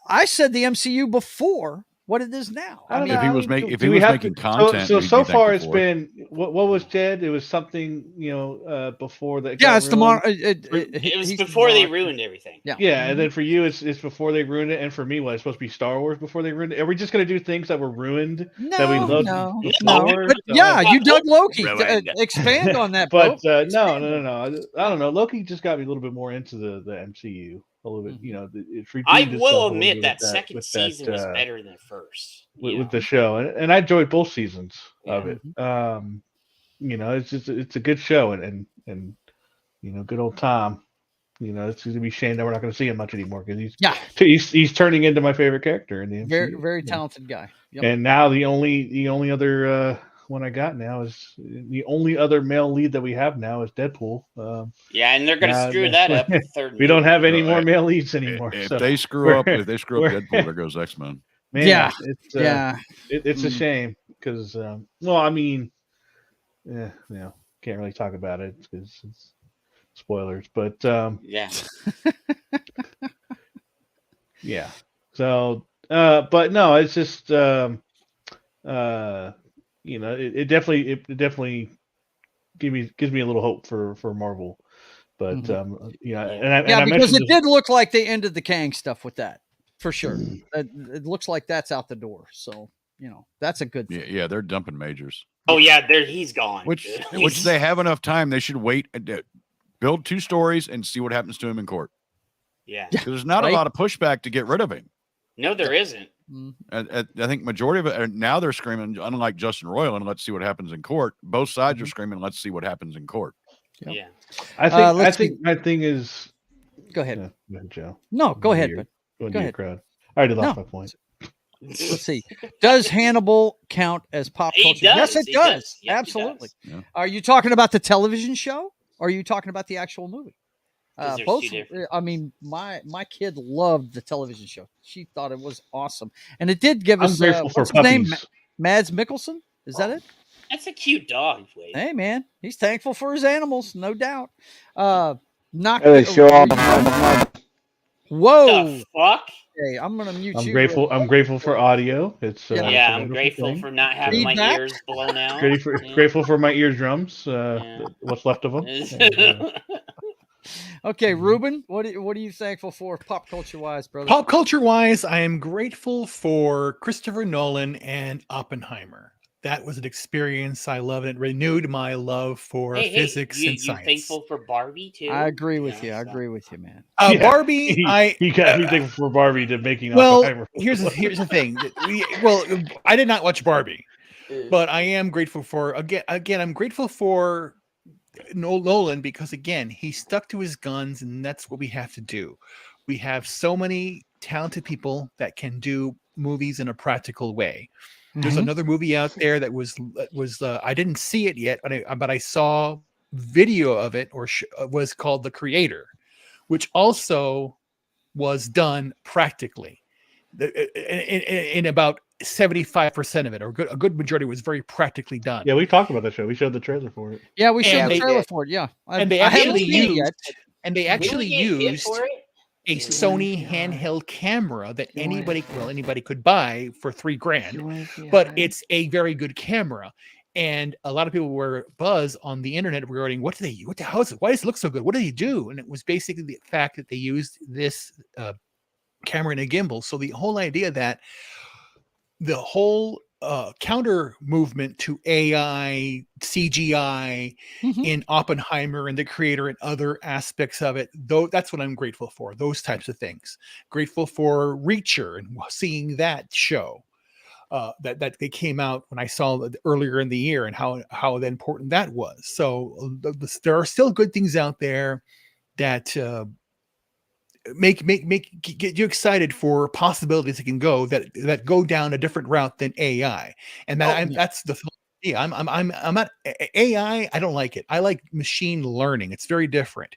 I said the MCU before what it is now. I mean, if he was making content, so far it's been what was Ted? It was something before that. Yeah, it's the it was before they ruined everything. Yeah, and then for you, it's before they ruined it, and for me, it's supposed to be Star Wars before they ruined it. Are we just going to do things that were ruined that we loved before? But yeah, you dug Loki. Expand on that, but no. I don't know. Loki just got me a little bit more into the MCU. A little bit, I will admit that second season was better than first with the show, and I enjoyed both seasons of it. It's a good show, and good old Tom. It's going to be a shame that we're not going to see him much anymore because he's turning into my favorite character in the MCU. Very very talented guy. Yep. And now the only other one I got now is the only other male lead that we have now is Deadpool. And they're going to screw that up. We don't have any more male leads anymore. If they screw up Deadpool, there goes X-Men. Man, it's a shame because can't really talk about it because it's spoilers. But yeah. So, but no, it's just it definitely gives me a little hope for Marvel, but because it did look like they ended the Kang stuff with that for sure. It looks like that's out the door, so that's a good thing. Yeah, they're dumping Majors. Oh yeah, he's gone. Which they have enough time. They should wait, build 2 stories, and see what happens to him in court. Yeah, there's not a lot of pushback to get rid of him. No, there isn't. I think majority of it now they're screaming, unlike Justin Roiland, and let's see what happens in court. Both sides are screaming, let's see what happens in court. Yep. Yeah, I think my thing is. Go ahead, Joe. No, go ahead. Go ahead. Crowd. I already lost my point. Let's see. Does Hannibal count as pop culture? Yes, it does. Yes, absolutely. It does. Yeah. Are you talking about the television show, or are you talking about the actual movie? Both. I mean, my kid loved the television show. She thought it was awesome, and it did give us. What's his name? Mads Mikkelsen. Is that it? That's a cute dog. Wade. Hey man, he's thankful for his animals, no doubt. Show off. Whoa! The fuck? Hey, I'm gonna mute you. I'm grateful for audio. It's I'm grateful for not having my ears blown out. Grateful for my eardrums. What's left of them. Okay, Ruben, what are you thankful for, pop culture wise, brother? Pop culture wise, I am grateful for Christopher Nolan and Oppenheimer. That was an experience I love, and it renewed my love for physics and science. You thankful for Barbie too? I agree with you. I agree with you, man. Barbie, you got me thankful for Barbie to making. Well, here's the thing. I did not watch Barbie, but I am grateful for again. I'm grateful for Nolan because again, he stuck to his guns, and that's what we have to do. We have so many talented people that can do movies in a practical way. There's another movie out there that was I didn't see it yet, but I saw video of it, was called The Creator, which also was done practically. In about 75% of it, or a good majority, was very practically done. Yeah, we talked about that show. We showed the trailer for it. Yeah, we showed the trailer for it. Yeah, and they actually used a Sony handheld camera that anybody could buy for $3,000, but it's a very good camera. And a lot of people were buzz on the internet regarding why does it look so good? What do they do? And it was basically the fact that they used this camera and a gimbal. So the whole idea that the whole counter movement to AI, CGI in Oppenheimer and the creator and other aspects of it, though, that's what I'm grateful for. Those types of things. Grateful for Reacher and seeing that show. That they came out when I saw it earlier in the year, and how important that was. So there are still good things out there that get you excited for possibilities that can go that go down a different route than AI, and that's the yeah. I'm not AI. I don't like it. I like machine learning. It's very different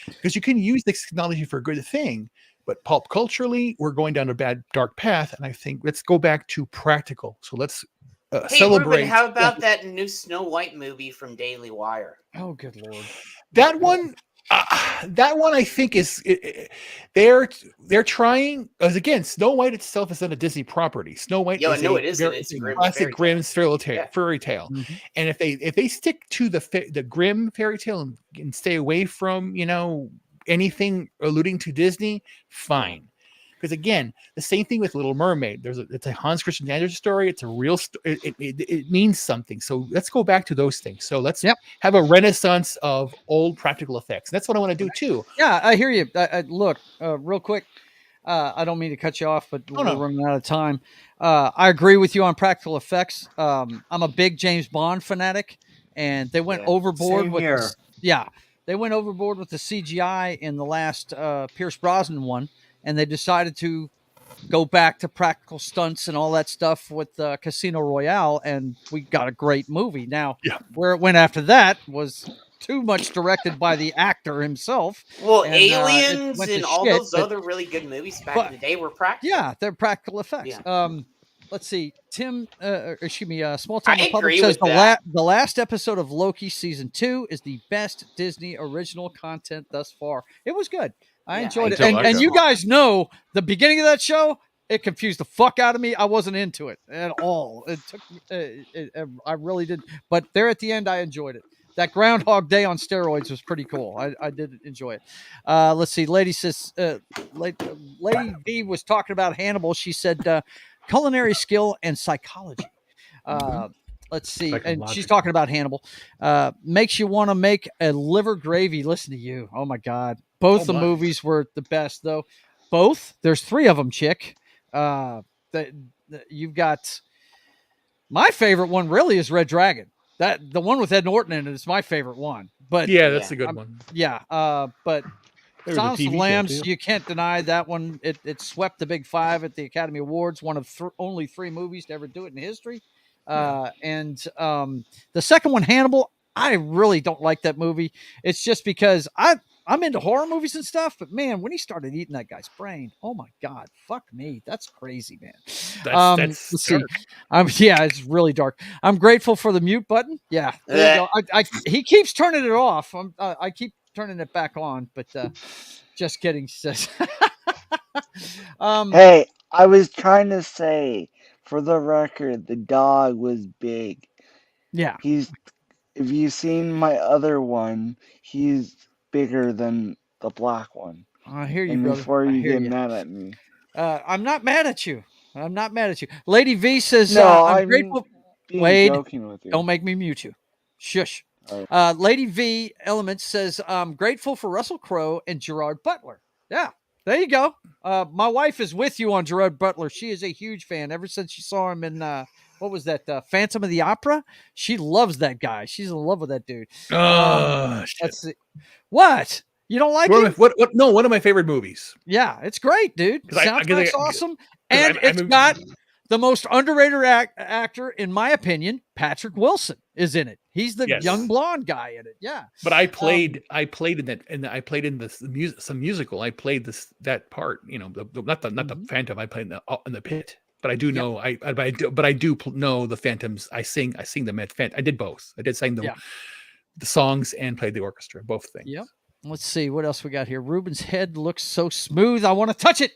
because you can use this technology for a good thing. But pulp culturally, we're going down a bad, dark path. And I think let's go back to practical. So let's celebrate. Ruben, how about that new Snow White movie from Daily Wire? Oh, good Lord. That one, I think they're trying, as again, Snow White itself is not a Disney property. Snow White is it's a classic Grimm fairy tale. And if they stick to the Grimm fairy tale and stay away from, anything alluding to Disney, fine. Because again, the same thing with Little Mermaid. It's a Hans Christian Andersen story. It's a real it means something. So let's go back to those things. So let's have a renaissance of old practical effects. That's what I want to do too. Yeah, I hear you. Look, real quick. I don't mean to cut you off, but we're running out of time. I agree with you on practical effects. I'm a big James Bond fanatic, and they went overboard with they went overboard with the CGI in the last Pierce Brosnan one, and they decided to go back to practical stunts and all that stuff with Casino Royale, and we got a great movie. Now, where it went after that was too much directed by the actor himself. Well, and, Aliens and all those other really good movies back in the day were practical. Yeah, they're practical effects. Yeah. Let's see. Tim, Small Time Republic says the last episode of Loki season 2 is the best Disney original content thus far. It was good. I enjoyed it. And you guys know the beginning of that show, it confused the fuck out of me. I wasn't into it at all. It took I really didn't. But there at the end, I enjoyed it. That Groundhog Day on steroids was pretty cool. I did enjoy it. Let's see. Lady says, Lady V was talking about Hannibal. She said, culinary skill and psychology. Let's see. And she's talking about Hannibal. Makes you want to make a liver gravy. Listen to you. Oh my God. Both the movies were the best though. Both. There's 3 of them, chick. You've got my favorite one really is Red Dragon. That the one with Ed Norton in it is my favorite one. But yeah, that's a good one. Yeah. But Silence of the Lambs, you can't deny that one. It swept the Big 5 at the Academy Awards, one of only 3 movies to ever do it in history. And the second one, Hannibal, I really don't like that movie. It's just because I'm into horror movies and stuff, but man, when he started eating that guy's brain, oh my God, fuck me. That's crazy, man. That's let's see. It's really dark. I'm grateful for the mute button. Yeah. There you go. He keeps turning it off. I keep turning it back on, but just kidding, says. Hey, I was trying to say, for the record, the dog was big. Yeah. If you've seen my other one, he's bigger than the black one. I hear you, and brother. Before you get mad at me. I'm not mad at you. Lady V says, no, I'm grateful. Wade, joking with you. Don't make me mute you. Shush. Right. Lady V Elements says, I'm grateful for Russell Crowe and Gerard Butler. Yeah, there you go. My wife is with you on Gerard Butler. She is a huge fan ever since she saw him in, what was that? Phantom of the Opera. She loves that guy. She's in love with that dude. Let's see. What? You don't like it? What? No, one of my favorite movies. Yeah, it's great, dude. Soundtrack's awesome. And it's got the most underrated actor, in my opinion, Patrick Wilson is in it. He's the young blonde guy in it. Yeah. But I played in that, and I played in some musical. I played that part. Not the Phantom. I played in the Pit. But I do know I do know the Phantoms. I sing them at Phantom. I did both. I did sing the songs and played the orchestra. Both things. Yep. Let's see what else we got here. Ruben's head looks so smooth. I want to touch it.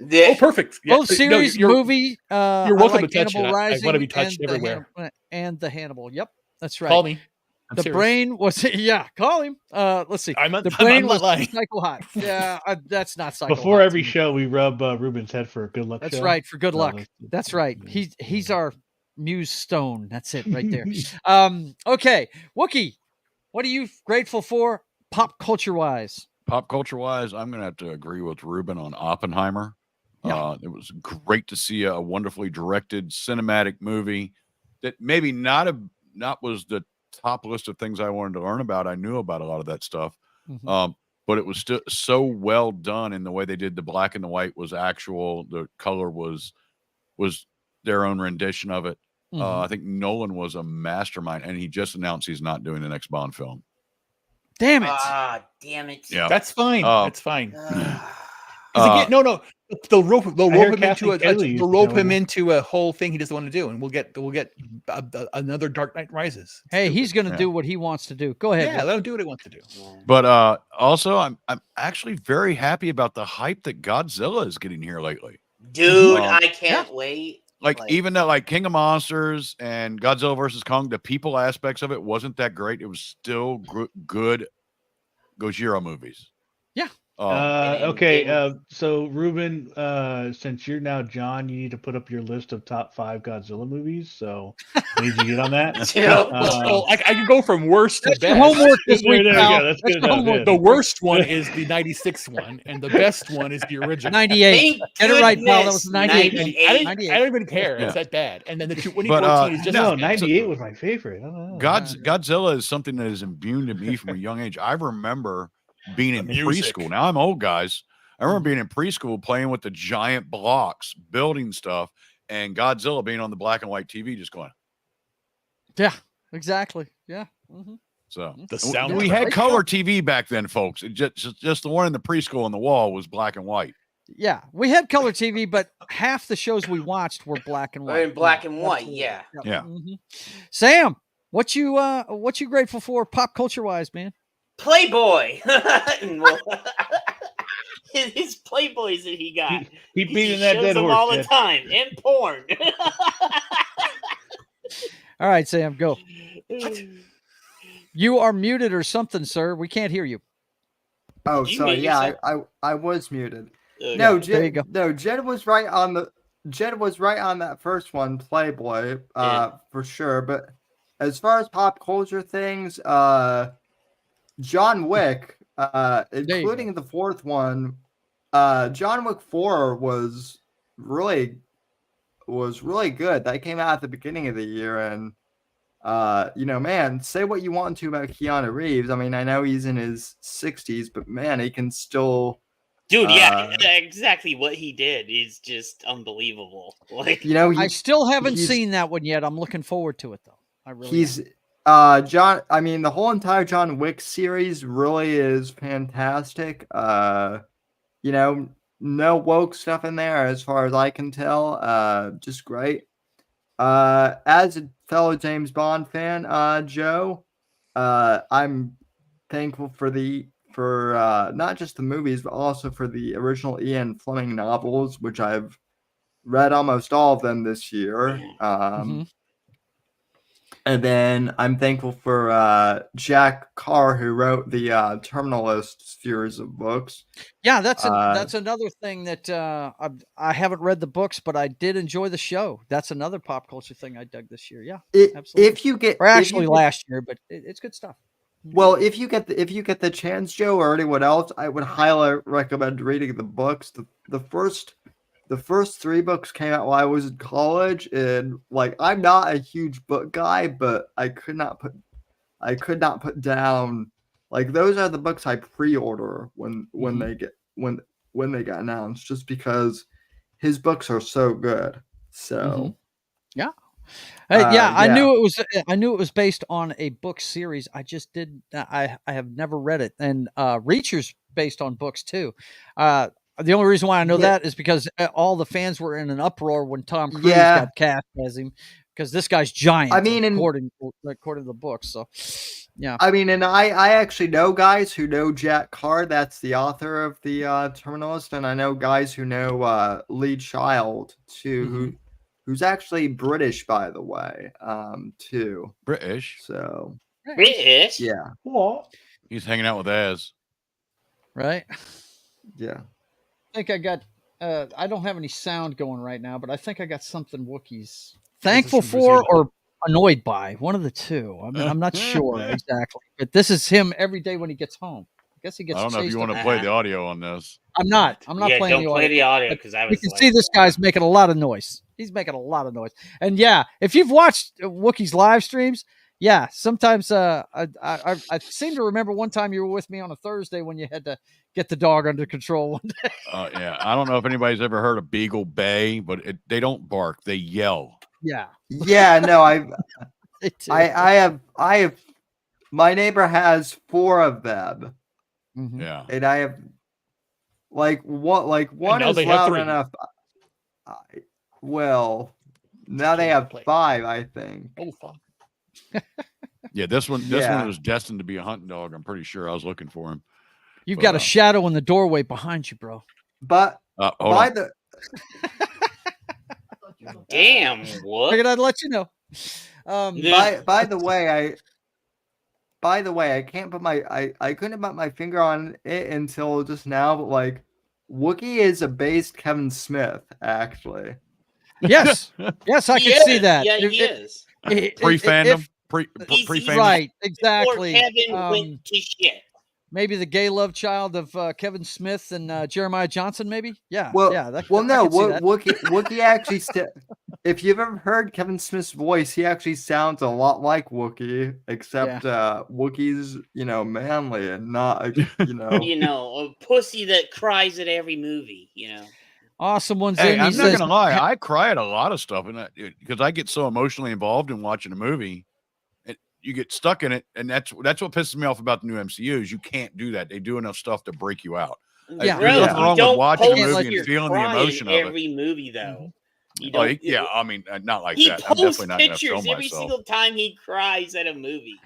Oh, perfect. Yeah. Both series, movie. You're welcome to touch Hannibal it. I want to be Rising touched everywhere. and the Hannibal. Yep, that's right. Call me. I'm the serious. brain was call him. Let's see. I'm the brain not was lying. psycho hot. Yeah, that's not psycho hot. Before every show, we rub Ruben's head for a good luck. That's show. right, for good luck. That's right. He's our muse stone. That's it right there. Okay, Wookie, what are you grateful for, pop culture wise? Pop culture wise, I'm gonna have to agree with Ruben on Oppenheimer. Yeah. It was great to see a wonderfully directed cinematic movie that maybe not was the top list of things I wanted to learn about. I knew about a lot of that stuff. But it was still so well done in the way they did. The black and the white was actual. The color was their own rendition of it. I think Nolan was a mastermind, and he just announced he's not doing the next Bond film. Damn it! Damn it! Yeah, that's fine. That's fine. Again, no. They'll rope him into a whole thing he doesn't want to do, and we'll get another Dark Knight Rises. Hey, he's going to do what he wants to do. Go ahead. Yeah, let him do what he wants to do. But also, I'm actually very happy about the hype that Godzilla is getting here lately. Dude, I can't wait. Like even though like King of Monsters and Godzilla versus Kong, the people aspects of it wasn't that great. It was still good Gojira movies. Yeah. Okay. So Ruben, since you're now John, you need to put up your list of top 5 Godzilla movies. So I need you to get on that. I can go from worst to best. Homework this week, pal. That's good enough. The worst one is the 96 one, and the best one is the original. 98. Get it right, pal. That was 98. I don't even care. It's that bad. And then the 2014 is just 98 was my favorite. I don't know. Godzilla is something that is imbued in me from a young age. I remember being in preschool. Now I'm old, guys. I remember being in preschool playing with the giant blocks, building stuff, and Godzilla being on the black and white TV, just going. Yeah, exactly. Yeah. So the sound we had color TV back then, folks. It just the one in the preschool on the wall was black and white. Yeah, we had color TV, but half the shows we watched were black and white. In black and white, yeah. Sam, what you grateful for, pop culture wise, man? Playboy. His Playboys that he got. He beating that dead horse all the time. And porn. All right, Sam, go. You are muted or something, sir. We can't hear you. Oh, sorry. Yeah, I was muted. No, there you go. No, Jed was right on that first one, Playboy, for sure. But as far as pop culture things, John Wick, including the fourth one, John Wick 4 was really good. That came out at the beginning of the year, and man, say what you want to about Keanu Reeves. I mean, I know he's in his 60s, but man, he can still. Dude, yeah, exactly what he did is just unbelievable. Like, I still haven't seen that one yet. I'm looking forward to it though. I really. John. I mean, the whole entire John Wick series really is fantastic. No woke stuff in there as far as I can tell. Just great. As a fellow James Bond fan, Joe, I'm thankful for not just the movies, but also for the original Ian Fleming novels, which I've read almost all of them this year. And then I'm thankful for Jack Carr, who wrote the Terminalist series of books. Yeah, that's another thing that I haven't read the books, but I did enjoy the show. That's another pop culture thing I dug this year. Yeah, absolutely. Last year, but it's good stuff. Well, if you get the chance, Joe, or anyone else, I would highly recommend reading the books. The first 3 books came out while I was in college, and I'm not a huge book guy, but I could not put down those are the books I pre-order when they get announced, just because his books are so good. So yeah. I knew it was based on a book series. I just did. I have never read it, and Reacher's based on books too. The only reason why I know that is because all the fans were in an uproar when Tom Cruise got cast as him, because this guy's giant. I mean, according to the book. So, yeah. I mean, and I actually know guys who know Jack Carr. That's the author of the Terminalist, and I know guys who know Lee Child too, who's actually British, by the way, too. British. So British. Yeah. What? He's hanging out with Az. Right. Yeah. I think I got. I don't have any sound going right now, but I think I got something Wookiees thankful for or annoyed by. One of the two. I mean, I'm not sure exactly, but this is him every day when he gets home. I guess he gets. I don't know if chased you want to around. play the audio on this. I'm not. I'm not Yeah, playing don't the play audio. the audio because I was. You can like, see this guy's making a lot of noise. He's making a lot of noise. And yeah, if you've watched Wookie's live streams, yeah, sometimes I seem to remember one time you were with me on a Thursday when you had to get the dog under control one day. Yeah, I don't know if anybody's ever heard of Beagle Bay, but they don't bark; they yell. Yeah. Yeah. No, I have. My neighbor has 4 of them. Yeah. And I have one now is they have loud 3. enough. Well, now they have 5, I think. Oh, fuck. Yeah, this one was destined to be a hunting dog. I'm pretty sure. I was looking for him. You've got a shadow in the doorway behind you, bro. But hold on. Damn, what? Figured I'd let you know. By the way, I can't put I couldn't put my finger on it until just now, but like Wookie is a based Kevin Smith, actually. Yes. Yes, I can see that. Yeah, he is. Pre-fandom. Pre-fandom. Right, exactly. Before Kevin went to shit. Maybe the gay love child of Kevin Smith and Jeremiah Johnson, maybe? Yeah. Well, yeah. No, Wookie actually if you've ever heard Kevin Smith's voice, he actually sounds a lot like Wookie, except Wookie's, manly and not, a pussy that cries at every movie, Awesome ones. Hey, in. I'm not gonna lie, I cry at a lot of stuff, and because I get so emotionally involved in watching a movie, and you get stuck in it, and that's what pisses me off about the new MCU is you can't do that. They do enough stuff to break you out. Yeah, there's nothing wrong with watching a movie and feeling the emotion of it. Every movie, though. I mean, not like he that. I'm definitely not going to pictures film every myself. single time he cries at a movie.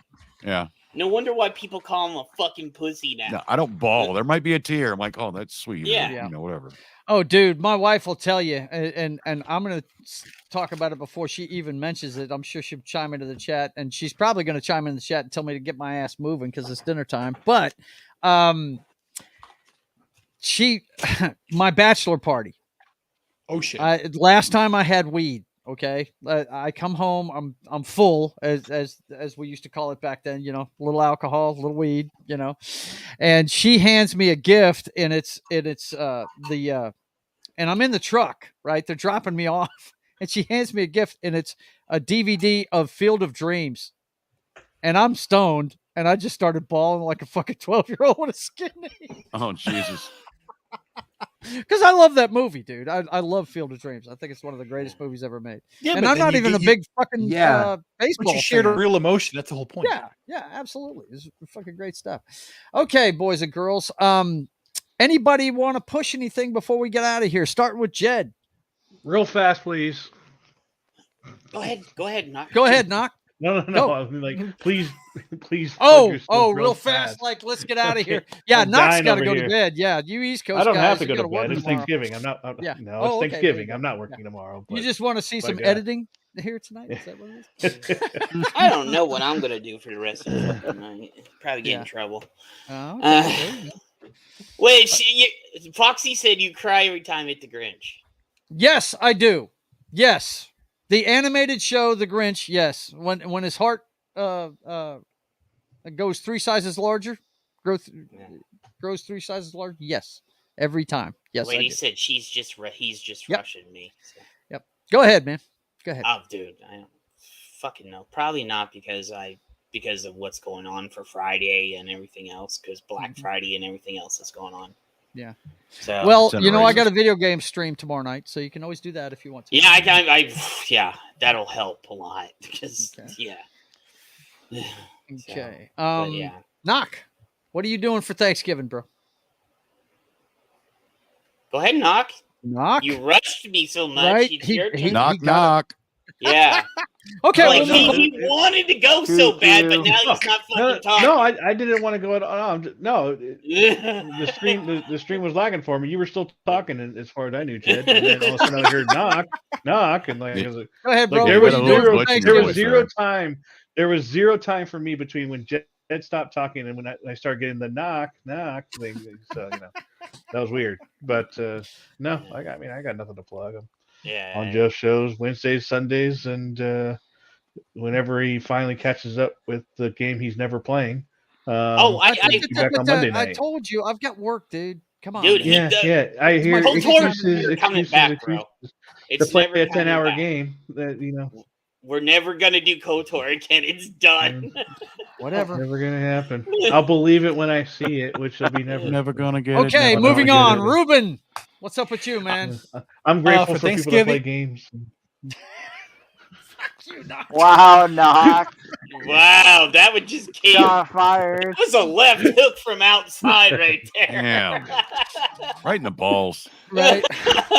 Yeah. No wonder why people call him a fucking pussy now. No, I don't bawl. There might be a tear. I'm like, oh, that's sweet. Yeah. Whatever. Oh, dude, my wife will tell you, and I'm going to talk about it before she even mentions it. I'm sure she'll chime into the chat, and she's probably going to chime in the chat and tell me to get my ass moving because it's dinner time. But my bachelor party. Oh shit! Last time I had weed. Okay, I come home. I'm full, as we used to call it back then. A little alcohol, a little weed. And she hands me a gift, and it's and I'm in the truck. Right, they're dropping me off, and she hands me a gift, and it's a DVD of Field of Dreams, and I'm stoned, and I just started bawling like a fucking 12-year-old with a skinny. Oh Jesus. Because I love that movie, dude. I love Field of Dreams. I think it's one of the greatest movies ever made. Yeah, and I'm not even a big fucking baseball. But you shared a real emotion. That's the whole point. Yeah, absolutely. It's fucking great stuff. Okay, boys and girls. Anybody want to push anything before we get out of here? Starting with Jed. Real fast, please. Go ahead, Knock. Go ahead, Knock. No. Go. I mean, like, please. Real fast. Like, let's get out of here. Yeah, Knock's got to go to bed. Yeah, you East Coast. I don't guys, have to go to work bed. It's tomorrow. Thanksgiving. I'm not. Yeah. No, it's Thanksgiving. I'm not working tomorrow. You just want to see some editing here tonight? Is that what it is? I don't know what I'm gonna do for the rest of the fucking night. Probably get in trouble. Wait, Foxy said you cry every time at the Grinch. Yes, I do. Yes, the animated show, The Grinch. Yes, when his heart goes 3 sizes larger, grows 3 sizes larger. Yes, every time. Yes, Lady said he's just rushing me. So. Yep. Go ahead, man. Go ahead. Oh, dude, I don't fucking know. Probably not because of what's going on for Friday and everything else. Because Black Friday and everything else is going on. Yeah. So well, I got a video game stream tomorrow night, so you can always do that if you want to. Yeah, that'll help a lot because Okay. So, Knock. What are you doing for Thanksgiving, bro? Go ahead, Knock. Knock. You rushed me so much. Right? Knock. Yeah. Okay, Like we'll move he wanted to go so bad, but now he's not fucking talking. No, I didn't want to go at no. The stream was lagging for me. You were still talking, and as far as I knew, Ted. And then all of a sudden I heard knock, and like, I was like, Go ahead, bro. there What was are you doing for there Thanksgiving? was zero time. There was zero time for me between when Jed stopped talking and when I started getting the knock thing. So that was weird. But no, I got nothing to plug. I'm on Joe's shows Wednesdays, Sundays, and whenever he finally catches up with the game he's never playing. I be back on Monday night. I told you, I've got work, dude. Come on, dude. I hear excuses coming back, bro. To play a 10-hour game. That we're never gonna do KOTOR again. It's done. Whatever. Never gonna happen. I'll believe it when I see it, which will be never gonna get it. Okay, moving on. Ruben, what's up with you, man? I'm grateful for people that play games. Wow, knock. Wow, that would just came. Shot fired. That was a left hook from outside right there. Damn. Right in the balls. Right.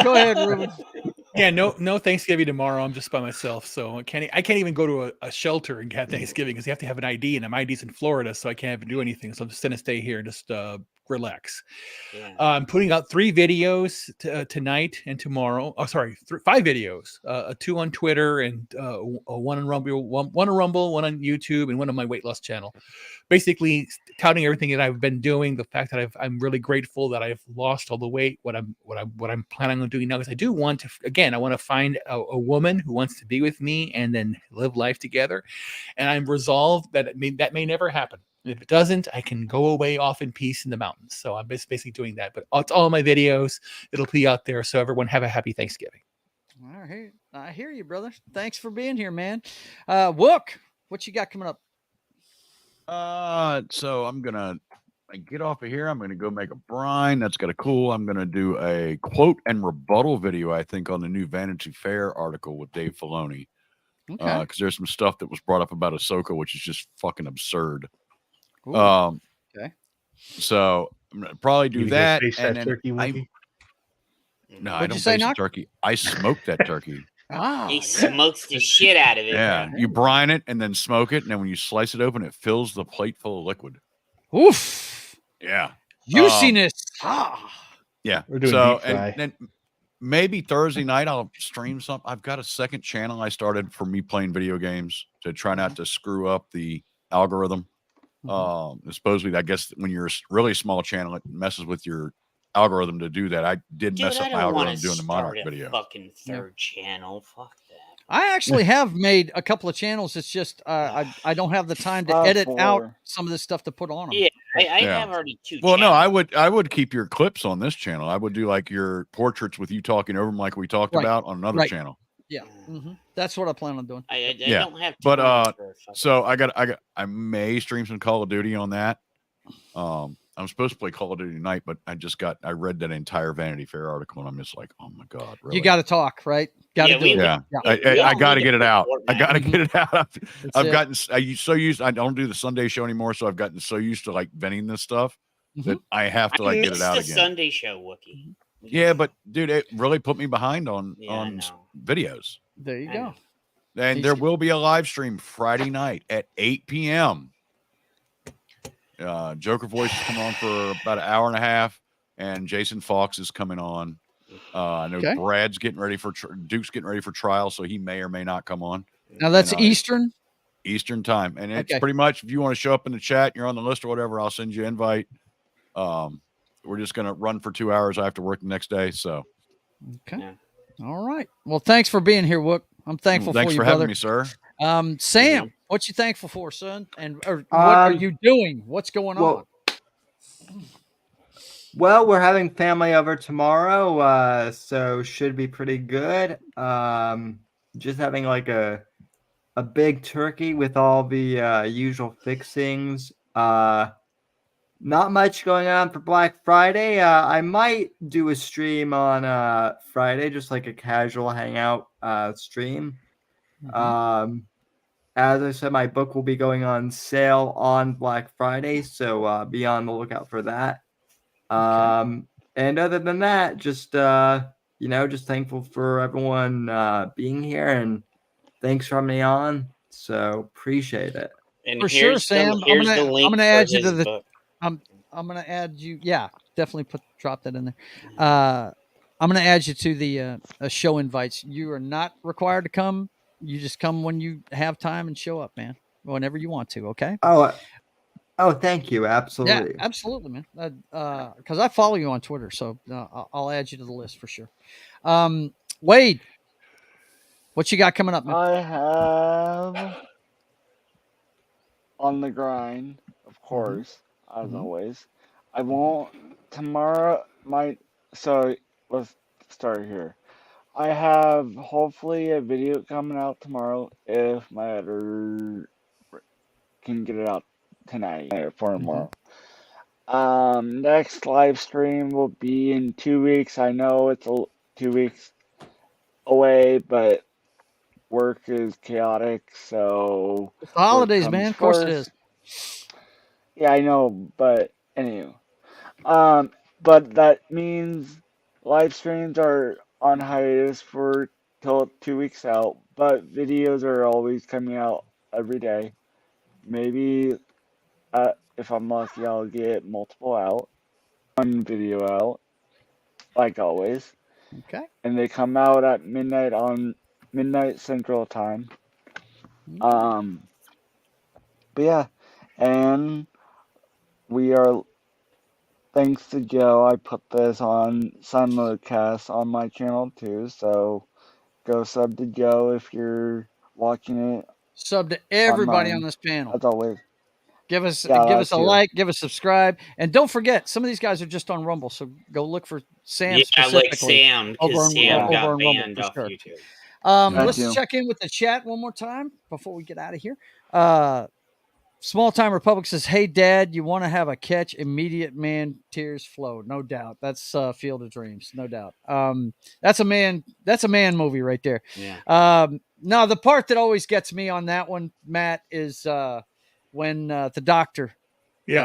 Go ahead, Ruben. Yeah, no Thanksgiving tomorrow. I'm just by myself, so I can't even go to a shelter and have Thanksgiving because you have to have an ID, and my ID's in Florida, so I can't even do anything. So I'm just gonna stay here and just relax. Yeah. I'm putting out 3 videos tonight and tomorrow. Oh, sorry, 5 videos. 2 on Twitter and 1 on Rumble, one on Rumble, 1 on YouTube, and 1 on my weight loss channel. Basically, touting everything that I've been doing. The fact that I'm really grateful that I've lost all the weight. What I'm planning on doing now is I do want to I want to find a woman who wants to be with me and then live life together. And I'm resolved that that may never happen. If it doesn't, I can go away off in peace in the mountains. So I'm basically doing that. But it's all my videos. It'll be out there. So everyone have a happy Thanksgiving. All right. I hear you, brother. Thanks for being here, man. Wook, what you got coming up? So I'm going to get off of here. I'm going to go make a brine. That's kind of cool. I'm going to do a quote and rebuttal video, I think, on the new Vanity Fair article with Dave Filoni. Okay. Because there's some stuff that was brought up about Ahsoka, which is just fucking absurd. Ooh, okay. So I'm gonna probably do that. And then turkey, no, I What'd don't you say, face the Knock? turkey. I smoke that turkey. He smokes the shit out of it. Yeah, you brine it and then smoke it, and then when you slice it open, it fills the plate full of liquid. Oof. Yeah. Juiciness. Yeah. We're doing so deep fry. and then maybe Thursday night I'll stream something. I've got a second channel I started for me playing video games to try not to screw up the algorithm. Supposedly, I guess when you're a really small channel, it messes with your algorithm to do that. I did mess up my algorithm doing the Monarch video. Fucking third channel. Fuck that. I actually have made a couple of channels. It's just I don't have the time to edit out some of this stuff to put on them. Yeah, I have already 2 Well, channels. no, I would keep your clips on this channel. I would do like your portraits with you talking over them like we talked about on another channel. Yeah, that's what I plan on doing. I don't have. But so I may stream some Call of Duty on that. I'm supposed to play Call of Duty tonight, but I read that entire Vanity Fair article and I'm just like, oh my god, really? You got to talk, right? Got to do it. Yeah, I got to get it out. I got to get it out. I've gotten so used. I don't do the Sunday show anymore, so I've gotten so used to like venting this stuff that I have to like get it out the again. Sunday show, Wookie. Yeah, but dude, it really put me behind on videos. There you go. And there will be a live stream Friday night at 8 p.m. Joker Voice is coming on for about an hour and a half, and Jason Fox is coming on. I know Brad's getting ready for Duke's getting ready for trial, so he may or may not come on. Now that's Eastern time, and it's pretty much if you want to show up in the chat, you're on the list or whatever. I'll send you an invite. We're just gonna run for 2 hours. I have to work the next day, so. Okay. Yeah. All right. Well, thanks for being here, Wook. I'm thankful for you, brother. Thanks for having me, sir. Sam, what you thankful for, son? And what are you doing? What's going on? Well, we're having family over tomorrow, so should be pretty good. Just having like a big turkey with all the usual fixings. Not much going on for Black Friday. I might do a stream on Friday, just like a casual hangout stream. As I said, my book will be going on sale on Black Friday, so be on the lookout for that. And other than that, just just thankful for everyone being here, and thanks for having me on. So appreciate it. And For sure, Sam. I'm gonna add you to the book. I'm gonna add you. Yeah, definitely drop that in there. I'm gonna add you to the show invites. You are not required to come. You just come when you have time and show up, man. Whenever you want to. Okay. Oh, thank you. Absolutely. Yeah, absolutely, man. Because I follow you on Twitter, so I'll add you to the list for sure. Wade, what you got coming up, man? I have On the Grind, of course, as always. I won't tomorrow. So let's start here. I have hopefully a video coming out tomorrow if my editor can get it out tonight or for tomorrow. Next live stream will be in 2 weeks. I know it's 2 weeks away, but work is chaotic, so It's the holidays, man. Of course it is. Yeah, I know, but anyway. But that means live streams are on hiatus for till 2 weeks out, but videos are always coming out every day. Maybe if I'm lucky, I'll get multiple out, one video out, like always. Okay. And they come out at midnight Central Time. But yeah, and we are. Thanks to Joe, I put this on Simulcast on my channel too, so go sub to Joe if you're watching it. Sub to everybody on this panel. As always. Give us a like, give us subscribe, and don't forget, some of these guys are just on Rumble, so go look for Sam specifically. Like Sam, because Sam got banned off YouTube. Let's check in with the chat one more time before we get out of here. Small Time Republic says, "Hey Dad, you want to have a catch? Immediate man, tears flow. No doubt. That's Field of Dreams. No doubt. That's a man movie right there. Yeah. Now the part that always gets me on that one, Matt, is when the doctor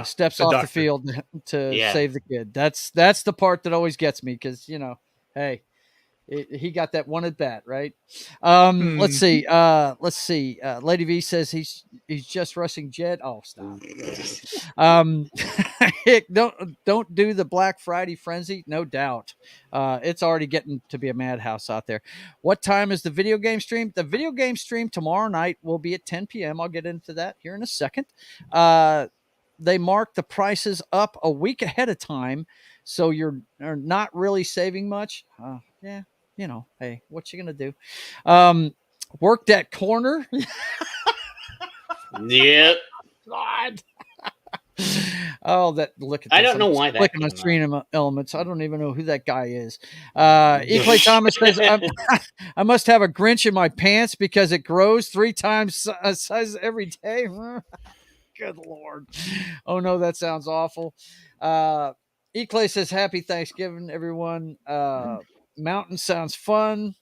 steps off the field to save the kid. That's the part that always gets me because hey. He got that one at bat, right? Let's see. Lady V says he's just rushing Jed. Oh, stop. Don't do the Black Friday frenzy. No doubt. It's already getting to be a madhouse out there. What time is the video game stream? The video game stream tomorrow night will be at 10 p.m. I'll get into that here in a second. They mark the prices up a week ahead of time, so you're not really saving much. Yeah. Hey, what you gonna do? Work that corner. Yep. God. Oh, that look at. I don't know why that. Clicking on stream elements. I don't even know who that guy is. Clay Thomas says, "I must have a Grinch in my pants because it grows 3 times size every day." Good Lord. Oh no, that sounds awful. Clay says, "Happy Thanksgiving, everyone." Mountain sounds fun.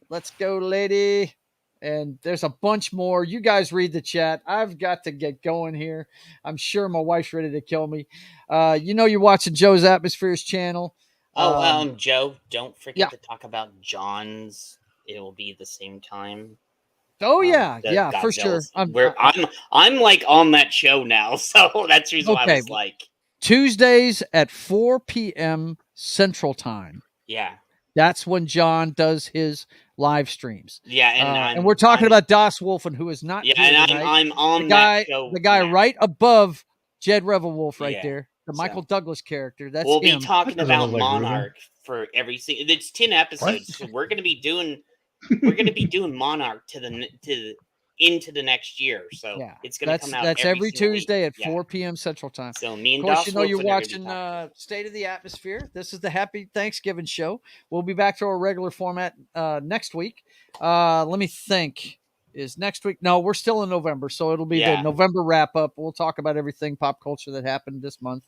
Let's go, lady. And there's a bunch more. You guys read the chat. I've got to get going here. I'm sure my wife's ready to kill me. You're watching Joe's Atmosfere's channel. Joe, don't forget to talk about John's. It will be the same time. Oh yeah, for sure. I'm like on that show now, so that's the reason why I was like Tuesdays at 4 p.m. Central Time. Yeah. That's when John does his live streams. Yeah, and we're talking about Das Wolfen, who is not. Yeah, and I'm on that show. The guy right above Jed Revelwolf, right there, the Michael Douglas character. That's we'll him. be talking about Monarch for every single. It's 10 episodes, so we're going to be doing Monarch into the next year. So it's going to come out. That's every Tuesday at 4 p.m. Central Time. So me and of course, Das you're watching State of the Atmosphere. This is the Happy Thanksgiving show. We'll be back to our regular format next week. Let me think. Is next week? No, we're still in November, so it'll be the November wrap up. We'll talk about everything pop culture that happened this month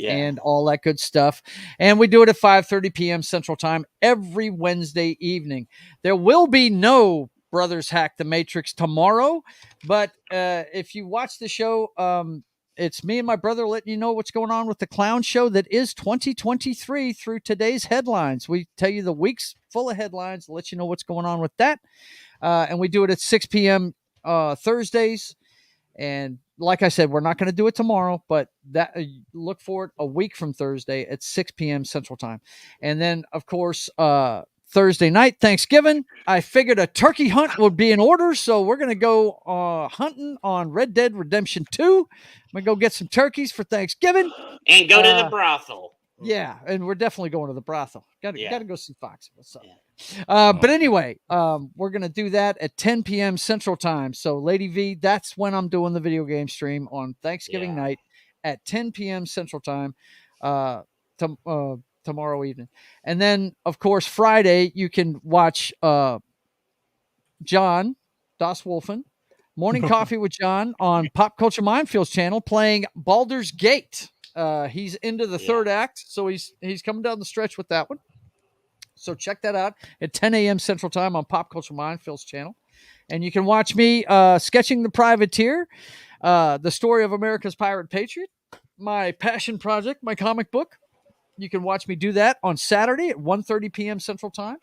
and all that good stuff. And we do it at 5:30 p.m. Central Time every Wednesday evening. There will be no Brothers Hack the Matrix tomorrow, but if you watch the show it's me and my brother letting you know what's going on with the clown show that is 2023 through today's headlines. We tell you the week's full of headlines, let you know what's going on with that. And we do it at 6 p.m. Thursdays. And like I said, we're not going to do it tomorrow, but that look for it a week from Thursday at 6 p.m. Central Time. And then, of course, Thursday night, Thanksgiving, I figured a turkey hunt would be in order. So we're going to go hunting on Red Dead Redemption 2. I'm going to go get some turkeys for Thanksgiving. And go to the brothel. Yeah, and we're definitely going to the brothel. Got to go see Foxy. What's up? Yeah. But anyway, we're going to do that at 10 p.m. Central Time. So, Lady V, that's when I'm doing the video game stream on Thanksgiving night at 10 p.m. Central Time tomorrow evening. And then, of course, Friday, you can watch John Das Wolfen, Morning Coffee with John on Pop Culture Mindfield's channel playing Baldur's Gate. He's into the third act, so he's coming down the stretch with that one. So check that out at 10 a.m. Central Time on Pop Culture Mindfield's channel. And you can watch me sketching the Privateer, the story of America's Pirate Patriot, my passion project, my comic book. You can watch me do that on Saturday at 1:30 p.m. Central Time.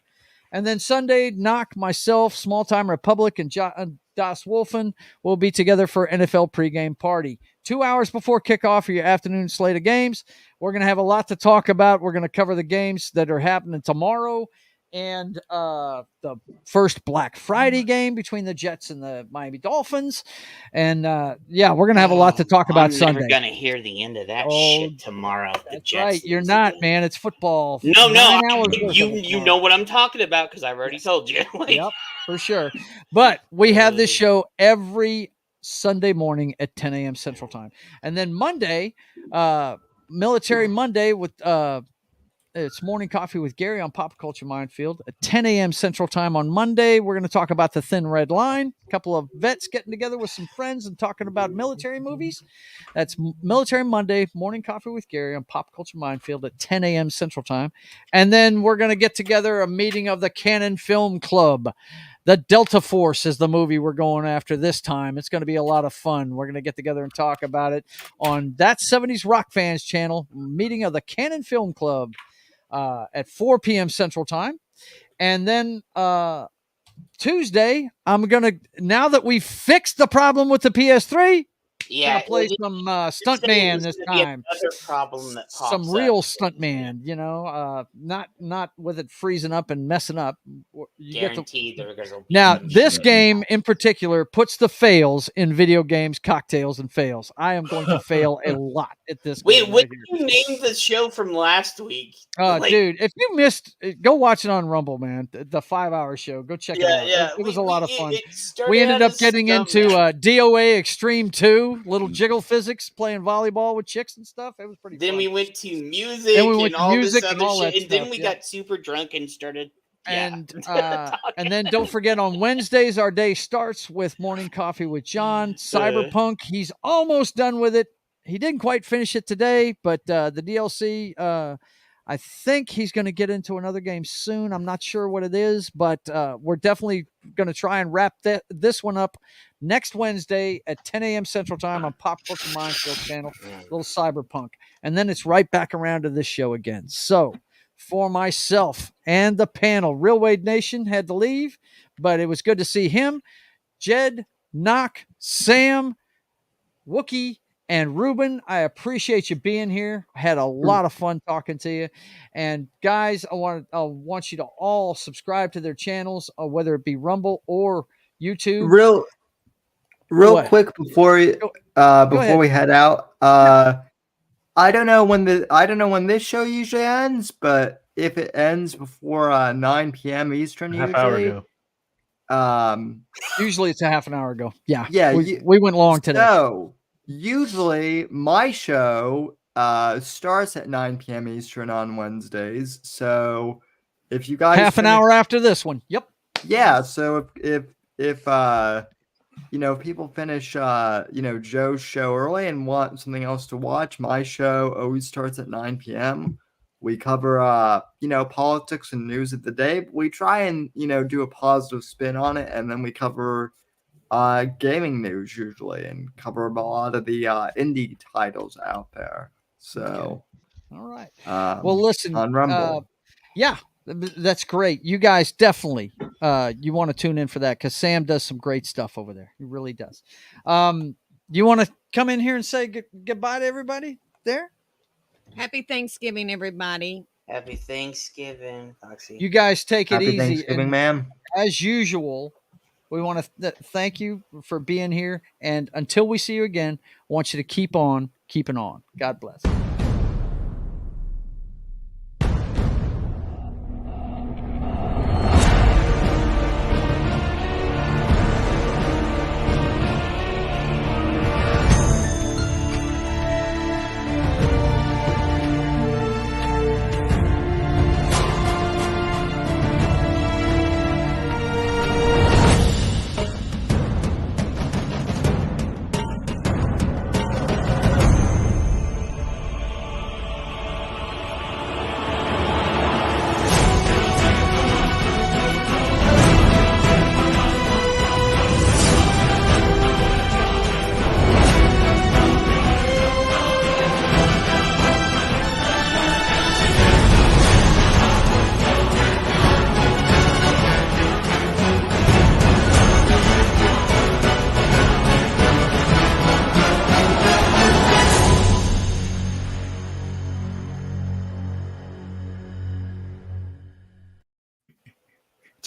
And then Sunday, Knock, myself, Small Time Republic, and Das Wolfen will be together for NFL pregame party. 2 hours before kickoff for your afternoon slate of games. We're going to have a lot to talk about. We're going to cover the games that are happening tomorrow and the first Black Friday game between the Jets and the Miami Dolphins. And we're going to have a lot to talk about Sunday. I'm never going to hear the end of that shit tomorrow. That's right. You're not, man. It's football. No. You know what I'm talking about because I've already told you. Yep, for sure. But we have this show every Sunday morning at 10 a.m. Central Time. And then Monday, Military Monday with it's Morning Coffee with Gary on Pop Culture Minefield at 10 a.m. Central Time on Monday. We're going to talk about the Thin Red Line. A couple of vets getting together with some friends and talking about military movies. That's Military Monday, Morning Coffee with Gary on Pop Culture Minefield at 10 a.m. Central Time. And then we're going to get together a meeting of the Canon Film Club. The Delta Force is the movie we're going after this time. It's going to be a lot of fun. We're going to get together and talk about it on That 70s Rock Fans channel, meeting of the Canon Film Club at 4 p.m. Central Time. And then Tuesday, I'm going to, now that we've fixed the problem with the PS3, yeah, play some stuntman this time. Problem that pops some real stuntman, not with it freezing up and messing up. Guaranteed now, this game in particular puts the fails in video games, cocktails, and fails. I am going to fail a lot at this. Wait, what did you name the show from last week? Dude, if you missed, go watch it on Rumble, man. The 5-hour show. Go check it out. Yeah, it was a lot of fun. We ended up getting into DOA Extreme 2, little jiggle physics, playing volleyball with chicks and stuff. It was pretty fun. Then we went to music and all this other shit. And then we got super drunk and started. And then don't forget, on Wednesdays, our day starts with Morning Coffee with John. Cyberpunk, he's almost done with it. He didn't quite finish it today, but the DLC, I think he's going to get into another game soon. I'm not sure what it is, but we're definitely going to try and wrap this one up next Wednesday at 10 a.m. Central Time on Pop Culture Minefield channel, little Cyberpunk. And then it's right back around to this show again. So for myself and the panel, Real Wade Nation had to leave, but it was good to see him, Jed, Knock, Sam, Wookie, and Ruben. I appreciate you being here. I had a lot of fun talking to you. And guys, I want you to all subscribe to their channels, whether it be Rumble or YouTube. Real quick before we head out. I don't know when this show usually ends, but if it ends before 9 p.m. Eastern, usually it's a half an hour ago. Yeah. We went long today. So usually my show starts at 9 p.m. Eastern on Wednesdays. So if you guys half an hour after this one. Yep. Yeah. So if people finish Joe's show early and want something else to watch, my show always starts at 9 p.m. We cover politics and news of the day, but we try and do a positive spin on it, and then we cover gaming news usually, and cover a lot of the indie titles out there. So, all right. Well, listen, on Rumble. Yeah, that's great. You guys definitely you want to tune in for that because Sam does some great stuff over there. He really does. You want to come in here and say goodbye to everybody there? Happy Thanksgiving, everybody. Happy Thanksgiving, Foxy. You guys take it Happy easy. Thanksgiving, ma'am. As usual, we want to thank you for being here. And until we see you again, I want you to keep on keeping on. God bless.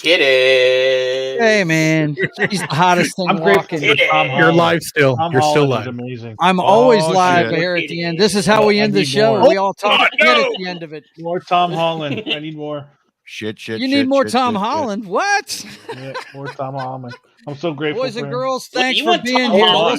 Get it. Hey, man. He's the hottest thing I'm walking. grateful for Tom You're Holland. live still. Tom You're still Holland is live. amazing. I'm always Oh, live shit. here at the end. This is how we I end the need show. more. We all talk shit at the end of it. More Tom Holland. I need more. Shit. You need more Tom Holland. What? Yeah, more Tom Holland. I'm so grateful Boys for and him. girls, What, thanks you for want being Tom here. Holland